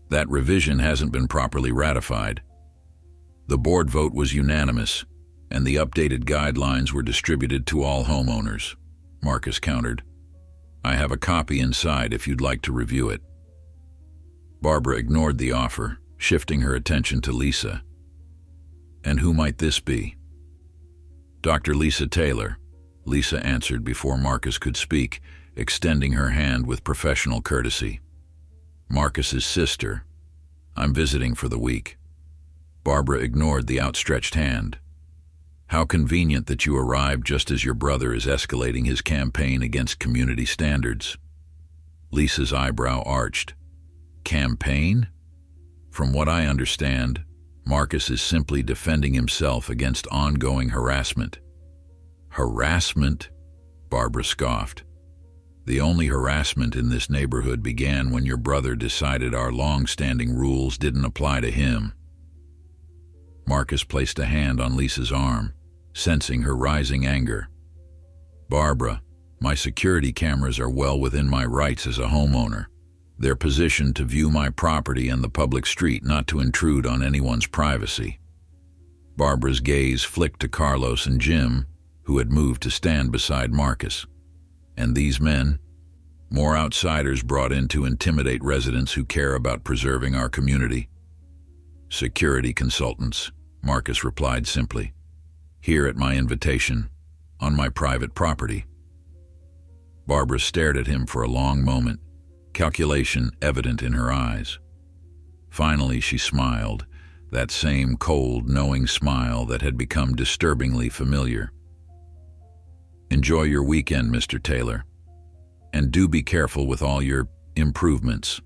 "That revision hasn't been properly ratified. The board vote was unanimous, and the updated guidelines were distributed to all homeowners," Marcus countered. "I have a copy inside if you'd like to review it." Barbara ignored the offer, shifting her attention to Lisa. "And who might this be?" "Dr. Lisa Taylor," Lisa answered before Marcus could speak, extending her hand with professional courtesy. "Marcus's sister. I'm visiting for the week." Barbara ignored the outstretched hand. "How convenient that you arrived just as your brother is escalating his campaign against community standards." Lisa's eyebrow arched. Campaign? From what I understand, Marcus is simply defending himself against ongoing harassment. Harassment? Barbara scoffed. The only harassment in this neighborhood began when your brother decided our long-standing rules didn't apply to him. Marcus placed a hand on Lisa's arm, sensing her rising anger. Barbara, my security cameras are well within my rights as a homeowner. They're positioned to view my property and the public street, not to intrude on anyone's privacy. Barbara's gaze flicked to Carlos and Jim, who had moved to stand beside Marcus. And these men? More outsiders brought in to intimidate residents who care about preserving our community. Security consultants, Marcus replied simply. Here at my invitation, on my private property. Barbara stared at him for a long moment, calculation evident in her eyes. Finally, she smiled, that same cold, knowing smile that had become disturbingly familiar. Enjoy your weekend, Mr. Taylor. And do be careful with all your improvements.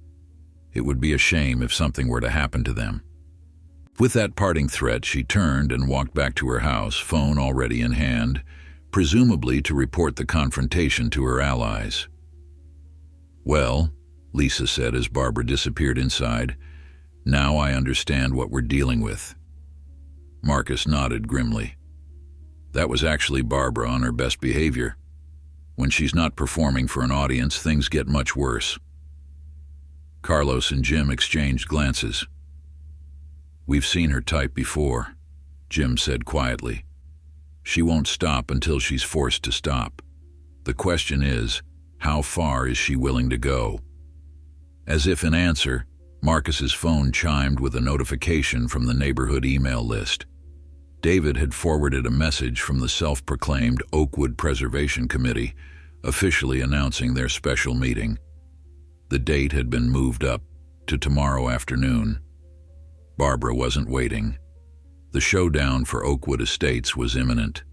It would be a shame if something were to happen to them. With that parting threat, she turned and walked back to her house, phone already in hand, presumably to report the confrontation to her allies. Well, Lisa said as Barbara disappeared inside, now I understand what we're dealing with. Marcus nodded grimly. That was actually Barbara on her best behavior. When she's not performing for an audience, things get much worse. Carlos and Jim exchanged glances. We've seen her type before, Jim said quietly. She won't stop until she's forced to stop. The question is, how far is she willing to go? As if in answer, Marcus's phone chimed with a notification from the neighborhood email list. David had forwarded a message from the self-proclaimed Oakwood Preservation Committee, officially announcing their special meeting. The date had been moved up to tomorrow afternoon. Barbara wasn't waiting. The showdown for Oakwood Estates was imminent.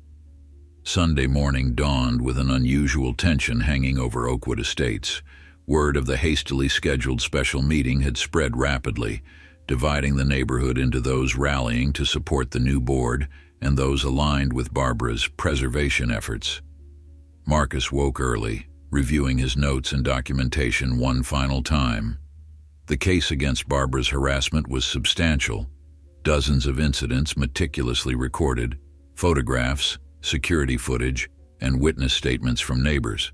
Sunday morning dawned with an unusual tension hanging over Oakwood Estates. Word of the hastily scheduled special meeting had spread rapidly, dividing the neighborhood into those rallying to support the new board and those aligned with Barbara's preservation efforts. Marcus woke early, reviewing his notes and documentation one final time. The case against Barbara's harassment was substantial. Dozens of incidents meticulously recorded, photographs, security footage, and witness statements from neighbors.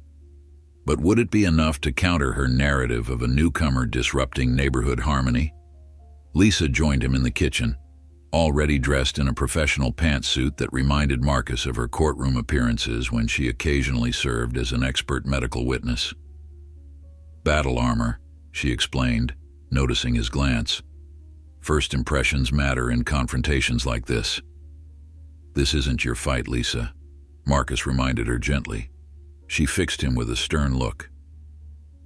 But would it be enough to counter her narrative of a newcomer disrupting neighborhood harmony? Lisa joined him in the kitchen, already dressed in a professional pantsuit that reminded Marcus of her courtroom appearances when she occasionally served as an expert medical witness. Battle armor, she explained, noticing his glance. First impressions matter in confrontations like this. This isn't your fight, Lisa, Marcus reminded her gently. She fixed him with a stern look.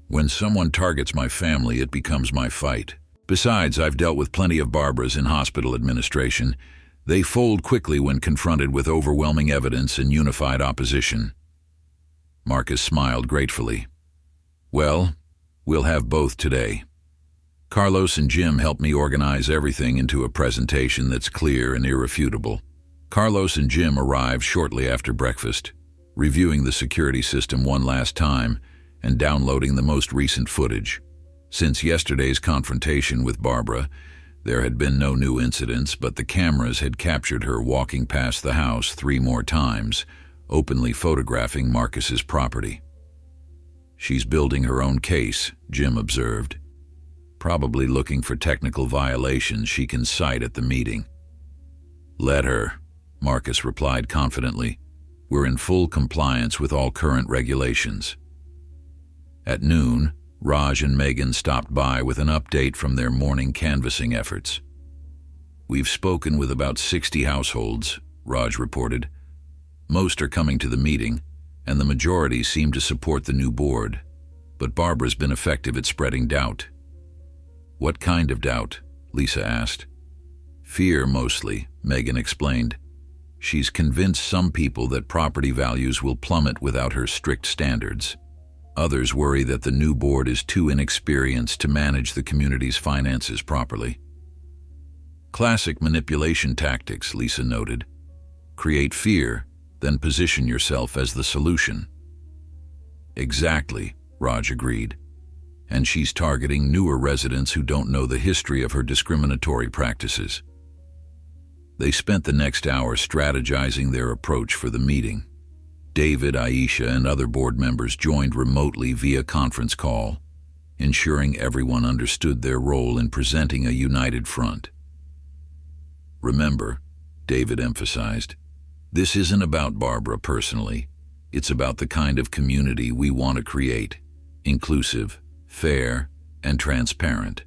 When someone targets my family, it becomes my fight. Besides, I've dealt with plenty of Barbaras in hospital administration. They fold quickly when confronted with overwhelming evidence and unified opposition. Marcus smiled gratefully. Well, we'll have both today. Carlos and Jim helped me organize everything into a presentation that's clear and irrefutable. Carlos and Jim arrived shortly after breakfast, reviewing the security system one last time and downloading the most recent footage. Since yesterday's confrontation with Barbara, there had been no new incidents, but the cameras had captured her walking past the house 3 more times, openly photographing Marcus's property. She's building her own case, Jim observed. Probably looking for technical violations she can cite at the meeting. Let her, Marcus replied confidently. We're in full compliance with all current regulations. At noon, Raj and Megan stopped by with an update from their morning canvassing efforts. We've spoken with about 60 households, Raj reported. Most are coming to the meeting, and the majority seem to support the new board. But Barbara's been effective at spreading doubt. What kind of doubt? Lisa asked. Fear, mostly, Megan explained. She's convinced some people that property values will plummet without her strict standards. Others worry that the new board is too inexperienced to manage the community's finances properly. Classic manipulation tactics, Lisa noted. Create fear, then position yourself as the solution. Exactly, Raj agreed. And she's targeting newer residents who don't know the history of her discriminatory practices. They spent the next hour strategizing their approach for the meeting. David, Aisha, and other board members joined remotely via conference call, ensuring everyone understood their role in presenting a united front. Remember, David emphasized, this isn't about Barbara personally. It's about the kind of community we want to create, inclusive, fair, and transparent.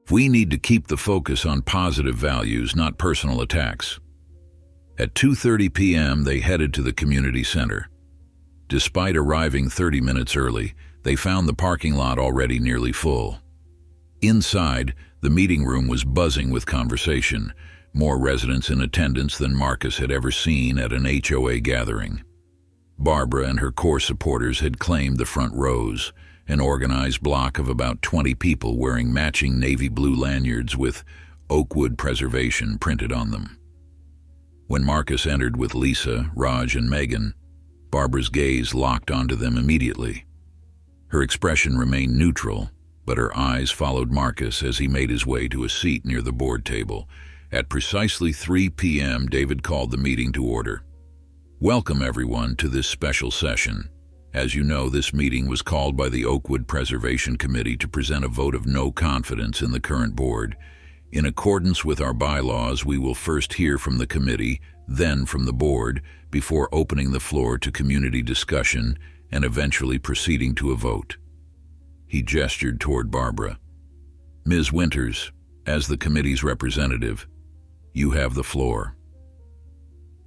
We need to keep the focus on positive values, not personal attacks. At 2:30 p.m., they headed to the community center. Despite arriving 30 minutes early, they found the parking lot already nearly full. Inside, the meeting room was buzzing with conversation, more residents in attendance than Marcus had ever seen at an HOA gathering. Barbara and her core supporters had claimed the front rows, an organized block of about 20 people wearing matching navy blue lanyards with Oakwood Preservation printed on them. When Marcus entered with Lisa, Raj, and Megan, Barbara's gaze locked onto them immediately. Her expression remained neutral, but her eyes followed Marcus as he made his way to a seat near the board table. At precisely 3 p.m., David called the meeting to order. Welcome, everyone, to this special session. As you know, this meeting was called by the Oakwood Preservation Committee to present a vote of no confidence in the current board. In accordance with our bylaws, we will first hear from the committee, then from the board, before opening the floor to community discussion and eventually proceeding to a vote. He gestured toward Barbara. Ms. Winters, as the committee's representative, you have the floor.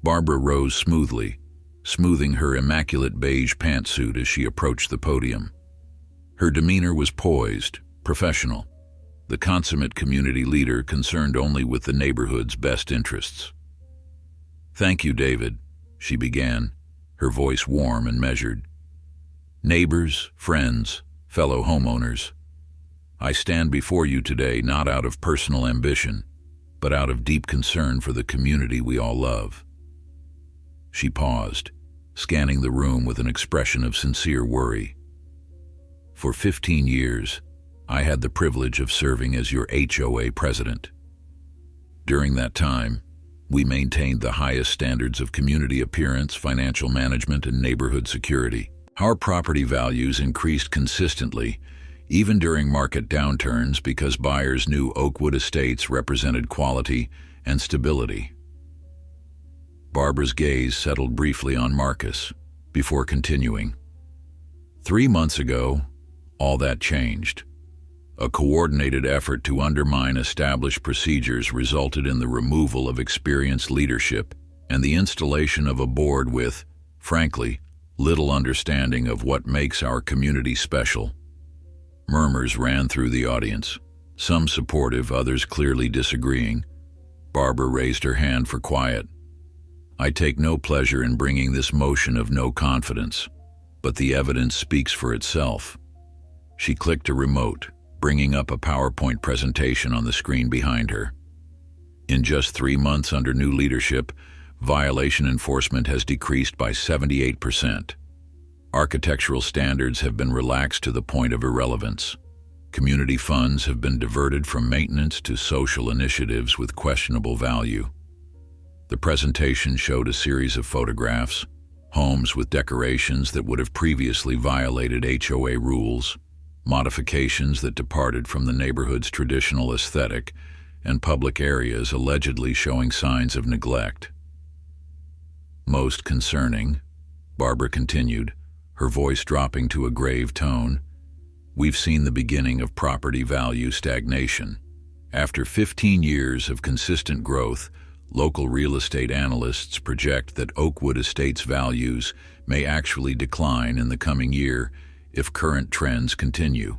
Barbara rose smoothly, smoothing her immaculate beige pantsuit as she approached the podium. Her demeanor was poised, professional, the consummate community leader concerned only with the neighborhood's best interests. Thank you, David, she began, her voice warm and measured. Neighbors, friends, fellow homeowners, I stand before you today not out of personal ambition, but out of deep concern for the community we all love. She paused, scanning the room with an expression of sincere worry. For 15 years, I had the privilege of serving as your HOA president. During that time, we maintained the highest standards of community appearance, financial management, and neighborhood security. Our property values increased consistently, even during market downturns, because buyers knew Oakwood Estates represented quality and stability. Barbara's gaze settled briefly on Marcus, before continuing. 3 months ago, all that changed. A coordinated effort to undermine established procedures resulted in the removal of experienced leadership and the installation of a board with, frankly, little understanding of what makes our community special. Murmurs ran through the audience, some supportive, others clearly disagreeing. Barbara raised her hand for quiet. I take no pleasure in bringing this motion of no confidence, but the evidence speaks for itself. She clicked a remote, bringing up a PowerPoint presentation on the screen behind her. In just 3 months under new leadership, violation enforcement has decreased by 78%. Architectural standards have been relaxed to the point of irrelevance. Community funds have been diverted from maintenance to social initiatives with questionable value. The presentation showed a series of photographs, homes with decorations that would have previously violated HOA rules, modifications that departed from the neighborhood's traditional aesthetic, and public areas allegedly showing signs of neglect. Most concerning, Barbara continued, her voice dropping to a grave tone, we've seen the beginning of property value stagnation. After 15 years of consistent growth, local real estate analysts project that Oakwood Estates values may actually decline in the coming year if current trends continue.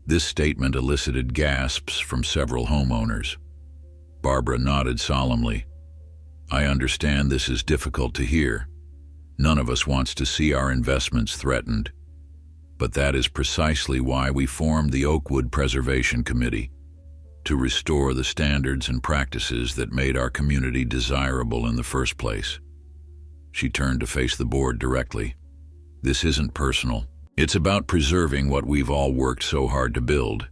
This statement elicited gasps from several homeowners. Barbara nodded solemnly. I understand this is difficult to hear. None of us wants to see our investments threatened. But that is precisely why we formed the Oakwood Preservation Committee, to restore the standards and practices that made our community desirable in the first place. She turned to face the board directly. This isn't personal. It's about preserving what we've all worked so hard to build.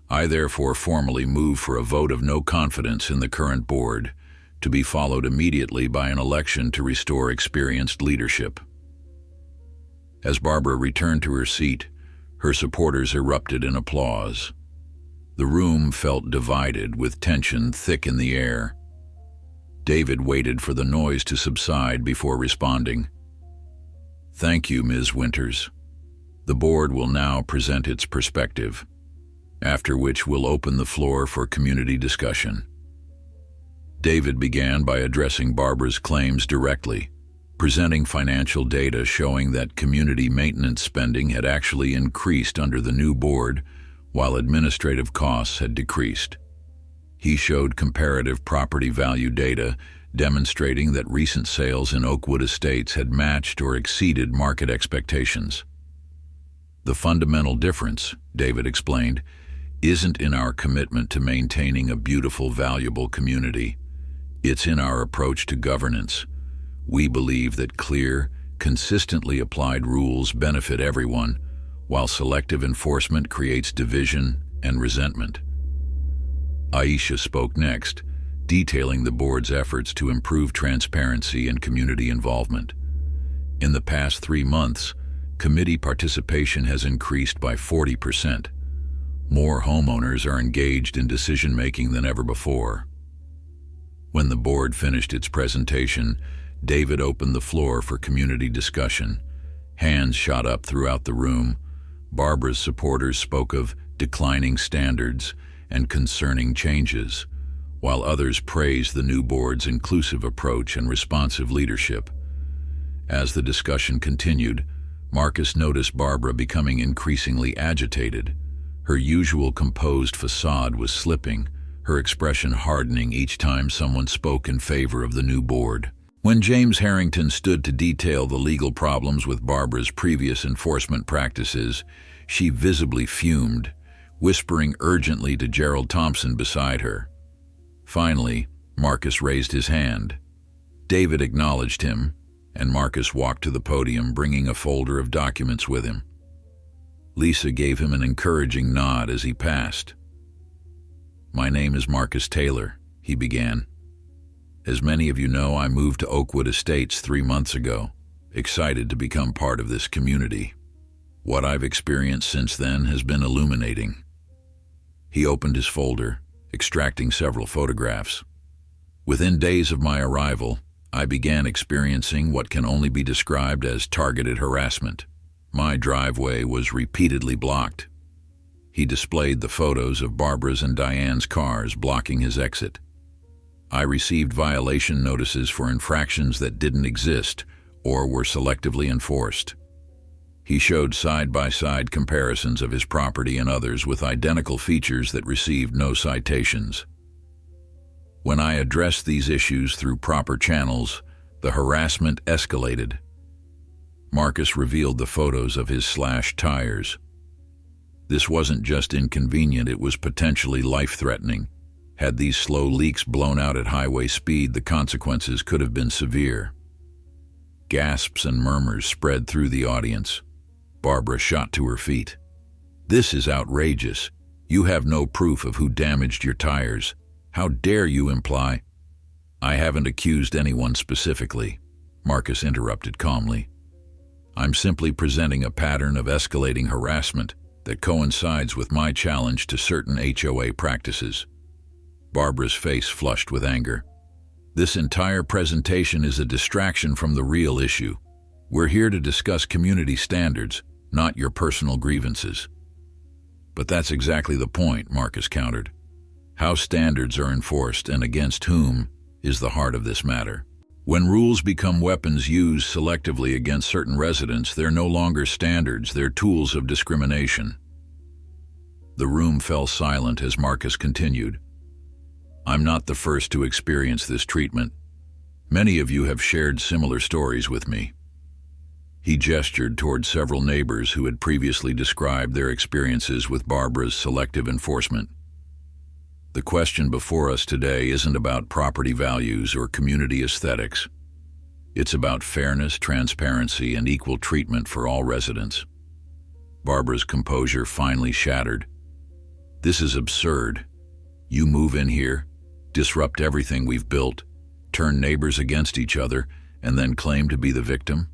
I therefore formally move for a vote of no confidence in the current board, to be followed immediately by an election to restore experienced leadership. As Barbara returned to her seat, her supporters erupted in applause. The room felt divided, with tension thick in the air. David waited for the noise to subside before responding. "Thank you, Ms. Winters. The board will now present its perspective, after which we'll open the floor for community discussion." David began by addressing Barbara's claims directly, presenting financial data showing that community maintenance spending had actually increased under the new board, while administrative costs had decreased. He showed comparative property value data demonstrating that recent sales in Oakwood Estates had matched or exceeded market expectations. "The fundamental difference," David explained, "isn't in our commitment to maintaining a beautiful, valuable community. It's in our approach to governance. We believe that clear, consistently applied rules benefit everyone, while selective enforcement creates division and resentment." Aisha spoke next, detailing the board's efforts to improve transparency and community involvement. In the past 3 months, committee participation has increased by 40%. More homeowners are engaged in decision-making than ever before. When the board finished its presentation, David opened the floor for community discussion. Hands shot up throughout the room. Barbara's supporters spoke of declining standards and concerning changes, while others praised the new board's inclusive approach and responsive leadership. As the discussion continued, Marcus noticed Barbara becoming increasingly agitated. Her usual composed facade was slipping, her expression hardening each time someone spoke in favor of the new board. When James Harrington stood to detail the legal problems with Barbara's previous enforcement practices, she visibly fumed, whispering urgently to Gerald Thompson beside her. Finally, Marcus raised his hand. David acknowledged him, and Marcus walked to the podium, bringing a folder of documents with him. Lisa gave him an encouraging nod as he passed. "My name is Marcus Taylor," he began. "As many of you know, I moved to Oakwood Estates 3 months ago, excited to become part of this community. What I've experienced since then has been illuminating." He opened his folder, extracting several photographs. "Within days of my arrival, I began experiencing what can only be described as targeted harassment. My driveway was repeatedly blocked." He displayed the photos of Barbara's and Diane's cars blocking his exit. "I received violation notices for infractions that didn't exist or were selectively enforced." He showed side-by-side comparisons of his property and others with identical features that received no citations. "When I addressed these issues through proper channels, the harassment escalated." Marcus revealed the photos of his slashed tires. This wasn't just inconvenient, it was potentially life-threatening. Had these slow leaks blown out at highway speed, the consequences could have been severe. Gasps and murmurs spread through the audience. Barbara shot to her feet. "This is outrageous. You have no proof of who damaged your tires. How dare you imply—" "I haven't accused anyone specifically," Marcus interrupted calmly. "I'm simply presenting a pattern of escalating harassment that coincides with my challenge to certain HOA practices." Barbara's face flushed with anger. "This entire presentation is a distraction from the real issue. We're here to discuss community standards, not your personal grievances." "But that's exactly the point," Marcus countered. "How standards are enforced and against whom is the heart of this matter. When rules become weapons used selectively against certain residents, they're no longer standards, they're tools of discrimination." The room fell silent as Marcus continued. "I'm not the first to experience this treatment. Many of you have shared similar stories with me. He gestured toward several neighbors who had previously described their experiences with Barbara's selective enforcement. The question before us today isn't about property values or community aesthetics. It's about fairness, transparency, and equal treatment for all residents. Barbara's composure finally shattered. This is absurd. You move in here, disrupt everything we've built, turn neighbors against each other, and then claim to be the victim?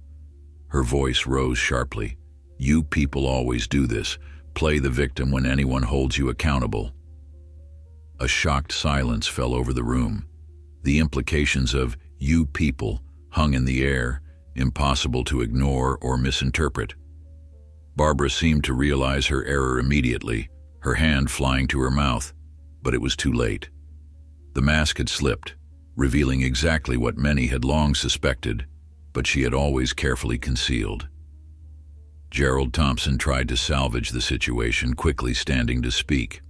Her voice rose sharply. You people always do this, play the victim when anyone holds you accountable. A shocked silence fell over the room. The implications of "you people" hung in the air, impossible to ignore or misinterpret. Barbara seemed to realize her error immediately, her hand flying to her mouth, but it was too late. The mask had slipped, revealing exactly what many had long suspected, but she had always carefully concealed. Gerald Thompson tried to salvage the situation, quickly standing to speak.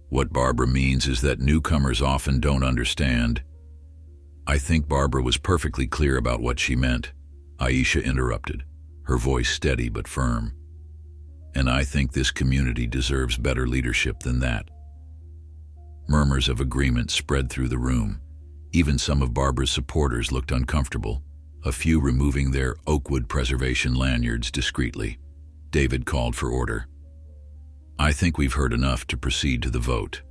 What Barbara means is that newcomers often don't understand. I think Barbara was perfectly clear about what she meant. Aisha interrupted, her voice steady but firm. And I think this community deserves better leadership than that. Murmurs of agreement spread through the room. Even some of Barbara's supporters looked uncomfortable, a few removing their Oakwood Preservation lanyards discreetly. David called for order. I think we've heard enough to proceed to the vote.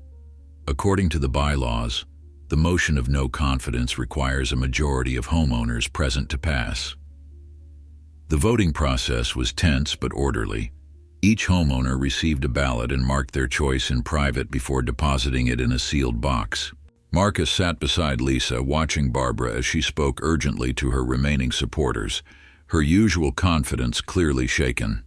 According to the bylaws, the motion of no confidence requires a majority of homeowners present to pass. The voting process was tense but orderly. Each homeowner received a ballot and marked their choice in private before depositing it in a sealed box. Marcus sat beside Lisa, watching Barbara as she spoke urgently to her remaining supporters, her usual confidence clearly shaken.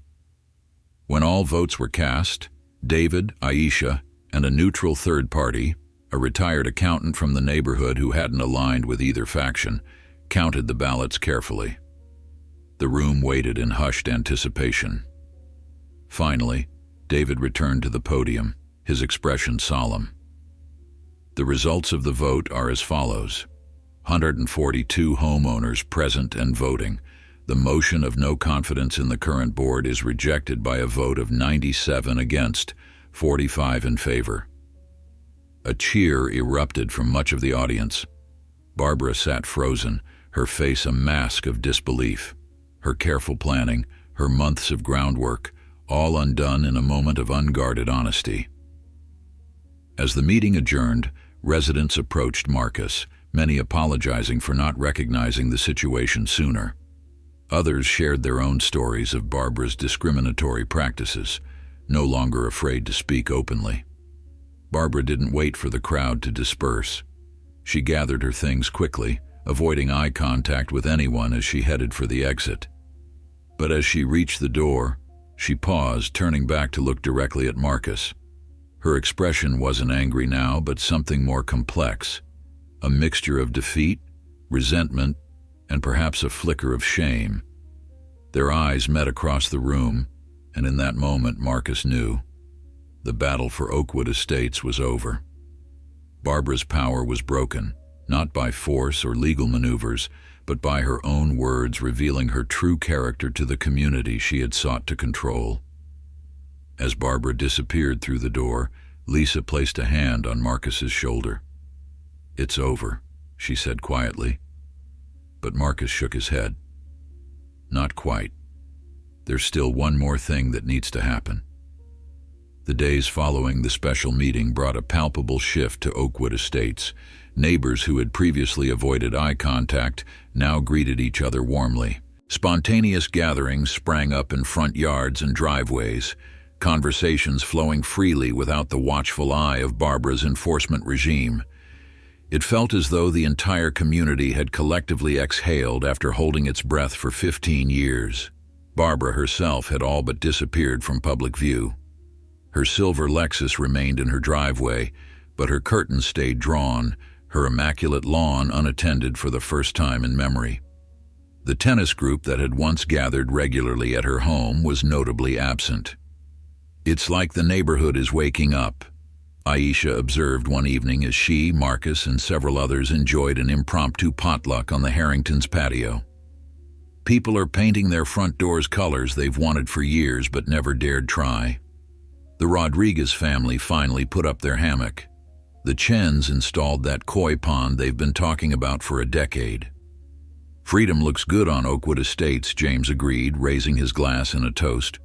When all votes were cast, David, Aisha, and a neutral third party, a retired accountant from the neighborhood who hadn't aligned with either faction, counted the ballots carefully. The room waited in hushed anticipation. Finally, David returned to the podium, his expression solemn. The results of the vote are as follows. 142 homeowners present and voting. The motion of no confidence in the current board is rejected by a vote of 97 against, 45 in favor. A cheer erupted from much of the audience. Barbara sat frozen, her face a mask of disbelief. Her careful planning, her months of groundwork, all undone in a moment of unguarded honesty. As the meeting adjourned, residents approached Marcus, many apologizing for not recognizing the situation sooner. Others shared their own stories of Barbara's discriminatory practices, no longer afraid to speak openly. Barbara didn't wait for the crowd to disperse. She gathered her things quickly, avoiding eye contact with anyone as she headed for the exit. But as she reached the door, she paused, turning back to look directly at Marcus. Her expression wasn't angry now, but something more complex, a mixture of defeat, resentment, and perhaps a flicker of shame. Their eyes met across the room, and in that moment Marcus knew. The battle for Oakwood Estates was over. Barbara's power was broken, not by force or legal maneuvers, but by her own words revealing her true character to the community she had sought to control. As Barbara disappeared through the door, Lisa placed a hand on Marcus's shoulder. "It's over," she said quietly. But Marcus shook his head. "Not quite. There's still one more thing that needs to happen." The days following the special meeting brought a palpable shift to Oakwood Estates. Neighbors who had previously avoided eye contact now greeted each other warmly. Spontaneous gatherings sprang up in front yards and driveways, conversations flowing freely without the watchful eye of Barbara's enforcement regime. It felt as though the entire community had collectively exhaled after holding its breath for 15 years. Barbara herself had all but disappeared from public view. Her silver Lexus remained in her driveway, but her curtains stayed drawn, her immaculate lawn unattended for the first time in memory. The tennis group that had once gathered regularly at her home was notably absent. "It's like the neighborhood is waking up," Aisha observed one evening as she, Marcus, and several others enjoyed an impromptu potluck on the Harringtons' patio. People are painting their front doors colors they've wanted for years but never dared try. The Rodriguez family finally put up their hammock. The Chens installed that koi pond they've been talking about for a decade. Freedom looks good on Oakwood Estates, James agreed, raising his glass in a toast.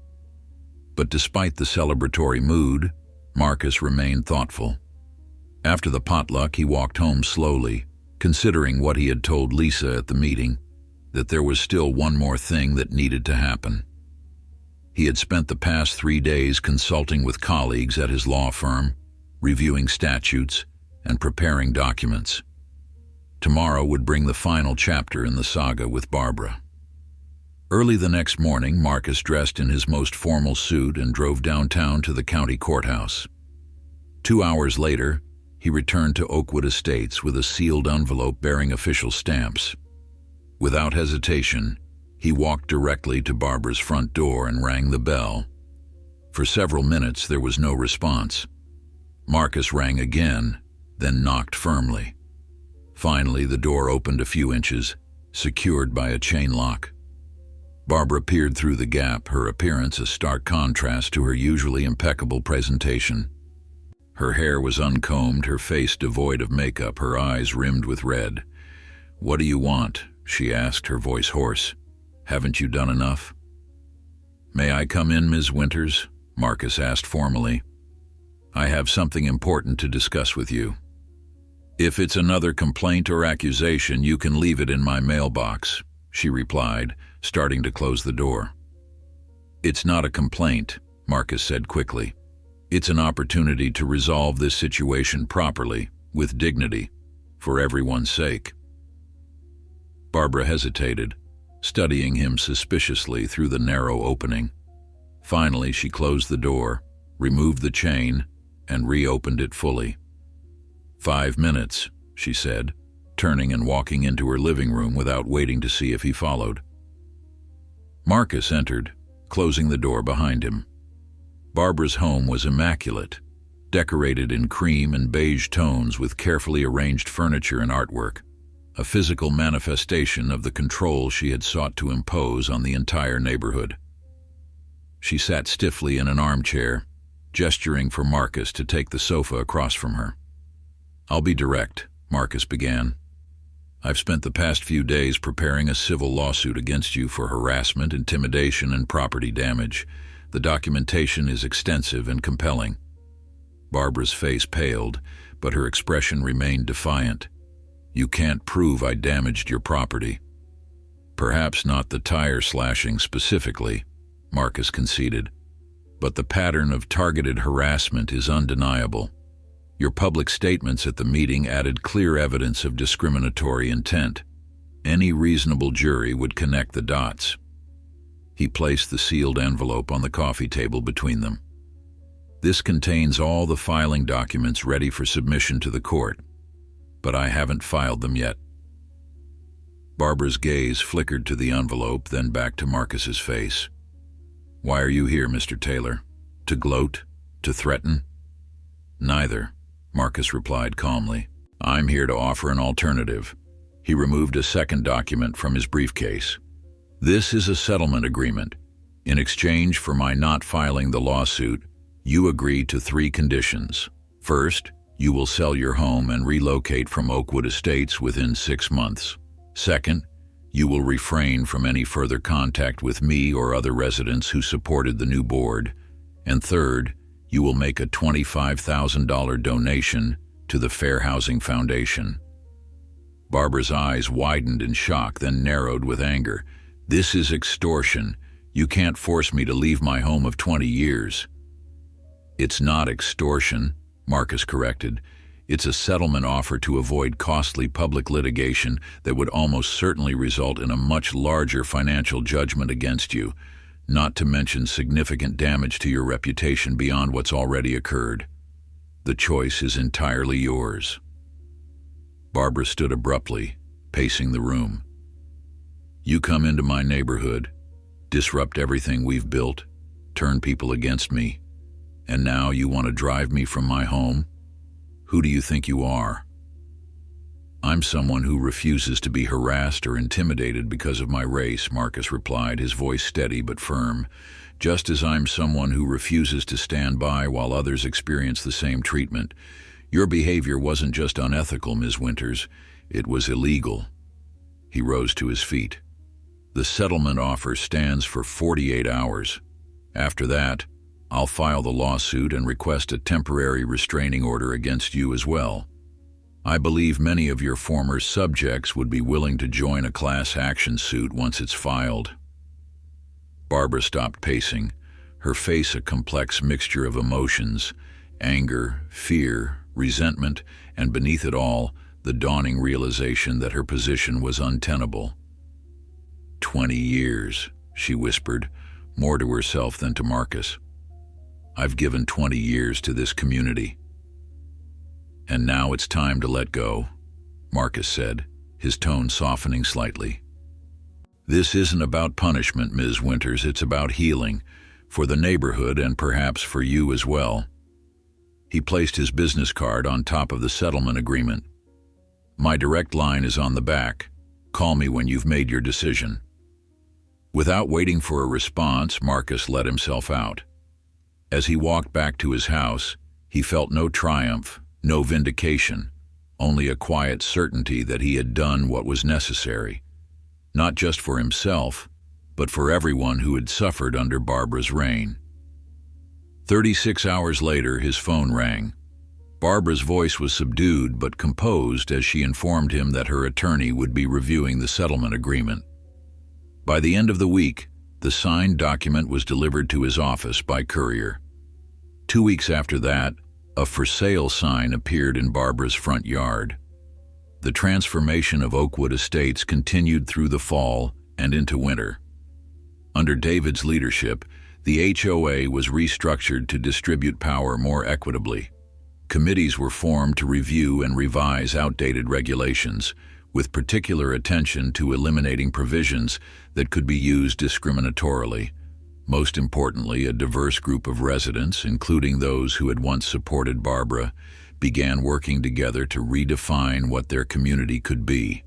But despite the celebratory mood, Marcus remained thoughtful. After the potluck, he walked home slowly, considering what he had told Lisa at the meeting, that there was still one more thing that needed to happen. He had spent the past 3 days consulting with colleagues at his law firm, reviewing statutes, and preparing documents. Tomorrow would bring the final chapter in the saga with Barbara. Early the next morning, Marcus dressed in his most formal suit and drove downtown to the county courthouse. 2 hours later, he returned to Oakwood Estates with a sealed envelope bearing official stamps. Without hesitation, he walked directly to Barbara's front door and rang the bell. For several minutes, there was no response. Marcus rang again, then knocked firmly. Finally, the door opened a few inches, secured by a chain lock. Barbara peered through the gap, her appearance a stark contrast to her usually impeccable presentation. Her hair was uncombed, her face devoid of makeup, her eyes rimmed with red. "What do you want?" she asked, her voice hoarse. "Haven't you done enough?" "May I come in, Ms. Winters?" Marcus asked formally. "I have something important to discuss with you." "If it's another complaint or accusation, you can leave it in my mailbox," she replied, starting to close the door. "It's not a complaint," Marcus said quickly. "It's an opportunity to resolve this situation properly, with dignity, for everyone's sake." Barbara hesitated, studying him suspiciously through the narrow opening. Finally, she closed the door, removed the chain, and reopened it fully. "5 minutes," she said, turning and walking into her living room without waiting to see if he followed. Marcus entered, closing the door behind him. Barbara's home was immaculate, decorated in cream and beige tones with carefully arranged furniture and artwork, a physical manifestation of the control she had sought to impose on the entire neighborhood. She sat stiffly in an armchair, gesturing for Marcus to take the sofa across from her. "I'll be direct," Marcus began. "I've spent the past few days preparing a civil lawsuit against you for harassment, intimidation, and property damage. The documentation is extensive and compelling." Barbara's face paled, but her expression remained defiant. "You can't prove I damaged your property." "Perhaps not the tire slashing specifically," Marcus conceded, "but the pattern of targeted harassment is undeniable. Your public statements at the meeting added clear evidence of discriminatory intent. Any reasonable jury would connect the dots." He placed the sealed envelope on the coffee table between them. "This contains all the filing documents ready for submission to the court, but I haven't filed them yet." Barbara's gaze flickered to the envelope, then back to Marcus's face. "Why are you here, Mr. Taylor? To gloat? To threaten?" "Neither," Marcus replied calmly. "I'm here to offer an alternative." He removed a second document from his briefcase. "This is a settlement agreement. In exchange for my not filing the lawsuit, you agree to 3 conditions. First, you will sell your home and relocate from Oakwood Estates within 6 months. Second, you will refrain from any further contact with me or other residents who supported the new board. And third, you will make a $25,000 donation to the Fair Housing Foundation." Barbara's eyes widened in shock, then narrowed with anger. "This is extortion. You can't force me to leave my home of 20 years. "It's not extortion," Marcus corrected. "It's a settlement offer to avoid costly public litigation that would almost certainly result in a much larger financial judgment against you, not to mention significant damage to your reputation beyond what's already occurred. The choice is entirely yours." Barbara stood abruptly, pacing the room. "You come into my neighborhood, disrupt everything we've built, turn people against me, and now you want to drive me from my home? Who do you think you are?" "I'm I'm someone who refuses to be harassed or intimidated because of my race, Marcus replied, his voice steady but firm. Just as I'm someone who refuses to stand by while others experience the same treatment. Your behavior wasn't just unethical, Ms. Winters. It was illegal. He rose to his feet. The settlement offer stands for 48 hours. After that, I'll file the lawsuit and request a temporary restraining order against you as well. I believe many of your former subjects would be willing to join a class action suit once it's filed. Barbara stopped pacing, her face a complex mixture of emotions, anger, fear, resentment, and beneath it all, the dawning realization that her position was untenable. 20 years, she whispered, more to herself than to Marcus. I've given 20 years to this community. And now it's time to let go, Marcus said, his tone softening slightly. This isn't about punishment, Ms. Winters, it's about healing, for the neighborhood and perhaps for you as well. He placed his business card on top of the settlement agreement. My direct line is on the back. Call me when you've made your decision. Without waiting for a response, Marcus let himself out. As he walked back to his house, he felt no triumph, no vindication, only a quiet certainty that he had done what was necessary, not just for himself, but for everyone who had suffered under Barbara's reign. 36 hours later, his phone rang. Barbara's voice was subdued but composed as she informed him that her attorney would be reviewing the settlement agreement. By the end of the week, the signed document was delivered to his office by courier. 2 weeks after that, a for sale sign appeared in Barbara's front yard. The transformation of Oakwood Estates continued through the fall and into winter. Under David's leadership, the HOA was restructured to distribute power more equitably. Committees were formed to review and revise outdated regulations, with particular attention to eliminating provisions that could be used discriminatorily. Most importantly, a diverse group of residents, including those who had once supported Barbara, began working together to redefine what their community could be.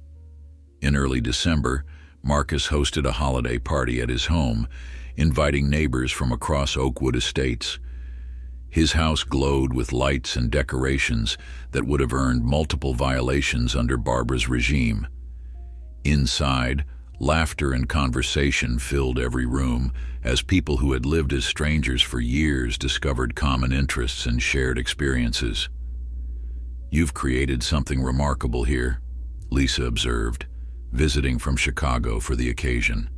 In early December, Marcus hosted a holiday party at his home, inviting neighbors from across Oakwood Estates. His house glowed with lights and decorations that would have earned multiple violations under Barbara's regime. Inside, laughter and conversation filled every room as people who had lived as strangers for years discovered common interests and shared experiences. "You've created something remarkable here," Lisa observed, visiting from Chicago for the occasion.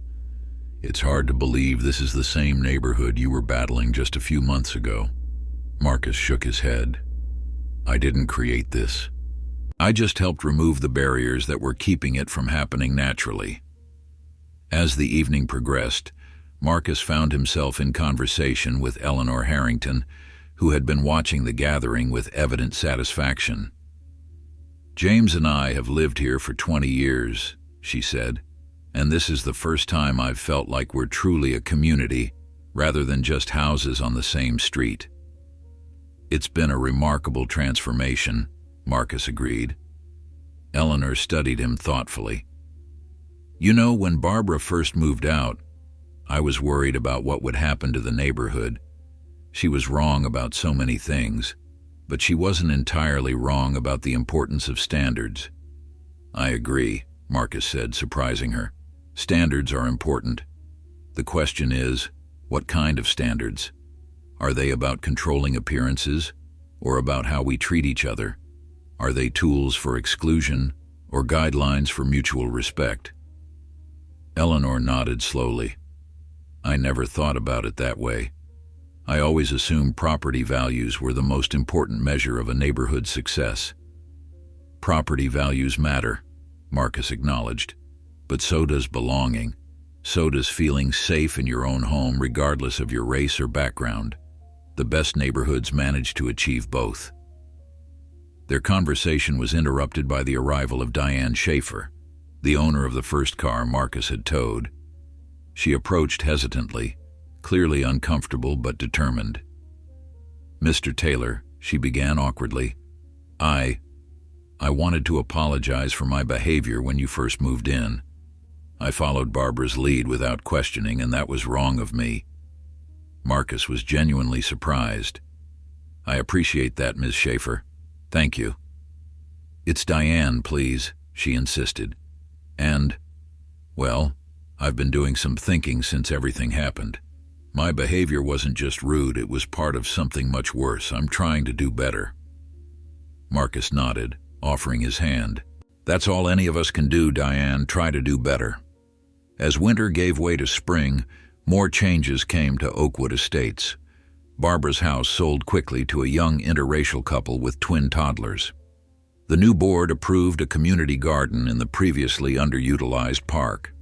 "It's hard to believe this is the same neighborhood you were battling just a few months ago." Marcus shook his head. "I didn't create this. I just helped remove the barriers that were keeping it from happening naturally." As the evening progressed, Marcus found himself in conversation with Eleanor Harrington, who had been watching the gathering with evident satisfaction. "James and I have lived here for 20 years, she said, "and this is the first time I've felt like we're truly a community, rather than just houses on the same street." "It's been a remarkable transformation," Marcus agreed. Eleanor studied him thoughtfully. "You know, when Barbara first moved out, I was worried about what would happen to the neighborhood. She was wrong about so many things, but she wasn't entirely wrong about the importance of standards." "I agree," Marcus said, surprising her. "Standards are important. The question is, what kind of standards? Are they about controlling appearances, or about how we treat each other? Are they tools for exclusion, or guidelines for mutual respect?" Eleanor nodded slowly. "I never thought about it that way. I always assumed property values were the most important measure of a neighborhood's success." "Property values matter," Marcus acknowledged, "but so does belonging. So does feeling safe in your own home regardless of your race or background. The best neighborhoods manage to achieve both." Their conversation was interrupted by the arrival of Diane Schaefer, the owner of the first car Marcus had towed. She approached hesitantly, clearly uncomfortable but determined. "Mr. Taylor," she began awkwardly, I wanted to apologize for my behavior when you first moved in. I followed Barbara's lead without questioning, and that was wrong of me. Marcus was genuinely surprised. I appreciate that, Ms. Schaefer. Thank you. It's Diane, please, she insisted. And, well, I've been doing some thinking since everything happened. My behavior wasn't just rude, it was part of something much worse. I'm trying to do better. Marcus nodded, offering his hand. That's all any of us can do, Diane, try to do better. As winter gave way to spring, more changes came to Oakwood Estates. Barbara's house sold quickly to a young interracial couple with twin toddlers. The new board approved a community garden in the previously underutilized park.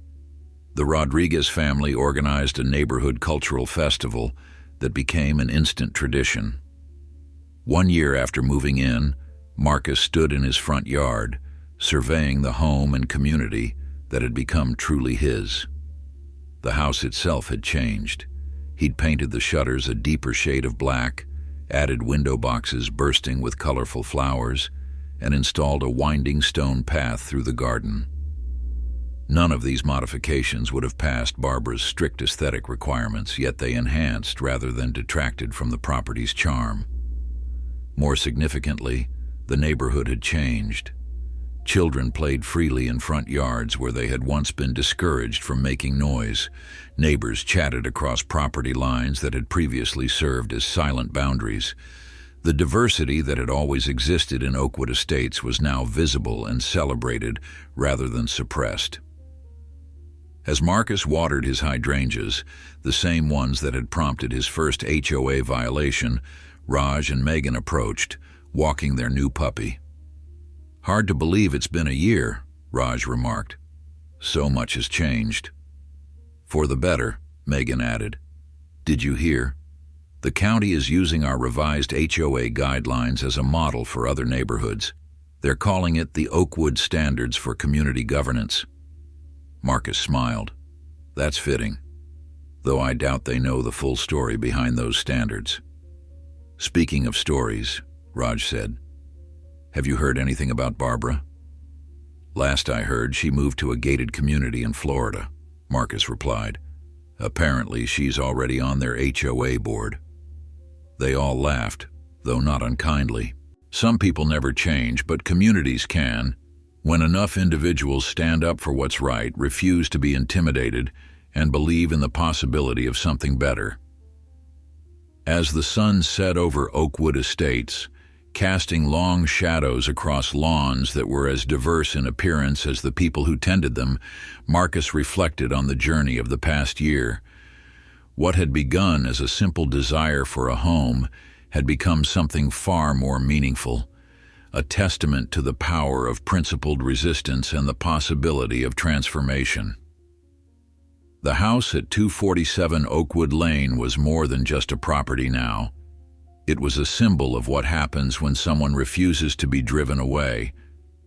The Rodriguez family organized a neighborhood cultural festival that became an instant tradition. 1 year after moving in, Marcus stood in his front yard, surveying the home and community that had become truly his. The house itself had changed. He'd painted the shutters a deeper shade of black, added window boxes bursting with colorful flowers, and installed a winding stone path through the garden. None of these modifications would have passed Barbara's strict aesthetic requirements, yet they enhanced rather than detracted from the property's charm. More significantly, the neighborhood had changed. Children played freely in front yards where they had once been discouraged from making noise. Neighbors chatted across property lines that had previously served as silent boundaries. The diversity that had always existed in Oakwood Estates was now visible and celebrated rather than suppressed. As Marcus watered his hydrangeas, the same ones that had prompted his first HOA violation, Raj and Megan approached, walking their new puppy. Hard to believe it's been a year, Raj remarked. So much has changed. For the better, Megan added. Did you hear? The county is using our revised HOA guidelines as a model for other neighborhoods. They're calling it the Oakwood Standards for Community Governance. Marcus smiled. That's fitting, though I doubt they know the full story behind those standards. Speaking of stories, Raj said, have you heard anything about Barbara? Last I heard, she moved to a gated community in Florida, Marcus replied. Apparently, she's already on their HOA board. They all laughed, though not unkindly. Some people never change, but communities can. When enough individuals stand up for what's right, refuse to be intimidated, and believe in the possibility of something better. As the sun set over Oakwood Estates, casting long shadows across lawns that were as diverse in appearance as the people who tended them, Marcus reflected on the journey of the past year. What had begun as a simple desire for a home had become something far more meaningful, a testament to the power of principled resistance and the possibility of transformation. The house at 247 Oakwood Lane was more than just a property now. It was a symbol of what happens when someone refuses to be driven away,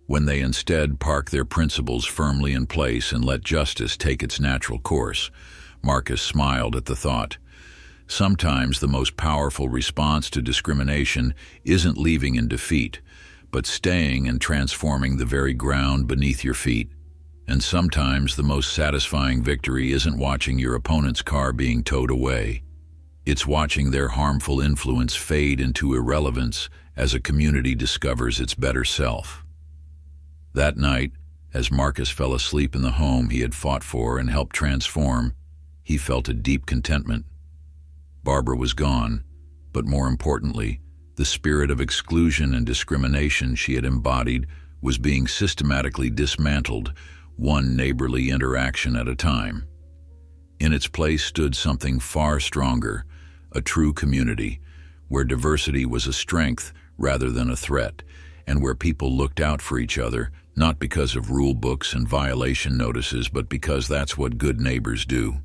when they instead park their principles firmly in place and let justice take its natural course. Marcus smiled at the thought. Sometimes the most powerful response to discrimination isn't leaving in defeat, but staying and transforming the very ground beneath your feet. And sometimes the most satisfying victory isn't watching your opponent's car being towed away. It's watching their harmful influence fade into irrelevance as a community discovers its better self. That night, as Marcus fell asleep in the home he had fought for and helped transform, he felt a deep contentment. Barbara was gone, but more importantly, the spirit of exclusion and discrimination she had embodied was being systematically dismantled, one neighborly interaction at a time. In its place stood something far stronger, a true community, where diversity was a strength rather than a threat, and where people looked out for each other, not because of rule books and violation notices, but because that's what good neighbors do.